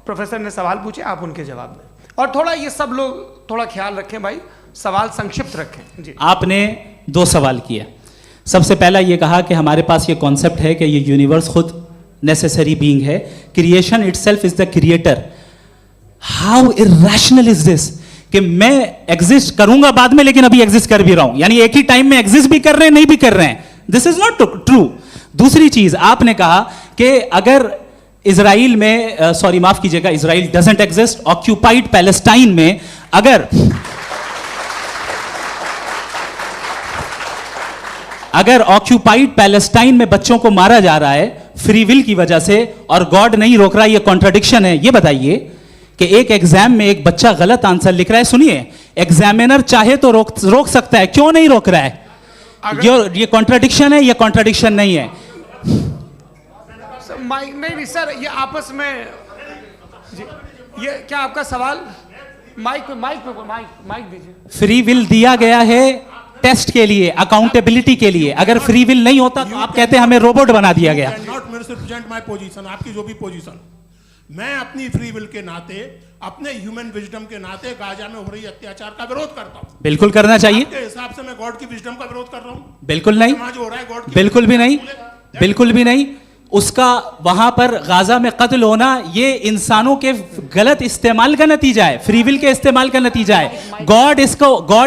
प्रोफेसर ने सवाल पूछे, आप उनके जवाब दें, और थोड़ा ये सब लोग थोड़ा ख्याल रखें भाई, सवाल संक्षिप्त रखें जी। आपने 2 सवाल किया। सबसे पहला ये कहा कि हमारे पास ये कॉन्सेप्ट है कि ये यूनिवर्स खुद नेसेसरी बीइंग है, creation itself is the creator. How irrational is this कि मैं एग्जिस्ट करूंगा बाद में, लेकिन अभी एग्जिस्ट कर भी रहा हूं, यानी एक ही टाइम में एग्जिस्ट भी कर रहे हैं, नहीं भी कर रहे हैं। This is not true. दूसरी चीज, आपने कहा कि अगर इजराइल में, सॉरी माफ कीजिएगा, Israel doesn't exist, occupied Palestine में अगर ऑक्यूपाइड पैलेस्टाइन में बच्चों को मारा जा रहा है फ्री विल की वजह से और गॉड नहीं रोक रहा, ये कॉन्ट्रडिक्शन है। ये बताइए कि एक एग्जाम में एक बच्चा गलत आंसर लिख रहा है, सुनिए, एग्जामिनर चाहे तो रोक सकता है, क्यों नहीं रोक रहा है? ये कॉन्ट्रडिक्शन है, ये कॉन्ट्रडिक्शन नहीं है। माइक नहीं सर, ये आपस में जी, ये क्या आपका सवाल? माइक दीजिए। फ्री विल दिया गया है टेस्ट के लिए, अकाउंटेबिलिटी के लिए। अगर फ्री विल नहीं होता तो आप कहते हैं हमें रोबोट बना दिया गया। नॉट मिसरिप्रेजेंट माय पोजीशन, आपकी जो भी पोजीशन, मैं अपनी फ्री विल के नाते, अपने ह्यूमन विजडम के नाते गाजा में हो रही अत्याचार का विरोध करता हूं। बिल्कुल करना चाहिए। आपके हिसाब से मैं गॉड की विजडम का विरोध कर रहा हूं? बिल्कुल नहीं, समाज हो रहा है गॉड की, बिल्कुल भी नहीं, बिल्कुल भी नहीं। उसका वहां पर गाजा में कत्ल होना ये इंसानों के गलत इस्तेमाल का नतीजा है, फ्री विल के इस्तेमाल का नतीजा है। गॉड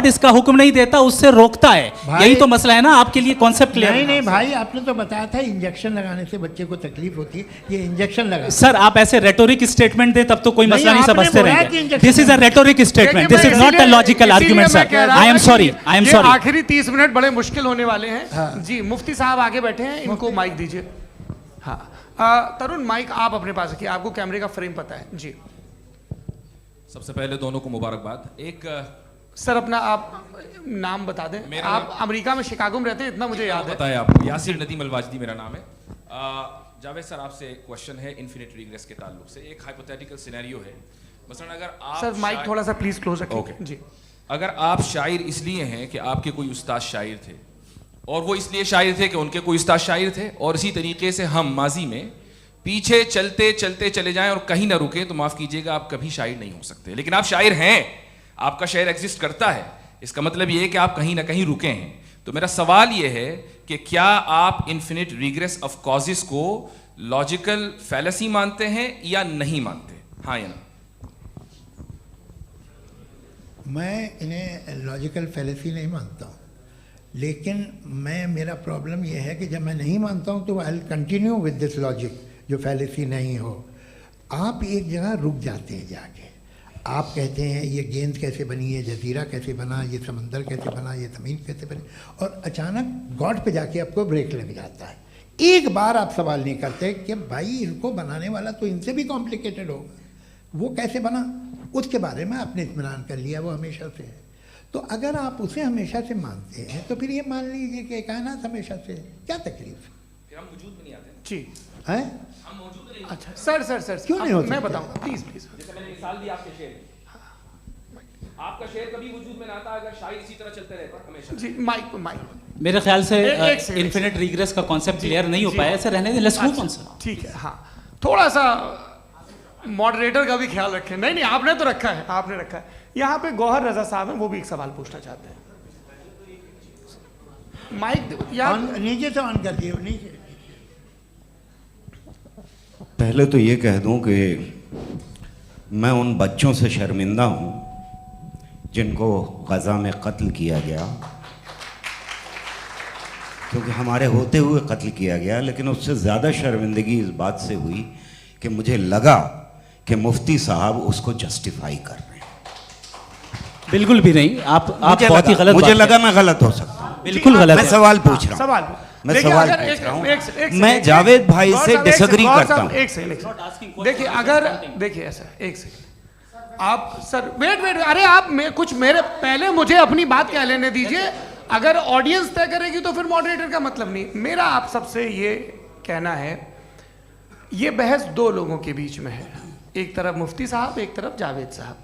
इसका हुक्म नहीं देता, उससे रोकता है। यही तो मसला है ना, आपके लिए कॉन्सेप्ट क्लियर? नहीं भाई, आपने तो बताया था इंजेक्शन लगाने से बच्चे को तकलीफ होती है, ये इंजेक्शन लगा। सर आप ऐसे रेटोरिक स्टेटमेंट दे तब तो कोई मसला नहीं, आपने समझते बोला कि रहेंगे। Injection this is a rhetoric statement, this is not a logical argument sir. I am sorry, I am sorry. आखिरी 30 मिनट बड़े मुश्किल होने वाले हैं जी। मुफ्ती साहब आगे बैठे हैं, इनको माइक दीजिए। हाँ तरुण, माइक आप अपने पास रखिए, आपको कैमरे का फ्रेम पता है जी। सबसे पहले दोनों को मुबारकबाद। एक सर अपना आप नाम बता दें। आप अमेरिका में शिकागो में रहते हैं, इतना मुझे याद है। पता है आपको, यासिर नदीम अलवाजदी मेरा नाम है। जावेद सर, आपसे एक क्वेश्चन है इन्फिनिट रिग्रेस के ताल्लुक से। एक हाइपोथेटिकल सिनेरियो है, मसलन अगर आप सर माइक थोड़ा सा प्लीज क्लोज रखिए जी। अगर आप शायर इसलिए हैं कि आपके कोई उस्ताद शायर थे, और वो इसलिए शायर थे कि उनके कोई उस्ताद शायर थे, और इसी तरीके से हम माजी में पीछे चलते चलते चले जाएं और कहीं ना रुके, तो माफ कीजिएगा आप कभी शायर नहीं हो सकते। लेकिन आप शायर हैं, आपका शायर एग्जिस्ट करता है, इसका मतलब ये है कि आप कहीं ना कहीं रुके हैं। तो मेरा सवाल ये है कि क्या आप इन्फिनिट रिग्रेस ऑफ कॉजेस को लॉजिकल फैलेसी मानते हैं या नहीं मानते? हाँ या ना? मैं इन्हें लॉजिकल फैलेसी नहीं मानता हूँ, लेकिन मेरा प्रॉब्लम यह है कि जब मैं नहीं मानता हूँ तो I continue with this logic जो फैलेसी नहीं हो। आप एक जगह रुक जाते हैं जाके, आप कहते हैं ये गेंद कैसे बनी, ये जजीरा कैसे बना, ये समंदर कैसे बना, ये ज़मीन कैसे बनी, और अचानक गॉड पे जाके आपको ब्रेक लग जाता है। एक बार आप सवाल नहीं करते कि भाई इनको बनाने वाला तो इनसे भी कॉम्प्लिकेटेड होगा, वो कैसे बना, उसके बारे में आपने इत्मीनान कर लिया, वो हमेशा से है। तो अगर आप उसे हमेशा से मानते हैं तो फिर ये मान लीजिए कि कायनात हमेशा से है, क्या तकलीफ है? फिर हम वजूद में नहीं आते जी हैं? हम मौजूद नहीं। अच्छा सर क्यों नहीं हो मैं सकते? बताऊं प्लीज प्लीज। जैसे मैंने मिसाल दी आपके शेर की, आपका शेर कभी वजूद में ना आता अगर शायर इसी तरह चलते रहता हमेशा। जी माइक मेरे ख्याल से एक सेकंड। इन्फिनिट रिग्रेस का कॉन्सेप्ट क्लियर नहीं हो जी। पाया, ऐसे रहने दें, लेट्स मूव ऑन सर। ठीक है। हाँ, थोड़ा सा मॉडरेटर का भी ख्याल रखें। नहीं आपने तो रखा है, आपने रखा है। यहाँ पे गौहर रजा साहब हैं, वो भी एक सवाल पूछना चाहते हैं। माइक नीचे से ऑन कर दिए नीचे। पहले तो ये कह दूं कि मैं उन बच्चों से शर्मिंदा हूं जिनको गज़ा में कत्ल किया गया, क्योंकि हमारे होते हुए कत्ल किया गया। लेकिन उससे ज़्यादा शर्मिंदगी इस बात से हुई कि मुझे लगा कि मुफ्ती साहब उसको जस्टिफाई कर रहे हैं। बिल्कुल भी नहीं, आप बहुत ही गलत। मुझे लगा मैं गलत हो सकता हूं। बिल्कुल गलत मैं है। सवाल पूछ रहा हूं। सवाल मैं देखिए, सवाल अगर पूछ रहा हूं। एक मैं जावेद भाई गौर से साहब, डिसएग्री गौर करता साहब, हूं। एक सेकंड देखिए, अगर देखिए ऐसा एक सेकंड आप सर वेट अरे आप कुछ मेरे पहले मुझे अपनी बात कह लेने दीजिए। अगर ऑडियंस तय करेगी तो फिर मॉडरेटर का मतलब नहीं। मेरा आप सबसे ये कहना है, ये बहस दो लोगों के बीच में है, एक तरफ मुफ्ती साहब, एक तरफ जावेद साहब।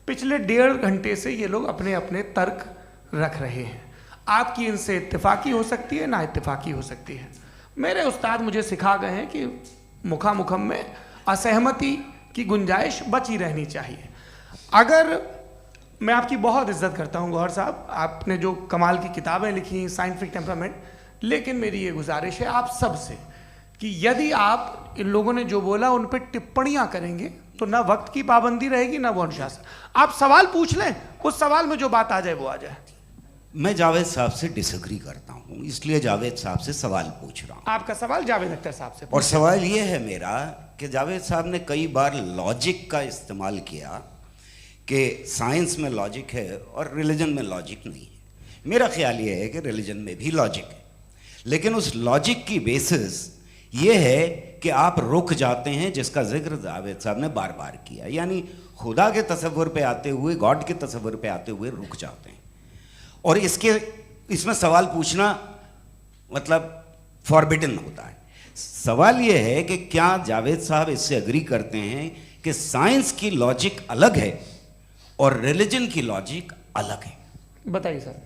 पिछले 1.5 घंटे से ये लोग अपने अपने तर्क रख रहे हैं। आपकी इनसे इत्तेफाकी हो सकती है, ना इत्तेफाकी हो सकती है। मेरे उस्ताद मुझे सिखा गए हैं कि मुखामुखम में असहमति की गुंजाइश बची रहनी चाहिए। अगर मैं आपकी बहुत इज्जत करता हूं गौहर साहब, आपने जो कमाल की किताबें लिखी, साइंटिफिक टेम्परामेंट, लेकिन मेरी ये गुजारिश है आप सबसे कि यदि आप इन लोगों ने जो बोला उन पर टिप्पणियां करेंगे तो ना वक्त की पाबंदी रहेगी, ना वो अनुशासन। आप सवाल पूछ लें, उस सवाल में जो बात आ जाए वो आ जाए। मैं जावेद साहब से डिसएग्री करता हूं, इसलिए जावेद साहब से सवाल पूछ रहा हूं। आपका सवाल जावेद अख्तर साहब से। और सवाल ये है मेरा कि जावेद साहब ने कई बार लॉजिक का इस्तेमाल किया कि साइंस में लॉजिक है और रिलीजन में लॉजिक नहीं है। मेरा ख्याल ये है कि रिलीजन में भी लॉजिक है, लेकिन उस लॉजिक की बेसिस ये है कि आप रुक जाते हैं, जिसका जिक्र जावेद साहब ने बार बार किया, यानी खुदा के तसव्वुर पे आते हुए, गॉड के तसव्वुर पे आते हुए रुक जाते हैं। और इसमें सवाल पूछना मतलब फॉरबिडन होता है। सवाल यह है कि क्या जावेद साहब इससे एग्री करते हैं कि साइंस की लॉजिक अलग है और रिलीजन की लॉजिक अलग है? बताइए सर।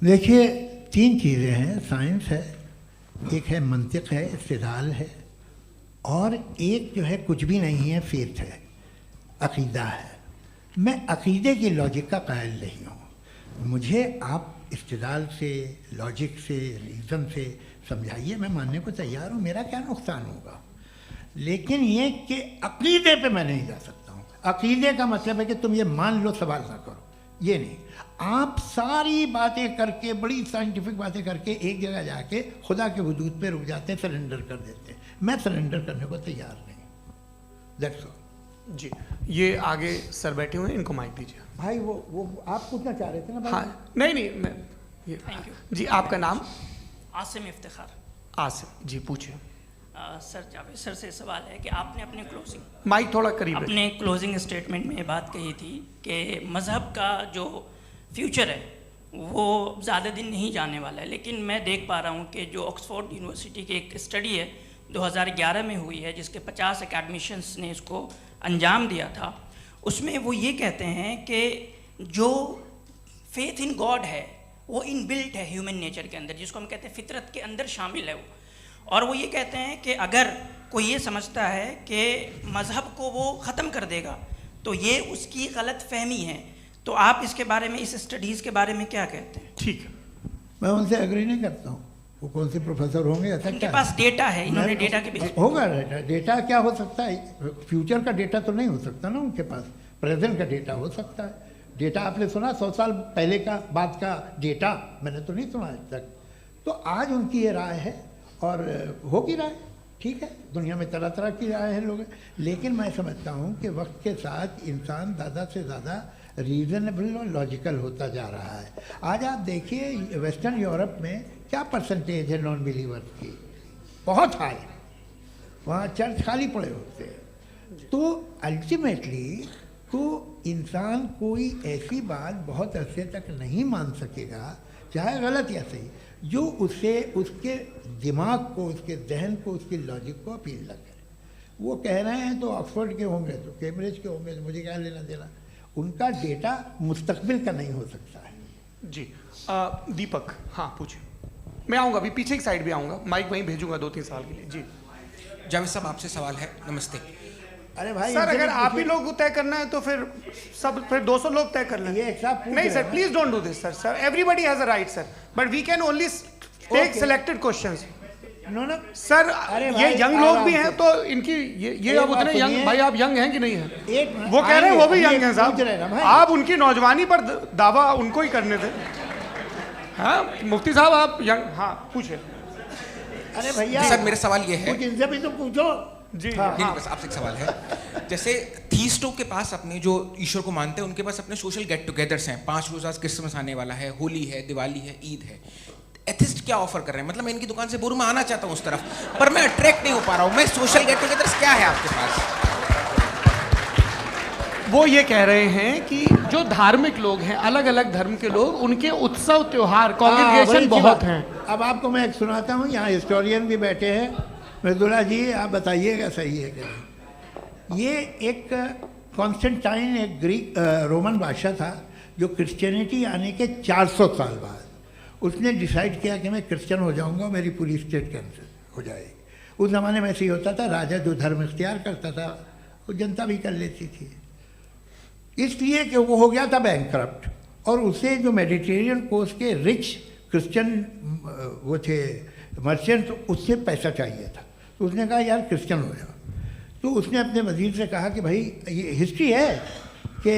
देखिए, 3 चीज़ें हैं। साइंस है, एक है मंतिक है, इस्तिदलाल है, और एक जो है कुछ भी नहीं है, फेथ है, अकीदा है। मैं अकीदे की लॉजिक का कायल नहीं हूँ। मुझे आप इस्तिदलाल से, लॉजिक से, रीज़न से समझाइए, मैं मानने को तैयार हूँ, मेरा क्या नुकसान होगा। लेकिन ये कि अकीदे पे मैं नहीं जा सकता हूँ। अकीदे का मतलब है कि तुम ये मान लो, सवाल ना करो, ये नहीं। आप सारी बातें करके, बड़ी साइंटिफिक बातें करके एक जगह जाके खुदा के वजूद पे रुक जाते हैं, सरेंडर कर देते हैं। मैं सरेंडर करने को तैयार नहीं। दैट्स ऑल जी। ये आगे सर बैठे हुए हैं, इनको माइक दीजिए। भाई। वो आप पूछना चाह रहे थे ना भाई? हाँ, नहीं मैं ये थैंक यू जी। आपका नाम? आसिम इफ्तिखार। आसिफ जी, पूछिए। सर, जावेद सर से सवाल है कि आपने अपने माइक थोड़ा करीब रखिए। अपने क्लोजिंग स्टेटमेंट में ये बात कही थी कि मज़हब का जो फ्यूचर है वो ज़्यादा दिन नहीं जाने वाला है। लेकिन मैं देख पा रहा हूँ कि जो ऑक्सफोर्ड यूनिवर्सिटी की एक स्टडी है 2011 में हुई है, जिसके 50 एकेडमिशियंस ने इसको अंजाम दिया था, उसमें वो ये कहते हैं कि जो फेथ इन गॉड है वो इनबिल्ट है ह्यूमन नेचर के अंदर, जिसको हम कहते हैं फितरत के अंदर शामिल है वो। और वो ये कहते हैं कि अगर कोई ये समझता है कि मज़हब को वो ख़त्म कर देगा तो ये उसकी गलत फहमी है। तो आप इसके बारे में, इस स्टडीज़ के बारे में क्या कहते हैं? ठीक है। मैं उनसे एग्री नहीं करता हूँ। वो कौन से प्रोफेसर होंगे? ऐसा उनके क्या पास डेटा है, इन्होंने डेटा के बेस होगा। डेटा क्या हो सकता है? फ्यूचर का डेटा तो नहीं हो सकता ना उनके पास। प्रेजेंट का डेटा हो सकता है। डेटा आपने सुना 100 साल पहले का बाद का डेटा, मैंने तो नहीं सुना आज तक। तो आज उनकी ये राय है और होगी राय, ठीक है, दुनिया में तरह तरह की राय है लोग, लेकिन मैं समझता हूँ कि वक्त के साथ इंसान ज़्यादा से ज़्यादा रीज़नेबल और लॉजिकल होता जा रहा है। आज आप देखिए वेस्टर्न यूरोप में क्या परसेंटेज है नॉन बिलीवर्स की, बहुत हाई, वहाँ चर्च खाली पड़े होते हैं। तो अल्टीमेटली तो इंसान कोई ऐसी बात बहुत अरसे तक नहीं मान सकेगा, चाहे गलत या सही, जो उससे उसके दिमाग को, उसके जहन को, उसकी लॉजिक को अपील न करे। वो कह रहे हैं तो ऑक्सफोर्ड के होंगे तो कैम्ब्रिज के होंगे, तो मुझे क्या लेना देना, उनका डेटा मुस्तकबिल का नहीं हो सकता है। जी दीपक, हाँ पूछिए। मैं आऊँगा, अभी पीछे की साइड भी आऊँगा, माइक वहीं भेजूंगा 2-3 साल के लिए। जी जावेद साहब, आपसे सवाल है। नमस्ते। अरे भाई सर, अगर आप ही लोग तय करना है तो फिर 200 लोग तय कर लें। ये एक साथ नहीं sir, please don't do this sir. Everybody has a right sir, but we can only take selected questions. No sir, ये यंग लोग भी हैं तो इनकी ये अब उतने बात यंग, सुनिए। भाई आप यंग हैं कि नहीं हैं? एक मिनट, वो कह रहे हैं वो भी आइए, यंग हैं पूछ रहे हैं ना साहब, भाई। आप उनकी नौजवानी पर दावा उनको ही करने थे। हाँ मुफ्ती साहब आप यंग, हाँ पूछे। अरे भैया सर, मेरा सवाल ये है, कुछ इनसे भी तो पूछो। जी नहीं, बस आपसे एक सवाल है। जैसे थीस्टों के पास अपने जो ईश्वर को मानते हैं उनके पास अपने सोशल गेट टुगेदर्स हैं, 5 रोज़ आज क्रिसमस आने वाला है, होली है, दिवाली है, ईद है। एथिस्ट क्या ऑफर कर रहे हैं? मतलब मैं इनकी दुकान से बोलूं, मैं आना चाहता हूं उस तरफ, पर मैं अट्रैक्ट नहीं हो पा रहा हूं। मैं सोशल गेट टुगेदर्स क्या है आपके पास? वो ये कह रहे हैं कि जो धार्मिक लोग हैं, अलग अलग धर्म के लोग, उनके उत्सव त्योहार, कॉन्ग्रेगेशन बहुत हैं। अब आपको मैं एक सुनाता हूँ, यहाँ हिस्टोरियन भी बैठे हैं, मृदुला जी आप बताइएगा सही है कि नहीं। ये एक कॉन्स्टेंटाइन, एक ग्रीक रोमन बादशाह था जो क्रिश्चियनिटी आने के 400 साल बाद उसने डिसाइड किया कि मैं क्रिश्चियन हो जाऊंगा, मेरी पूरी स्टेट कैंसिल हो जाएगी। उस ज़माने में ऐसे ही होता था, राजा जो धर्म इख्तियार करता था वो जनता भी कर लेती थी, इसलिए कि वो हो गया था बैंकक्रप्ट, और उसे जो मेडिटेरियन कोस्ट के रिच क्रिश्चियन वो थे मर्चेंट, उससे पैसा चाहिए था। तो उसने कहा यार क्रिश्चियन हो जाओ। तो उसने अपने वजीर से कहा कि भाई ये हिस्ट्री है कि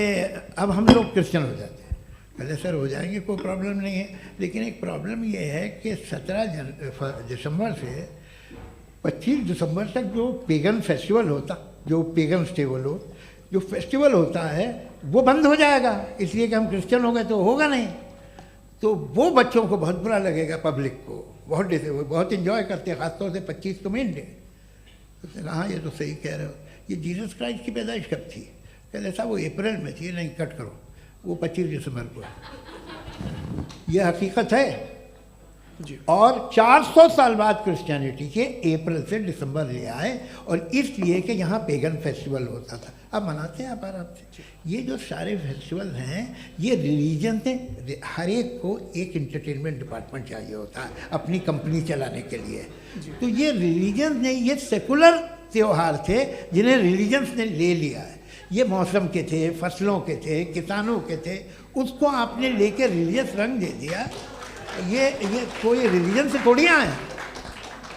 अब हम लोग क्रिश्चियन हो जाते हैं। पहले सर हो जाएंगे, कोई प्रॉब्लम नहीं है, लेकिन एक प्रॉब्लम ये है कि 17 दिसंबर से 25 दिसंबर तक जो पेगन फेस्टिवल होता, जो पेगन स्टेबल जो फेस्टिवल होता है वो बंद हो जाएगा, इसलिए कि हम क्रिश्चियन हो गए तो होगा नहीं। तो वो बच्चों को बहुत बुरा लगेगा, पब्लिक को बहुत इन्जॉय करते हैं, ख़ासतौर से 25 को मेन डे। उसने कहा ये तो सही कह रहे हो, ये जीसस क्राइस्ट की पैदाइश कब थी? कहते साहब वो अप्रैल में थी। नहीं, कट करो, वो 25 दिसंबर को है। ये हकीकत है जी। और 400 साल बाद क्रिश्चियनिटी के अप्रैल से दिसंबर ले आए, और इसलिए कि यहाँ पेगन फेस्टिवल होता था। अब मनाते हैं आप आराम से। ये जो सारे फेस्टिवल हैं, ये रिलीजन ने, हर एक को एक इंटरटेनमेंट डिपार्टमेंट चाहिए होता है अपनी कंपनी चलाने के लिए। तो ये रिलीजन ने, ये सेकुलर त्यौहार थे जिन्हें रिलीजन्स ने ले लिया है। ये मौसम के थे, फसलों के थे, किसानों के थे, उसको आपने लेके रिलीजियस रंग दे दिया। ये कोई रिलीजन से थोड़ी आए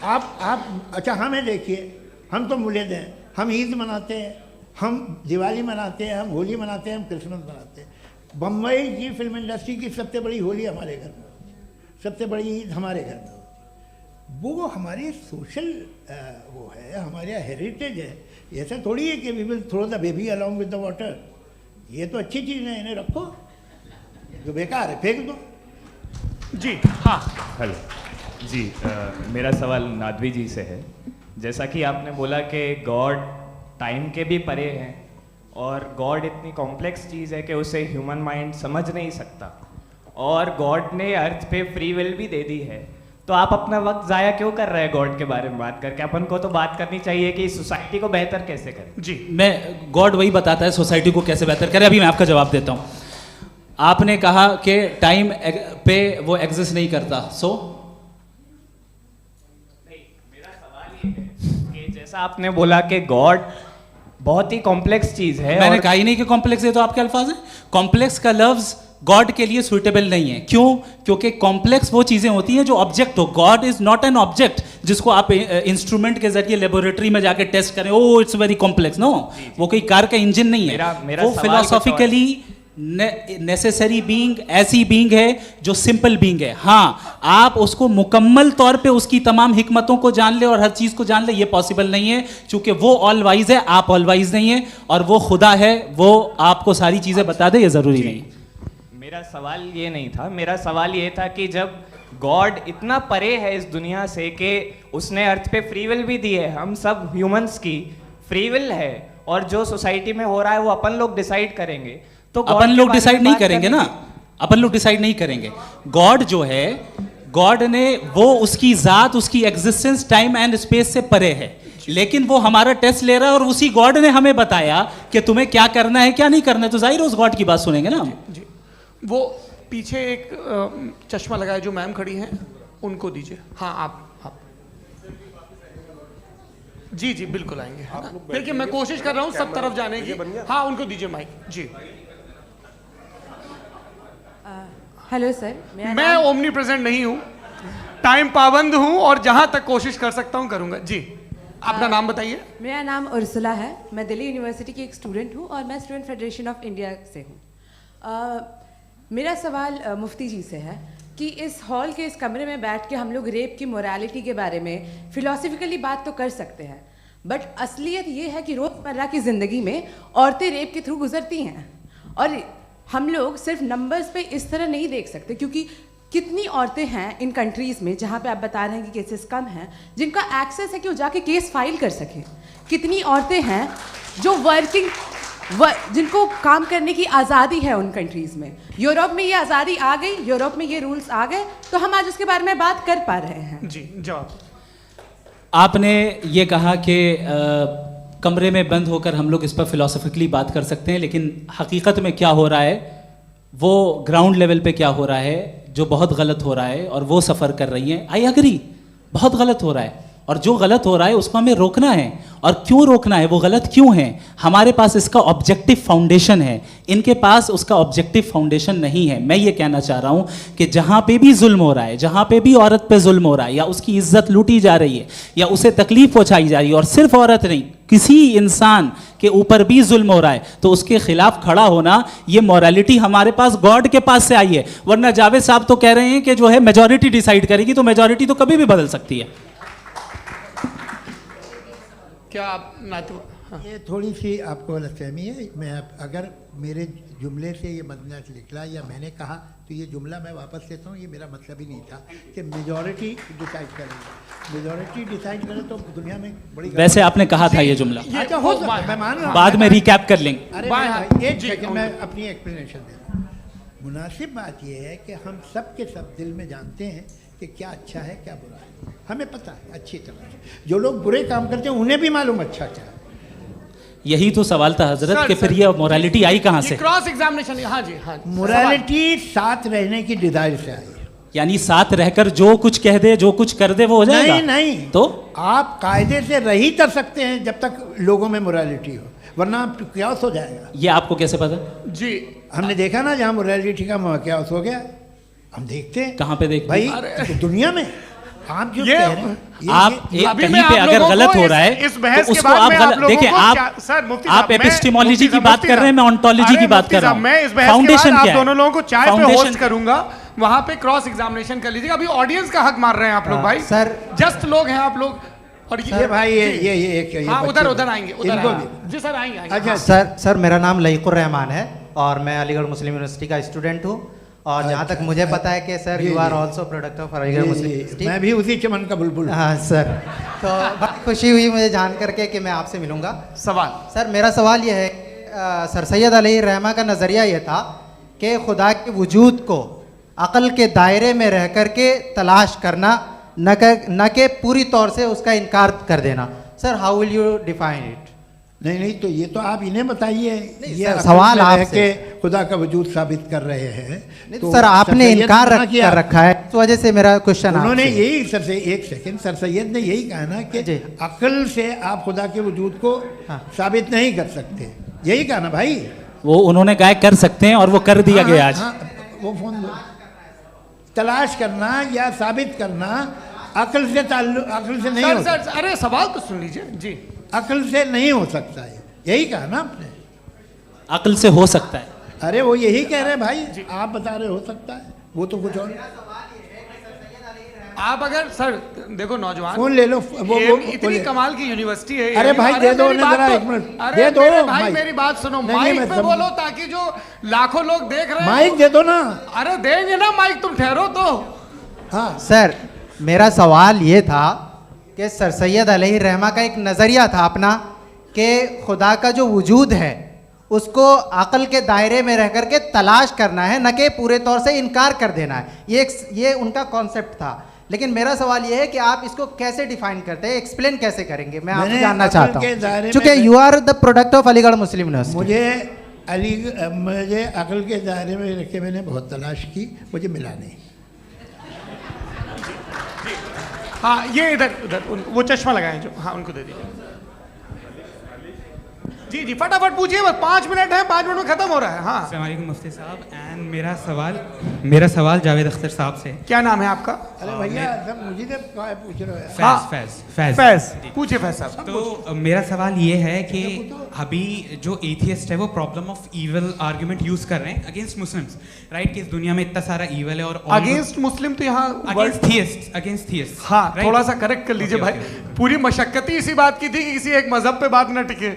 आप। अच्छा हमें देखिए, हम तो मुल्द हैं, हम ईद मनाते हैं, हम दिवाली मनाते हैं, हम होली मनाते हैं, हम क्रिसमस मनाते हैं। बम्बई की फिल्म इंडस्ट्री की सबसे बड़ी होली हमारे घर में होती है, सबसे बड़ी ईद हमारे घर में होती है। वो हमारे सोशल वो है, हमारे हेरिटेज है। ऐसा थोड़ी है कि we will throw the baby along with the water. ये तो अच्छी चीज़ है, इन्हें रखो, जो बेकार है फेंक दो। जी हाँ, हेलो जी, मेरा सवाल नादवी जी से है। जैसा कि आपने बोला कि गॉड टाइम के भी परे हैं, और गॉड इतनी कॉम्प्लेक्स चीज़ है कि उसे ह्यूमन माइंड समझ नहीं सकता, और गॉड ने अर्थ पे फ्री विल भी दे दी है। तो आप अपना वक्त ज़ाया क्यों कर रहे हैं गॉड के बारे में बात करके? अपन को तो बात करनी चाहिए कि सोसाइटी को बेहतर कैसे करें। जी, मैं गॉड वही बताता है सोसाइटी को कैसे बेहतर करें। अभी मैं आपका जवाब देता हूँ। आपने कहा कि टाइम पे वो एग्जिस्ट नहीं करता, मेरा सवाल ये है कि जैसा आपने बोला कि गॉड बहुत ही कॉम्प्लेक्स चीज है। मैंने कहा ही नहीं कि कॉम्प्लेक्स है, तो आपके अल्फाज हैं। कॉम्प्लेक्स का लफ्ज गॉड के लिए सुइटेबल नहीं है। क्यों? क्योंकि कॉम्प्लेक्स वो चीज़ें होती हैं जो ऑब्जेक्ट हो। God is not an object जिसको आप इंस्ट्रूमेंट के जरिए लेबोरेटरी में जाके टेस्ट करें, oh it's very complex. No, वो कोई कार का इंजन नहीं है। मेरा वो फिलोसॉफिकली नेसेसरी बीइंग ऐसी बीइंग है जो सिंपल बीइंग है। हाँ, आप उसको मुकम्मल तौर पे उसकी तमाम हिकमतों को जान ले और हर चीज़ को जान ले, ये पॉसिबल नहीं है, क्योंकि वो ऑल वाइज है, आप ऑल वाइज नहीं है, और वो खुदा है, वो आपको सारी चीज़ें बता दे, ये ज़रूरी नहीं। मेरा सवाल ये नहीं था, मेरा सवाल ये था कि जब गॉड इतना परे है इस दुनिया से कि उसने अर्थ पे फ्री विल भी दी है, हम सब ह्यूमंस की फ्री विल है, और जो सोसाइटी में हो रहा है वो अपन लोग डिसाइड करेंगे, तो अपन लोग डिसाइड नहीं करेंगे ना, अपन लोग डिसाइड नहीं करेंगे। गॉड जो है, गॉड ने वो उसकी जात, उसकी एग्जिस्टेंस टाइम एंड स्पेस से परे है, लेकिन वो हमारा टेस्ट ले रहा है और उसी गॉड ने हमें बताया कि तुम्हें क्या करना है क्या नहीं करना है, तो जाहिर है उस गॉड की बात सुनेंगे ना हम। जी, वो पीछे एक चश्मा लगाए जो मैम खड़ी हैं, उनको दीजिए। हाँ, आप जी जी बिल्कुल आएंगे। देखिए मैं कोशिश कर रहा हूँ सब तरफ जाने की। हाँ, उनको दीजिए माइक। जी, हेलो सर, मैं ओमनी प्रेजेंट नहीं हूँ, टाइम पाबंद हूँ और जहाँ तक कोशिश कर सकता हूँ करूँगा। जी, अपना नाम बताइए। मेरा नाम उर्सुला है, मैं दिल्ली यूनिवर्सिटी की एक स्टूडेंट हूँ और मैं स्टूडेंट फेडरेशन ऑफ इंडिया से हूँ। मेरा सवाल मुफ्ती जी से है कि इस हॉल के इस कमरे में बैठ के हम लोग रेप की मोरालिटी के बारे में फिलोसफिकली बात तो कर सकते हैं, बट असलियत ये है कि रोज़मर्रा की ज़िंदगी में औरतें रेप के थ्रू गुजरती हैं, और हम लोग सिर्फ नंबर्स पे इस तरह नहीं देख सकते, क्योंकि कितनी औरतें हैं इन कंट्रीज़ में जहाँ पे आप बता रहे हैं कि केसेस कम हैं, जिनका एक्सेस है कि वो जाके केस फाइल कर सकें। कितनी औरतें हैं जो जिनको काम करने की आज़ादी है उन कंट्रीज़ में। यूरोप में ये आज़ादी आ गई, यूरोप में ये रूल्स आ गए, तो हम आज उसके बारे में बात कर पा रहे हैं। जी, जवाब। आपने ये कहा कि कमरे में बंद होकर हम लोग इस पर फिलोसफिकली बात कर सकते हैं, लेकिन हकीकत में क्या हो रहा है, वो ग्राउंड लेवल पे क्या हो रहा है जो बहुत गलत हो रहा है, और वो सफ़र कर रही हैं। आई एग्री, बहुत गलत हो रहा है, और जो गलत हो रहा है उसको हमें रोकना है। और क्यों रोकना है, वो गलत क्यों है, हमारे पास इसका ऑब्जेक्टिव फाउंडेशन है, इनके पास उसका ऑब्जेक्टिव फाउंडेशन नहीं है। मैं ये कहना चाह रहा हूँ कि जहाँ पे भी जुल्म हो रहा है, जहाँ पे भी औरत पे जुल्म हो रहा है, या उसकी इज्जत लूटी जा रही है, या उसे तकलीफ पहुँचाई जा रही है, और सिर्फ औरत नहीं, किसी इंसान के ऊपर भी जुल्म हो रहा है, तो उसके खिलाफ खड़ा होना, ये मॉरलिटी हमारे पास गॉड के पास से आई है। वरना जावेद साहब तो कह रहे हैं कि जो है मेजॉरिटी डिसाइड करेगी, तो मेजॉरिटी तो कभी भी बदल सकती है। क्या आप नातू? हाँ। ये थोड़ी सी आपको गलतफहमी है। मैं अगर मेरे जुमले से ये मदनत निकला या मैंने कहा, तो ये जुमला मैं वापस लेता हूँ। ये मेरा मतलब ही नहीं था कि मेजॉरिटी डिसाइड करेगी। मेजॉरिटी डिसाइड करे तो दुनिया में बड़ी, वैसे आपने कहा था ये जुमला। अच्छा, हो सकता है, मैं मान रहा हूँ, बाद में रिकैप कर लेंगे। अरे एक सेकंड, मैं अपनी एक्सप्लेनेशन देता हूँ। मुनासिब बात यह है कि हम सब के सब दिल में जानते हैं कि क्या अच्छा है क्या बुरा है, हमें पता है अच्छी तरह से। जो लोग बुरे काम करते हैं उन्हें भी मालूम अच्छा क्या है। यही तो सवाल था हजरत कि फिर ये मोरालिटी आई कहाँ से? Cross examination. हाँ जी, हाँ। मोरालिटी साथ रहने की डिजायर से आई है, यानी साथ रहकर जो कुछ कह दे, जो कुछ कर दे, वो हो जाएगा? नहीं नहीं, तो आप कायदे से रही कर सकते हैं जब तक लोगों में मोरालिटी हो, वरना आप क्यास हो जाएगा। ये आपको कैसे पता? जी, हमने देखा ना, जहाँ मोरालिटी का क्यास हो गया, हम देखते हैं। कहाँ पे देखते भाई? दुनिया में। आप जो कह रहे हैं, आप कहीं पे अगर गलत हो रहा है तो उसको आप गलत देखिए। आप एपिस्टेमोलॉजी की बात कर रहे हैं, मैं ऑन्टोलॉजी की बात कर रहा हूँ। मैं इस बहस फाउंडेशन के बाद क्या आप दोनों लोगों को चाय पे फाउंडेशन होस्ट करूंगा, वहां पे क्रॉस एग्जामिनेशन कर लीजिएगा। अभी ऑडियंस का हक मार रहे हैं आप लोग भाई। सर, जस्ट लोग हैं आप लोग। और ये भाई ये हाँ, उधर आएंगे, इनको भी। जी सर, आएंगे। अच्छा सर, मेरा नाम लईकुर रहमान है और मैं अलीगढ़ मुस्लिम यूनिवर्सिटी का स्टूडेंट हूँ। और जहाँ तक मुझे पता है कि sir you are also product of Aligarh Muslim University. मैं भी उसी चमन का बुलबुल। हाँ सर, तो बहुत खुशी हुई मुझे जान करके कि मैं आपसे मिलूंगा। सवाल सर, मेरा सवाल यह है, सर सैयद अलैहिर्रहमा का नज़रिया ये था कि खुदा के वजूद को अक़ल के दायरे में रह कर के तलाश करना, न कि पूरी तौर से उसका इनकार कर देना। Sir, how will you define it? नहीं, तो ये तो आप इन्हें बताइए। ये सवाल आपसे खुदा का वजूद साबित कर रहे हैं। तो सर, आपने इनकार कर रखा है, इस वजह से मेरा क्वेश्चन उन्होंने यही सर से, एक सेकंड, सर सैयद ने यही कहा ना कि अक्ल से आप खुदा के वजूद को साबित नहीं कर सकते, यही कहा ना भाई। वो उन्होंने कहा कर सकते हैं और वो कर दिया गया आज। वो फोन दो। तलाश करना या साबित करना अक्ल से नहीं सर, होता। सर, अरे सवाल तो सुन लीजिए जी। अक्ल से नहीं हो सकता है, यही कहा ना आपने। अक्ल से हो सकता है। अरे वो यही कह रहे हैं भाई, आप बता रहे हो सकता है, वो तो कुछ और। आप अगर सर देखो नौजवान फोन ले लो, वो इतनी कमाल की यूनिवर्सिटी है। अरे भाई दे दो ना जरा, एक मिनट दे दो भाई, मेरी बात सुनो, नहीं, माइक मैं पे बोलो ताकि जो लाखों लोग देख रहे हैं माइक दे दो ना। अरे देंगे ना माइक, तुम ठहरो तो। हाँ सर, मेरा सवाल ये था कि सर सैयद अलैहि रहमा का एक नज़रिया था अपना कि खुदा का जो वजूद है उसको अक़ल के दायरे में रह कर के तलाश करना है, न कि पूरे तौर से इनकार कर देना है। ये उनका कॉन्सेप्ट था। लेकिन मेरा सवाल ये है कि आप इसको कैसे डिफाइन करते हैं, एक्सप्लेन कैसे करेंगे, मैं आपसे जानना चाहता हूँ, क्योंकि you are the product of Aligarh Muslim University. मुझे अक़ल के दायरे में रख के मैंने बहुत तलाश की, मुझे मिला नहीं। हाँ ये इधर वो चश्मा लगाए जो, हाँ उनको दे दीजिए। जी जी फटाफट पूछिए, बस 5 मिनट है, 5 मिनट में खत्म हो रहा है। हाँ अस्सलाम वालेकुम मुफ्ती साहब। एंड मेरा सवाल जावेद अख्तर साहब से। क्या नाम है आपका? अरे भैया सब मुझे पूछ रहे हो। फैज पूछिए फैज साहब। तो मेरा सवाल ये है कि अभी जो एथियस्ट है वो problem of evil argument use कर रहे हैं अगेंस्ट मुस्लिम्स, राइट? कि इस दुनिया में इतना सारा ईविल है और अगेंस्ट मुस्लिम तो यहाँ अगेंस्ट थियस्ट। हाँ थोड़ा सा करेक्ट कर लीजिए भाई, पूरी मशक्कत ही इसी बात की थी कि किसी एक मजहब पे बात ना टिके।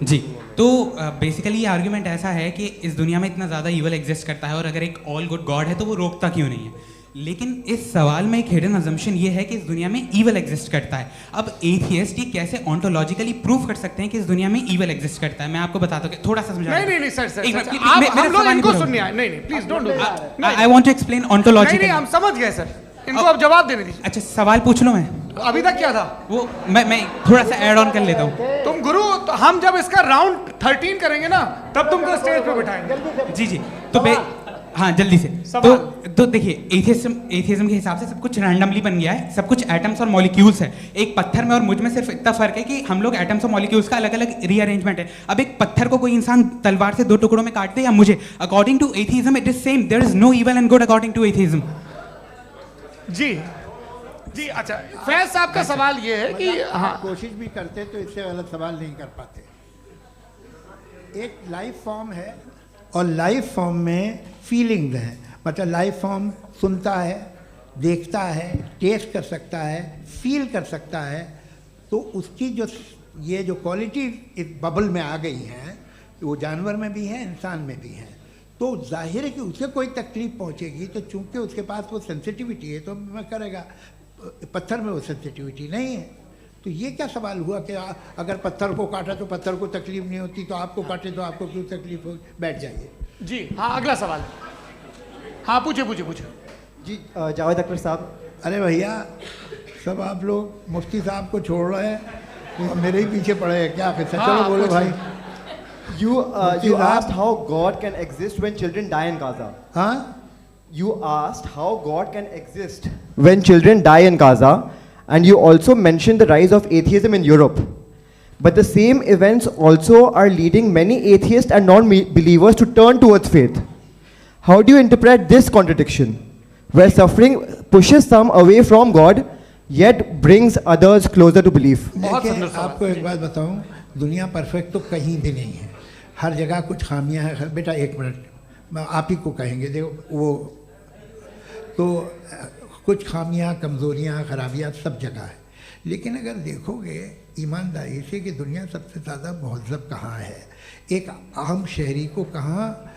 जी, तो बेसिकली ये आर्गुमेंट ऐसा है कि इस दुनिया में इतना ज़्यादा ईवल एग्जिस्ट करता है और अगर एक ऑल गुड गॉड है तो वो रोकता क्यों नहीं है? लेकिन इस सवाल में एक हिडन अजम्पशन ये है कि इस दुनिया में ईवल एग्जिस्ट करता है। अब एथियस्ट ये कैसे ऑन्टोलॉजिकली प्रूव कर सकते हैं कि इस दुनिया में ईवल एग्जिस्ट करता है? मैं आपको बताता हूँ, थोड़ा सा समझा। नहीं सर, हम लोग इनको सुनने आए। नहीं please don't do that. I want to explain ontologically. नहीं हम समझ गए सर, इनको अब जवाब देने दीजिए। अच्छा सवाल पूछ लो मैं। अभी तक क्या था वो मैं थोड़ा सा ऐड ऑन कर लेता हूँ। तुम गुरु, तो हम जब इसका राउंड 13 करेंगे ना तब तुमको स्टेज पे बिठाएंगे। जी तो हाँ जल्दी से। तो देखिए एथियज्म के हिसाब से सब कुछ रैंडमली बन गया है, सब कुछ एटम्स और मॉलिक्यूल्स है। एक पत्थर में और मुझ में सिर्फ इतना फर्क है कि हम लोग एटम्स और मॉलिक्यूल्स का अलग अलग रीअरेंजमेंट है। अब एक पत्थर को कोई इंसान तलवार से 2 टुकड़ों में काट दे या मुझे, according to atheism it is same. There is no evil and good according to atheism. जी अच्छा, फैज साहब का सवाल ये है कि हाँ कोशिश भी करते तो इससे गलत सवाल नहीं कर पाते। एक लाइफ फॉर्म है और लाइफ फॉर्म में फीलिंग्स हैं, मतलब लाइफ फॉर्म सुनता है, देखता है, टेस्ट कर सकता है, फील कर सकता है। तो उसकी जो क्वालिटी इस बबल में आ गई हैं वो जानवर में भी है, इंसान में भी है। तो जाहिर है कि उसे कोई तकलीफ पहुंचेगी, तो चूंकि उसके पास वो सेंसिटिविटी है तो मैं करेगा। पत्थर में वो सेंसिटिविटी नहीं है। तो ये क्या सवाल हुआ कि अगर पत्थर को काटा तो पत्थर को तकलीफ नहीं होती, तो आपको काटे तो आपको क्यों तकलीफ होगी? बैठ जाइए। जी हाँ अगला सवाल। हाँ पूछे जी जावेद अख्तर साहब। अरे भैया सब आप लोग मुफ्ती साहब को छोड़ रहे हैं, तो मेरे ही पीछे पड़े हैं क्या? चलो बोलो भाई। You asked how God can exist when children die in Gaza. Huh? You asked how God can exist when children die in Gaza, and you also mentioned the rise of atheism in Europe. But the same events also are leading many atheists and non-believers to turn towards faith. How do you interpret this contradiction, where suffering pushes some away from God, yet brings others closer to belief? देखिए आपको एक बात बताऊं, दुनिया perfect तो कहीं भी नहीं है, हर जगह कुछ खामियां हैं। बेटा एक मिनट आप ही को कहेंगे, देखो वो तो कुछ खामियां, कमज़ोरियां, खराबियां सब जगह है। लेकिन अगर देखोगे ईमानदारी से कि दुनिया सबसे ज़्यादा महज़ब कहाँ है, एक आम शहरी को कहाँ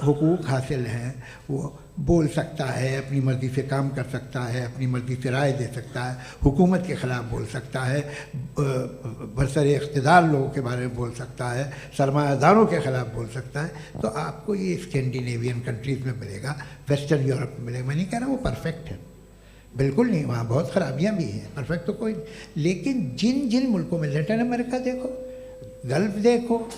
हुकूक हासिल हैं, वो बोल सकता है, अपनी मर्ज़ी से काम कर सकता है, अपनी मर्ज़ी से राय दे सकता है, हुकूमत के ख़िलाफ़ बोल सकता है, बरसर इक़्तिदार लोगों के बारे में बोल सकता है, सरमायादारों के ख़िलाफ़ बोल सकता है। तो आपको ये स्कैंडिनेवियन कंट्रीज़ में मिलेगा, वेस्टर्न यूरोप में मिलेगा। मैं नहीं कह रहा वो परफेक्ट है, बिल्कुल नहीं, वहाँ बहुत ख़राबियाँ भी हैं, परफेक्ट तो कोई। लेकिन जिन जिन मुल्कों में, लैटिन अमेरिका देखो, गल्फ़ देखो,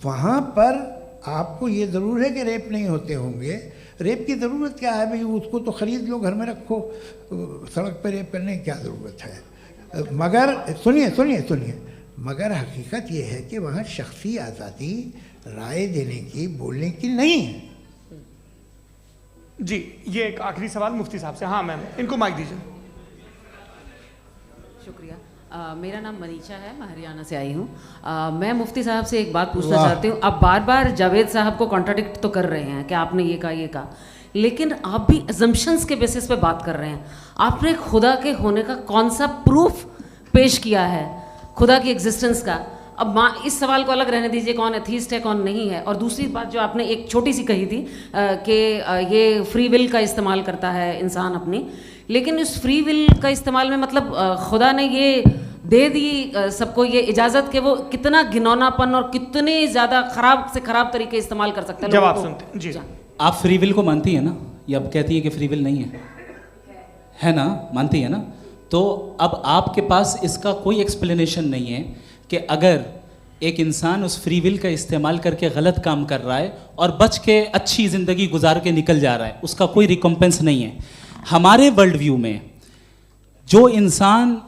वहाँ पर आपको ये ज़रूर है कि रेप नहीं होते होंगे। रेप की ज़रूरत क्या है भाई? उसको तो ख़रीद लो, घर में रखो, सड़क पर रेप करने की क्या ज़रूरत है? मगर सुनिए, मगर हकीकत ये है कि वहाँ शख्सी आज़ादी राय देने की, बोलने की नहीं है। जी, ये एक आखिरी सवाल मुफ्ती साहब से। हाँ मैम, इनको माइक दीजिए। शुक्रिया। मेरा नाम मनीषा है, मैं हरियाणा से आई हूँ। मैं मुफ्ती साहब से एक बात पूछना चाहती हूँ। आप बार बार जावेद साहब को कॉन्ट्राडिक्ट तो कर रहे हैं कि आपने ये कहा, लेकिन आप भी अजम्पशंस के बेसिस पे बात कर रहे हैं। आपने खुदा के होने का कौन सा प्रूफ पेश किया है, खुदा की एग्जिस्टेंस का? अब इस सवाल को अलग रहने दीजिए, कौन एथीस्ट है कौन नहीं है। और दूसरी बात जो आपने एक छोटी सी कही थी कि ये फ्री विल का इस्तेमाल करता है इंसान अपनी, लेकिन इस फ्री विल का इस्तेमाल में मतलब खुदा ने ये दे दी सबको ये इजाज़त कि वो कितना घिनौनापन और कितने ज़्यादा ख़राब से ख़राब तरीके इस्तेमाल कर सकते हैं। जब आप सुनते जी, आप फ्री विल को मानती है ना, या अब कहती है कि फ्री विल नहीं है ना, मानती है ना? तो अब आपके पास इसका कोई एक्सप्लेनेशन नहीं है कि अगर एक इंसान उस फ्री विल का इस्तेमाल करके गलत काम कर रहा है और बच के अच्छी ज़िंदगी गुजार के निकल जा रहा है, उसका कोई रिकम्पेंस नहीं है। हमारे वर्ल्ड व्यू में जो इंसान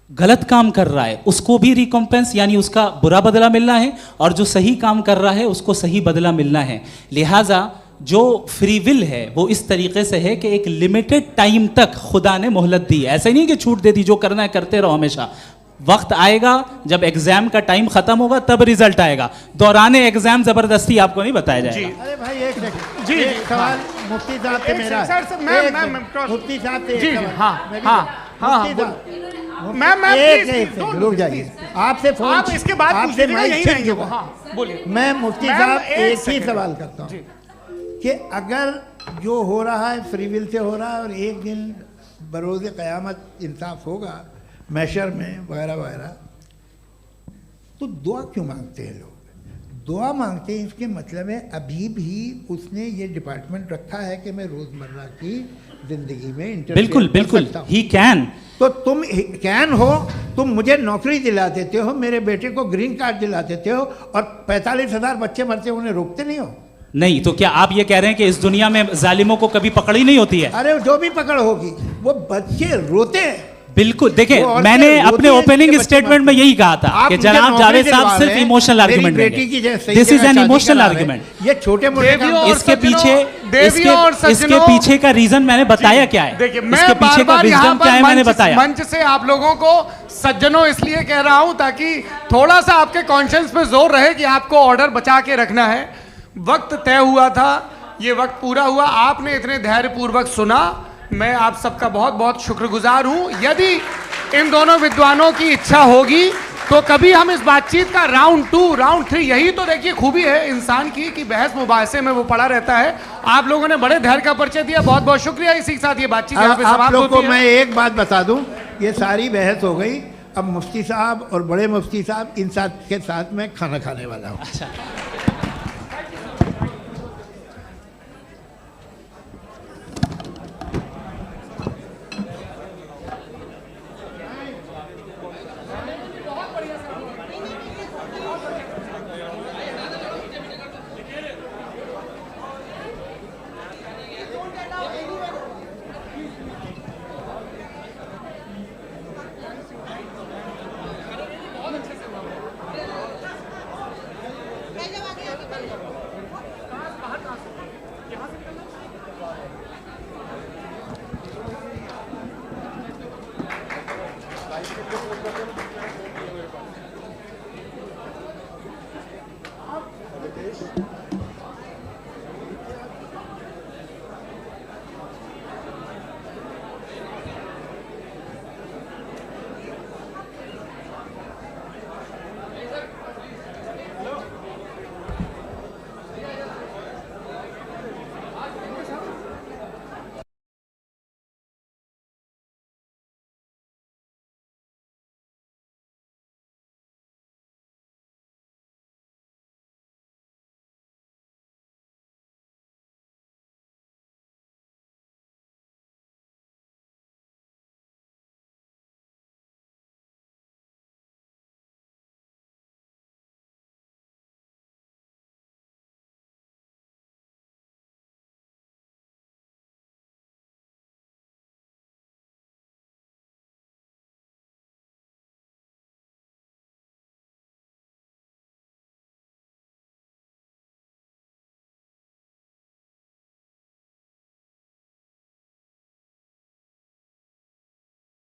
गलत काम कर रहा है उसको भी रिकम्पेंस यानी उसका बुरा बदला मिलना है, और जो सही काम कर रहा है उसको सही बदला मिलना है। लिहाजा जो फ्री विल है वो इस तरीके से है कि एक लिमिटेड टाइम तक खुदा ने मोहलत दी है। ऐसा ही नहीं कि छूट दे दी, जो करना है करते रहो हमेशा। वक्त आएगा जब एग्जाम का टाइम खत्म होगा तब रिजल्ट आएगा, दौराने एग्जाम जबरदस्ती आपको नहीं बताया जाएगा। अरे भाई एक सेकंड, जी एक सवाल मुफ्ती साहब से मेरा, मुफ्ती साहब से जी एक जी, सवाल। हाँ मैं भी हाँ हाँ, मुफ्ती साहब, मैम एक रुक जाइए, आपसे फोन, आप इसके बाद आपसे पूछिएगा, माइक यहीं छीन रहेंगे वो। चुका। हाँ बोलिए। मैं मुफ्ती मैम, साहब एक एक ही सेकंड। सवाल करता हूँ कि अगर जो हो रहा है फ्री विल से हो रहा है और एक दिन बरोज़ क़यामत इंसाफ होगा मैशर में वगैरह वगैरह, तो दुआ क्यों मांगते हैं लोग? दुआ मांगते हैं इसके मतलब है अभी भी उसने ये डिपार्टमेंट रखा है कि मैं रोज़मर्रा की ज़िंदगी में इंटरफेयर बिल्कुल बिल्कुल, ही कैन। तो तुम कैन हो, तुम मुझे नौकरी दिला देते हो, मेरे बेटे को ग्रीन कार्ड दिला देते हो, और 45,000 बच्चे मरते उन्हें रोकते नहीं हो। नहीं तो क्या आप ये कह रहे हैं कि इस दुनिया में जालिमों को कभी पकड़ ही नहीं होती है? अरे जो भी पकड़ होगी वो बच्चे रोते हैं। बिल्कुल, देखिए मैंने अपने ओपनिंग स्टेटमेंट में यही कहा था कि जनाब जावेद साहब सिर्फ इमोशनल आर्गुमेंट देंगे। This is an emotional argument. ये छोटे मोटे इसके पीछे का रीजन मैंने बताया क्या है, देखिए मैं इसके पीछे का रीजन क्या है मैंने बताया। मंच से आप लोगों को सज्जनों इसलिए कह रहा हूं ताकि थोड़ा सा आपके कॉन्शियंस पे जोर रहे कि आपको ऑर्डर बचा के रखना है। वक्त तय हुआ था, ये वक्त पूरा हुआ, आपने इतने धैर्यपूर्वक सुना, मैं आप सबका बहुत बहुत शुक्रगुजार हूं। यदि इन दोनों विद्वानों की इच्छा होगी तो कभी हम इस बातचीत का राउंड 2, राउंड 3, यही तो देखिए खूबी है इंसान की कि बहस मुबाहसे में वो पड़ा रहता है। आप लोगों ने बड़े धैर्य का परिचय दिया, बहुत बहुत शुक्रिया। इसी के साथ ये बातचीत यहाँ पे समाप्त होती है। आप लोग को मैं एक बात बता दूं, ये सारी बहस हो गई, अब मुफ्ती साहब और बड़े मुफ्ती साहब इन साथ के साथ मैं खाना खाने वाला हूँ।